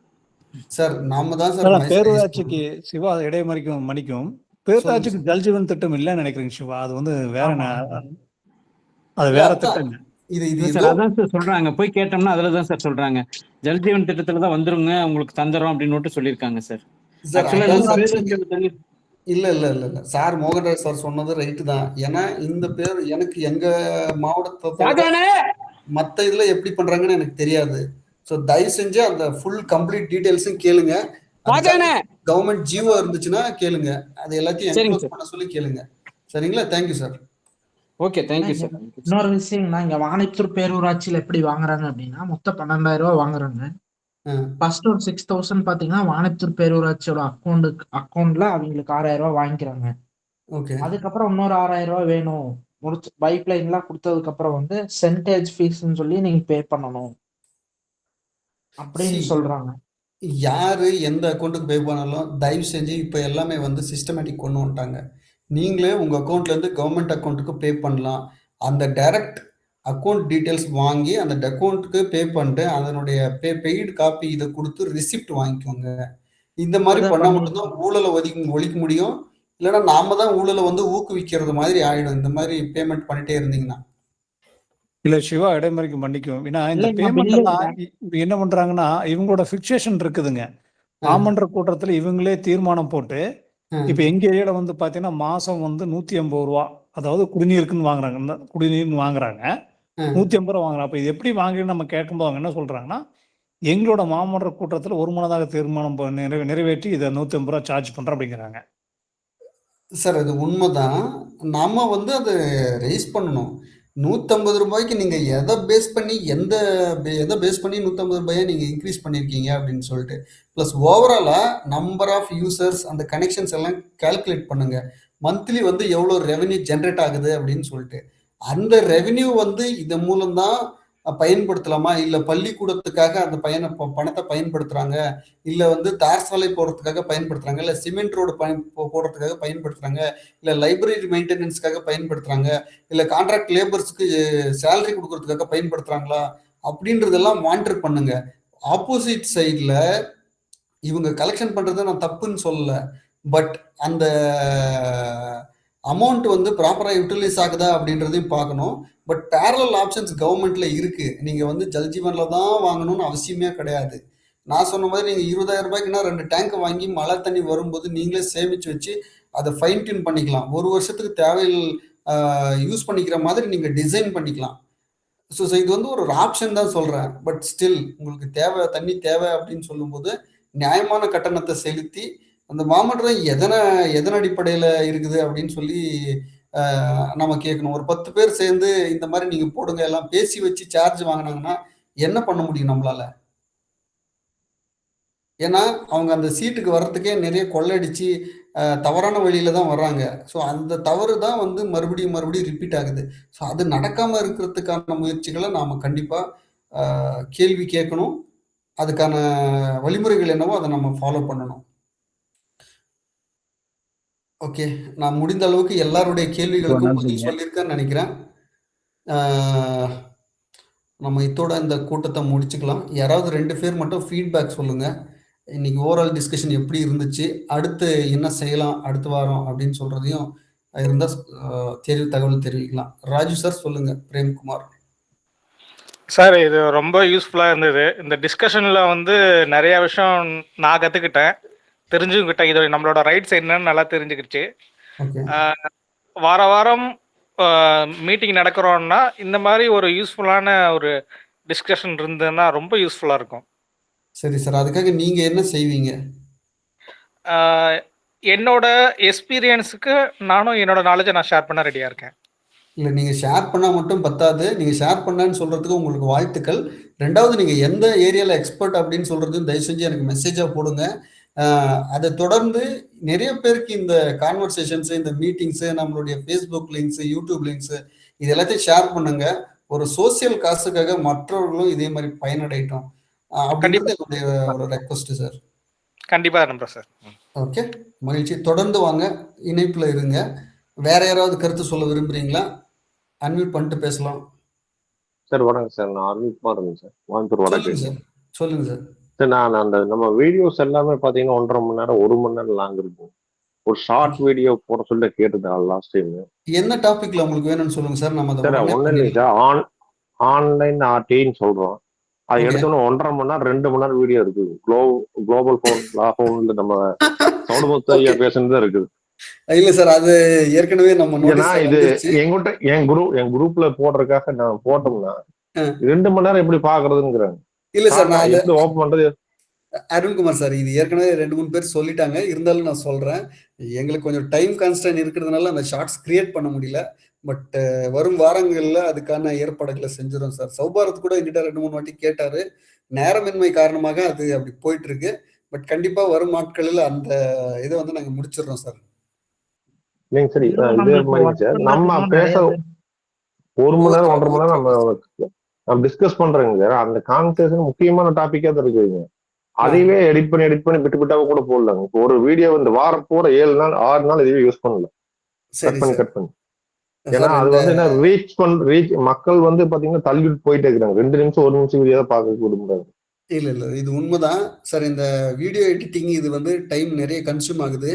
Speaker 1: சார் நாம தான்
Speaker 19: சார்
Speaker 1: சார்
Speaker 19: பேரூராட்சிக்கு சிவா இடைமறிக்கும் மன்னிக்கும். பேரூராட்சிக்கு ஜல்ஜீவன் திட்டம் இல்லைன்னு நினைக்கிறேங்க சிவா. அது வந்து வேற அது வேற திட்டங்க.
Speaker 1: இது
Speaker 17: இல்ல சார், அதான் சார் சொல்றாங்க. போய் கேட்டோம்னா அதுல தான் சார் சொல்றாங்க. ஜல்ஜீவன் திட்டத்துல தான் வந்துருங்க, உங்களுக்கு தந்துறோம் அப்படின்னு சொல்லியிருக்காங்க சார்.
Speaker 1: சார்
Speaker 17: ஆக்சுவலா இது வந்து பேரூராட்சியோட தண்ணி.
Speaker 1: இல்ல இல்ல இல்ல இல்ல சார். மோகன்ராஜ் சார் சொன்னது ரைட்டு தான். ஏன்னா இந்த பேர் எனக்கு எங்க மாவட்டத்தை மத்த இதுல எப்படி பண்றாங்கன்னு எனக்கு தெரியாது. ஸோ தயவு செஞ்சு அந்த ஃபுல் கம்ப்ளீட் டீடைல்ஸும் கேளுங்க. கவர்மெண்ட் ஜிஓ இருந்துச்சுன்னா கேளுங்க. அது எல்லாத்தையும் என்க்ளோஸ் பண்ண சொல்லி கேளுங்க. சரிங்களா? Thank you sir.
Speaker 17: Okay thank you sir.
Speaker 18: இன்னொரு விஷயம்னா இங்க வாணித்தூர் பேரூராட்சியில எப்படி வாங்குறாங்க அப்படின்னா மொத்தம் 12,000 ரூபாய் வாங்குறாங்க. ஃபர்ஸ்ட் ஒரு 6,000 பாத்தீங்கன்னா வாணித்தூர் பேரூராட்சியோட அக்கௌண்ட்ல அவங்களுக்கு 6,000 ரூபாய் வாங்கிக்கிறாங்க.
Speaker 1: ஓகே.
Speaker 18: அதுக்கப்புறம் இன்னொரு 6,000 ரூபாய் வேணும் முடிச்சு பைப் லைன் எல்லாம் கொடுத்ததுக்கு அப்புறம் வந்து சென்டேஜ் ஃபீஸ்ன்னு சொல்லி நீங்க பே பண்ணணும் அப்படின்னு சொல்றாங்க.
Speaker 1: யாரு எந்த அக்கௌண்ட்டுக்கு பே பண்ணாலும் தயவு செஞ்சு இப்போ எல்லாமே வந்து சிஸ்டமேட்டிக் கொண்டு வந்துட்டாங்க. நீங்களே உங்க அக்கௌண்ட்ல இருந்து கவர்மெண்ட் அக்கௌண்ட்டுக்கு பே பண்ணலாம். அந்த டைரக்ட் அக்கௌண்ட் டீட்டெயில்ஸ் வாங்கி அந்த அக்கௌண்ட்டுக்கு பே பண்ணிட்டு அதனுடைய பெய்டு காப்பி இதை கொடுத்து ரிசிப்ட் வாங்கிக்கோங்க. இந்த மாதிரி பண்ணா மட்டும்தான் ஊழலை ஒழிக்க முடியும். இல்லைன்னா நாம தான் ஊழலை வந்து ஊக்குவிக்கிறது மாதிரி ஆயிடும் இந்த மாதிரி பேமெண்ட் பண்ணிட்டே இருந்தீங்கன்னா.
Speaker 19: இல்ல சிவா இடைமறிக்கு மன்னிக்கும். ஏன்னா இந்த பேமெண்ட் எல்லாம் என்ன பண்றாங்கன்னா இவங்களோட பிக்சேஷன் இருக்குதுங்க. மாமன்ற கூட்டத்துல இவங்களே தீர்மானம் போட்டு இப்ப எங்க ஏரியால வந்து பாத்தீங்கன்னா மாசம் வந்து 150 ரூபா, அதாவது குடிநீருக்குன்னு வாங்குறாங்க. குடிநீர்னு வாங்குறாங்க 150 ரூபா வாங்குறாங்க. அப்ப இது எப்படி வாங்குறேன்னு நம்ம கேட்கும்போது அவங்க என்ன சொல்றாங்கன்னா எங்களோட மாமன்ற கூட்டத்துல ஒரு மனதாக தீர்மானம் நிறைவேற்றி இதை 150 ரூபா சார்ஜ் பண்றோம் அப்படிங்கிறாங்க.
Speaker 1: சார் அது உண்மைதான். நம்ம வந்து அதை ரைஸ் பண்ணணும். 150 ரூபாய்க்கு நீங்க எதை பேஸ் பண்ணி எதை பேஸ் பண்ணி 150 ரூபாயை நீங்க இன்க்ரீஸ் பண்ணிருக்கீங்க அப்படின்னு சொல்லிட்டு பிளஸ் ஓவராலா நம்பர் ஆஃப் யூசர்ஸ் அந்த கனெக்ஷன்ஸ் எல்லாம் கால்குலேட் பண்ணுங்க. மந்த்லி வந்து எவ்வளவு ரெவென்யூ ஜென்ரேட் ஆகுது அப்படின்னு சொல்லிட்டு அந்த ரெவென்யூ வந்து இதன் மூலம்தான் பயன்படுத்தலாமா, இல்ல பள்ளிக்கூடத்துக்காக அந்த பணத்தை பயன்படுத்துறாங்க, இல்ல வந்து தார் சாலை போடுறதுக்காக பயன்படுத்துறாங்க, இல்ல சிமெண்ட் ரோடு போடுறதுக்காக பயன்படுத்துறாங்க, இல்ல லைப்ரரி மெயின்டெனன்ஸ்க்காக பயன்படுத்துறாங்க, இல்ல கான்ட்ராக்ட் லேபர்ஸ்க்கு சேலரி கொடுக்கறதுக்காக பயன்படுத்துறாங்களா அப்படின்றதெல்லாம் மானிட்டர் பண்ணுங்க. ஆப்போசிட் சைட்ல இவங்க கலெக்ஷன் பண்றதை நான் தப்புன்னு சொல்லல. பட் அந்த அமௌண்ட் வந்து ப்ராப்பராக யூட்டிலைஸ் ஆகுதா அப்படின்றதையும் பார்க்கணும். பட் பேரலல் ஆப்ஷன்ஸ் கவர்மெண்ட்ல இருக்கு. நீங்க வந்து ஜல்ஜீவன்ல தான் வாங்கணும்னு அவசியமே கிடையாது. நான் சொன்ன மாதிரி நீங்க 20,000 ரூபாய்க்குன்னா 2 டேங்க் வாங்கி மழை தண்ணி வரும்போது நீங்களே சேமிச்சு வச்சு அதை ஃபைன் டியூன் பண்ணிக்கலாம். ஒரு வருஷத்துக்கு தேவையில் யூஸ் பண்ணிக்கிற மாதிரி நீங்க டிசைன் பண்ணிக்கலாம். ஸோ இது வந்து ஒரு ஆப்ஷன் தான் சொல்றேன். பட் ஸ்டில் உங்களுக்கு தண்ணி தேவை அப்படின்னு சொல்லும்போது நியாயமான கட்டணத்தை செலுத்தி அந்த மாமன்றம் எதன் அடிப்படையில் இருக்குது அப்படின்னு சொல்லி நம்ம கேட்கணும். ஒரு 10 பேர் சேர்ந்து இந்த மாதிரி நீங்க போடுங்க எல்லாம் பேசி வச்சு சார்ஜ் வாங்கினாங்கன்னா என்ன பண்ண முடியும் நம்மளால? ஏன்னா அவங்க அந்த சீட்டுக்கு வர்றதுக்கே நிறைய கொள்ளடிச்சு தவறான வழியில தான் வர்றாங்க. ஸோ அந்த தவறு தான் வந்து மறுபடியும் ரிப்பீட் ஆகுது. ஸோ அது நடக்காம இருக்கிறதுக்கான முயற்சிகளை நாம கண்டிப்பா கேள்வி கேட்கணும். அதுக்கான வழிமுறைகள் என்னவோ அதை நம்ம ஃபாலோ பண்ணணும். ஓகே, நான் முடிந்த அளவுக்கு எல்லாருடைய கேள்விகளுக்கும் பதில் சொல்லியிருக்கேன்னு நினைக்கிறேன். நம்ம இதோட இந்த கூட்டத்தை முடிச்சுக்கலாம். யாராவது 2 பேர் மட்டும் ஃபீட்பேக் சொல்லுங்க. இன்னைக்கு ஓவரால் டிஸ்கஷன் எப்படி இருந்துச்சு, அடுத்து என்ன செய்யலாம் அடுத்த வாரம் அப்படின்னு சொல்றதையும் இருந்தா தகவல் தெரிவிக்கலாம். ராஜு சார் சொல்லுங்க. பிரேம்குமார்
Speaker 7: சார், இது ரொம்ப யூஸ்ஃபுல்லா இருந்தது. இந்த டிஸ்கஷன்ல வந்து நிறைய விஷயம் நான் கத்துக்கிட்டேன், தெரிஞ்சுக்கிட்டேன். இது நம்மளோட ரைட்ஸ் என்னன்னு நல்லா தெரிஞ்சுக்கிச்சு. வார வாரம் மீட்டிங் நடக்கிறோம்னா இந்த மாதிரி ஒரு யூஸ்ஃபுல்லான ஒரு டிஸ்கஷன் இருந்ததுன்னா ரொம்ப யூஸ்ஃபுல்லா இருக்கும்.
Speaker 1: சரி சார், அதுக்காக நீங்க என்ன செய்வீங்க?
Speaker 7: என்னோட எக்ஸ்பீரியன்ஸுக்கு நானும் என்னோட நாலேஜை நான் ஷேர் பண்ண ரெடியா இருக்கேன்.
Speaker 1: இல்லை, நீங்கள் ஷேர் பண்ணால் மட்டும் பத்தாது. நீங்கள் ஷேர் பண்ணான்னு சொல்கிறதுக்கு உங்களுக்கு வாழ்த்துக்கள். 2வது, நீங்கள் எந்த ஏரியாவில் எக்ஸ்பர்ட் அப்படின்னு சொல்கிறதையும் தயவு செஞ்சு எனக்கு மெசேஜாக போடுங்க. அதை தொடர்ந்து நிறைய பேருக்கு இந்த கான்வர்சேஷன்ஸு, இந்த மீட்டிங்ஸு, நம்மளுடைய ஃபேஸ்புக் லிங்க்ஸு, யூடியூப் லிங்க்ஸு இது எல்லாத்தையும் ஷேர் பண்ணுங்க. ஒரு சோசியல் காசுக்காக மற்றவர்களும் இதே மாதிரி பயனடையட்டும் அப்படின்றது என்னுடைய ஒரு ரெக்வஸ்ட் சார்.
Speaker 7: கண்டிப்பாக நம்புறேன் சார்.
Speaker 1: ஓகே, மகிழ்ச்சி. தொடர்ந்து வாங்க, இணைப்பில் இருங்க. வேற யாராவது கருத்து சொல்ல விரும்புறீங்களா? அன்மியூட் பண்ணிட்டு பேசலாம்.
Speaker 20: சார் வணக்கம் சார், நான் அருண்குமார் சார், கோயம்புத்தூர் வடக்கு.
Speaker 1: சொல்லுங்க சார்.
Speaker 20: சார், நான் அந்த நம்ம வீடியோஸ் எல்லாமே பார்த்தீங்கன்னா 1.5 மணி நேரம் 1 மணி நேரம் லாங் இருக்கும். ஒரு ஷார்ட் வீடியோ போட சொல்லி கேட்டுதான் லாஸ்ட் டைம்.
Speaker 1: என்ன டாபிக்ல உங்களுக்கு வேணும்னு சொல்லுங்க சார். நம்ம
Speaker 20: சார் ஒன்றும் இல்லைங்க சார், ஆன்லைன் ஆர்டின்னு சொல்றோம். அது எடுத்தோன்னா 1.5 மணி நேரம் 2 மணி நேரம் வீடியோ இருக்குது. குளோபல் ஃபோன்ல நம்ம சௌடமுத்து ஐயா பேசுனது இருக்குது.
Speaker 1: இல்ல சார், அது ஏற்கனவே நம்ம
Speaker 20: இது என்கிட்ட என் குரூப்ல போடுறதுக்காக நான் போட்டோம்னா 2 மணி நேரம் எப்படி பாக்குறதுங்கிறாங்க.
Speaker 1: இல்ல சார், நான்
Speaker 20: எப்படி ஓபன் பண்றது?
Speaker 1: அருண்குமார் சார், இது ஏற்கனவே 2-3 பேர் சொல்லிட்டாங்க. இருந்தாலும் நான் சொல்றேன், எங்களுக்கு கொஞ்சம் டைம் கான்ஸ்டன்ட் இருக்கிறதுனால அந்த ஷார்ட்ஸ் கிரியேட் பண்ண முடியல. பட் வரும் வாரங்கள்ல அதுக்கான ஏற்பாடுகளை செஞ்சிடும் சார். சௌபாரத் கூட என்கிட்ட 2-3 வாட்டி கேட்டாரு. நேரமின்மை காரணமாக அது அப்படி போயிட்டு இருக்கு. பட் கண்டிப்பா வரும் நாட்களில் அந்த இதை வந்து நாங்க முடிச்சிடறோம் சார்.
Speaker 20: இல்லைங்க சரி, நம்ம பேச 1 மணி நேரம் 1.5 மணி நேரம் நம்ம டிஸ்கஸ் பண்றோங்க சார். அந்த கான்வர்சேஷன் முக்கியமான டாபிக்கா தான் இருக்குதுங்க. அதையே எடிட் பண்ணி விட்டு விட்டாவும் கூட போடலாங்க. இப்போ ஒரு வீடியோ இந்த வாரம் பூரா 7 நாள் 6 நாள் இதுவே யூஸ் பண்ணல, கட் பண்ணி. ஏன்னா அது வந்து என்ன ரீச் மக்கள் வந்து பாத்தீங்கன்னா தள்ளிட்டு போயிட்டே இருக்கிறாங்க. 2 நிமிஷம் 1 நிமிஷம் வீடியோ தான் பார்க்க விரும்புறாங்க.
Speaker 1: இல்ல இது உண்மைதான் சார். இந்த வீடியோ எடிட்டிங் இது வந்து டைம் நிறைய கன்சியூம் ஆகுது.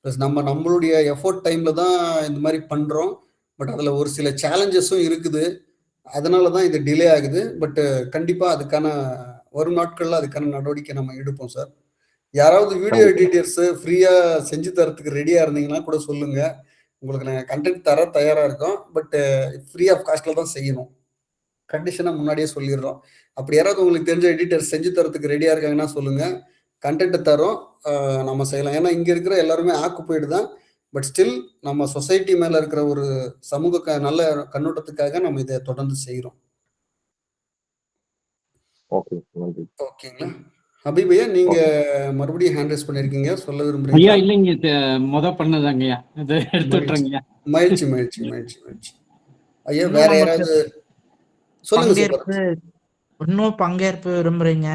Speaker 1: ப்ளஸ் நம்மளுடைய எஃபோர்ட் டைம்ல தான் இந்த மாதிரி பண்றோம். பட் அதுல ஒரு சில சேலஞ்சஸும் இருக்குது. அதனாலதான் இது டிலே ஆகுது. பட் கண்டிப்பா அதுக்கான வரும் நாட்கள்ல அதுக்கான நடவடிக்கை நம்ம எடுப்போம் சார். யாராவது வீடியோ எடிட்டர்ஸ் ஃப்ரீயா செஞ்சு தரத்துக்கு ரெடியா இருந்தீங்கன்னா கூட சொல்லுங்க. உங்களுக்கு நாங்கள் கண்டென்ட் தர தயாரா இருக்கோம். பட் ஃப்ரீ ஆஃப் காஸ்ட்ல தான் செய்யணும். கண்டிஷனை முன்னாடியே சொல்லிடுறோம். அப்படி யாராவது உங்களுக்கு தெரிஞ்ச எடிட்டர் செஞ்சு தரத்துக்கு ரெடியா இருக்காங்கன்னா சொல்லுங்க, கண்டென்ட் தரோம், நம்ம செய்யலாம். ஏன்னா இங்க இருக்கிற எல்லாருமே ஆக்குப்பைடு தான். பட் ஸ்டில் நம்ம சொசைட்டி மேல இருக்கிற ஒரு சமூக நல்ல கண்ணோட்டத்துக்காக நம்ம இதை தொடர்ந்து செய்யறோம். ஓகேங்களா ஹபீபையா, நீங்க மறுபடியும் ஹேண்ட் ரைஸ் பண்ணிருக்கீங்க, சொல்ல விரும்புறீங்க?
Speaker 17: ஐயா இல்லைங்க, பண்ணதாங்கய்யா, இதை எடுத்துட்றேங்க.
Speaker 1: மகிழ்ச்சி. ஐயா வேற யாராவது
Speaker 18: இன்னும் பங்கேற்பு விரும்புறீங்க,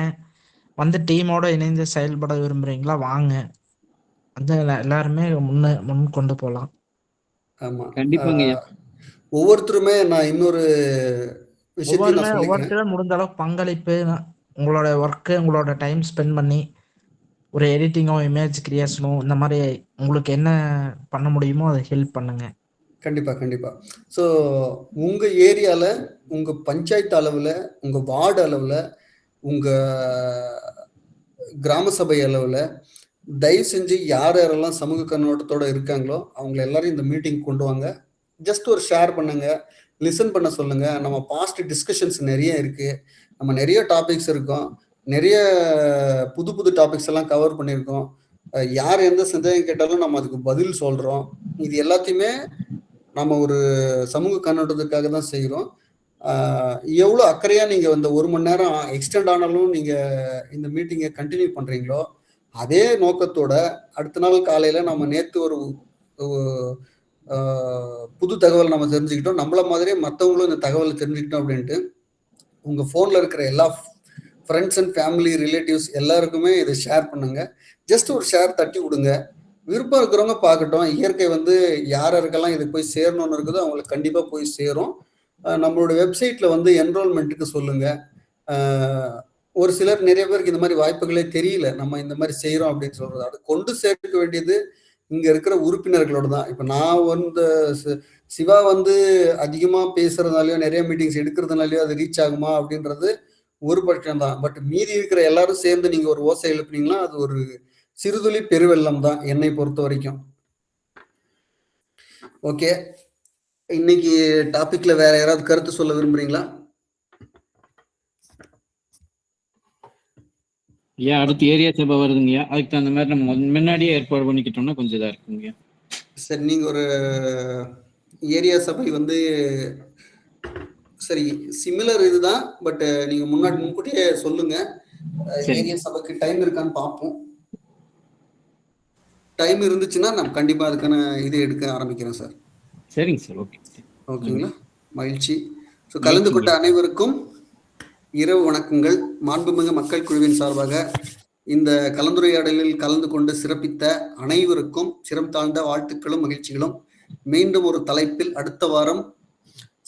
Speaker 18: வந்து டீமோட இணைந்து செயல்பட விரும்புறீங்களா? வாங்க, வந்து எல்லாருமே முன் கொண்டு போலாம்.
Speaker 1: ஆமா,
Speaker 17: கண்டிப்பாங்க.
Speaker 1: ஒவ்வொருத்தருமே நான் இன்னொரு
Speaker 18: ஒவ்வொருத்தரும் முடிஞ்ச அளவுக்கு பங்களிப்பு, உங்களோட ஒர்க்கு, உங்களோட டைம் ஸ்பெண்ட் பண்ணி ஒரு எடிட்டிங்கோ இமேஜ் கிரியேஷனோ இந்த மாதிரி உங்களுக்கு என்ன பண்ண முடியுமோ அதை ஹெல்ப் பண்ணுங்க.
Speaker 1: கண்டிப்பா. ஸோ உங்க ஏரியால, உங்க பஞ்சாயத்து அளவுல, உங்க வார்டு அளவுல, உங்க கிராம சபை அளவுல தயவு செஞ்சு யாரெல்லாம் சமூக கண்ணோட்டத்தோட இருக்காங்களோ அவங்க எல்லாரும் இந்த மீட்டிங் கொண்டு வாங்க. ஜஸ்ட் ஒரு ஷேர் பண்ணுங்க, லிசன் பண்ண சொல்லுங்க. நம்ம பாஸ்ட் டிஸ்கஷன்ஸ் நிறைய இருக்கு, நம்ம நிறைய டாபிக்ஸ் இருக்கோம், நிறைய புது டாபிக்ஸ் எல்லாம் கவர் பண்ணியிருக்கோம். யார் எந்த சந்தேகம் கேட்டாலும் நம்ம அதுக்கு பதில் சொல்றோம். இது எல்லாத்தையுமே நம்ம ஒரு சமூக கண்ணோட்டத்துக்காக தான் செய்கிறோம். எவ்வளோ அக்கறையாக நீங்கள் இந்த 1 மணி நேரம் எக்ஸ்டெண்ட் ஆனாலும் நீங்கள் இந்த மீட்டிங்கை கண்டினியூ பண்ணுறீங்களோ அதே நோக்கத்தோட அடுத்த நாள் காலையில் நம்ம நேற்று ஒரு புது தகவல் நம்ம தெரிஞ்சுக்கிட்டோம், நம்மள மாதிரியே மற்றவங்களும் இந்த தகவலை தெரிஞ்சுக்கிட்டோம் அப்படின்ட்டு உங்கள் ஃபோனில் இருக்கிற எல்லா ஃப்ரெண்ட்ஸ் அண்ட் ஃபேமிலி ரிலேட்டிவ்ஸ் எல்லாருக்குமே இதை ஷேர் பண்ணுங்க. ஜஸ்ட் ஒரு ஷேர் தட்டி விடுங்க. விருப்பம் இருக்கிறவங்க பார்க்கட்டும். இயற்கை வந்து யாருக்கெல்லாம் இது போய் சேரணும்னு இருக்குதோ அவங்களுக்கு கண்டிப்பாக போய் சேரும். நம்மளோட வெப்சைட்ல வந்து என்ரோல்மெண்ட்டுக்கு சொல்லுங்க. ஒரு சிலர் நிறைய பேருக்கு இந்த மாதிரி வாய்ப்புகளே தெரியல, நம்ம இந்த மாதிரி செய்யறோம் அப்படின்னு சொல்றது. அது கொண்டு சேர்க்க வேண்டியது இங்க இருக்கிற உறுப்பினர்களோட தான். இப்ப நான் வந்து சிவா வந்து அதிகமா பேசுறதுனாலயோ நிறைய மீட்டிங்ஸ் எடுக்கிறதுனாலயோ அது ரீச் ஆகுமா அப்படின்றது ஒரு பட்சம் தான். பட் மீதி இருக்கிற எல்லாரும் சேர்ந்து நீங்க ஒரு ஓசை எழுப்புனீங்கன்னா அது ஒரு சிறுதுளி பெருவெள்ளம் தான் என்னை பொறுத்த வரைக்கும். ஓகே, இன்னைக்கு டாபிக்ல வேற யாராவது கருத்து சொல்ல விரும்புறீங்களா?
Speaker 17: ஐயா அடுத்து ஏரியா சபை வருதுங்கய்யா, அதுக்கு தகுந்த மாதிரி நம்ம முன்னாடியே ஏற்பாடு பண்ணிக்கிட்டோம்னா கொஞ்சம் இதா இருக்குங்க.
Speaker 1: சரி, நீங்க ஒரு ஏரியா சபை வந்து சரி சிமிலர் இதுதான், பட் நீங்க முன்கூட்டியே சொல்லுங்க. ஏரியா சபைக்கு டைம் இருக்கான்னு பார்ப்போம். டைம் இருந்துச்சுன்னா நான் கண்டிப்பா அதுக்கான இது எடுக்க ஆரம்பிக்கிறேன் சார்.
Speaker 17: சரிங்க சார். ஓகே,
Speaker 1: ஓகேங்களா? மகிழ்ச்சி. ஸோ கலந்து கொண்ட அனைவருக்கும் இரவு வணக்கங்கள். மாண்புமிகு மக்கள் குழுவின் சார்பாக இந்த கலந்துரையாடலில் கலந்து கொண்டு சிறப்பித்த அனைவருக்கும் சிரம் தாழ்ந்த வாழ்த்துக்களும் மகிழ்ச்சிகளும். மீண்டும் ஒரு தலைப்பில் அடுத்த வாரம்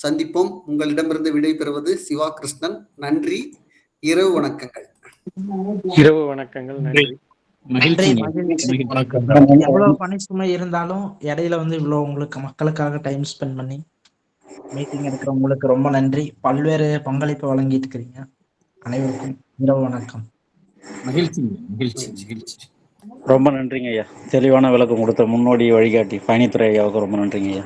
Speaker 1: சந்திப்போம். உங்களிடமிருந்து விடை பெறுவது சிவா கிருஷ்ணன். நன்றி, இரவு வணக்கங்கள்.
Speaker 7: இரவு வணக்கங்கள். நன்றி.
Speaker 18: எவ்வளவு பணி சுமை இருந்தாலும் இடையில வந்து இவ்வளவு உங்களுக்கு மக்களுக்காக டைம் ஸ்பெண்ட் பண்ணி மீட்டிங் எடுக்கிறவங்களுக்கு ரொம்ப நன்றி. பல்வேறு பங்களிப்பு வழங்கிட்டு இருக்கிறீங்க. அனைவருக்கும் இரவு வணக்கம்.
Speaker 17: மகிழ்ச்சி மகிழ்ச்சி மகிழ்ச்சி.
Speaker 3: ரொம்ப நன்றிங்க ஐயா. தெளிவான விளக்கம் கொடுத்த முன்னோடி வழிகாட்டி பயணித்துறை ஐயாவுக்கு ரொம்ப நன்றிங்க ஐயா.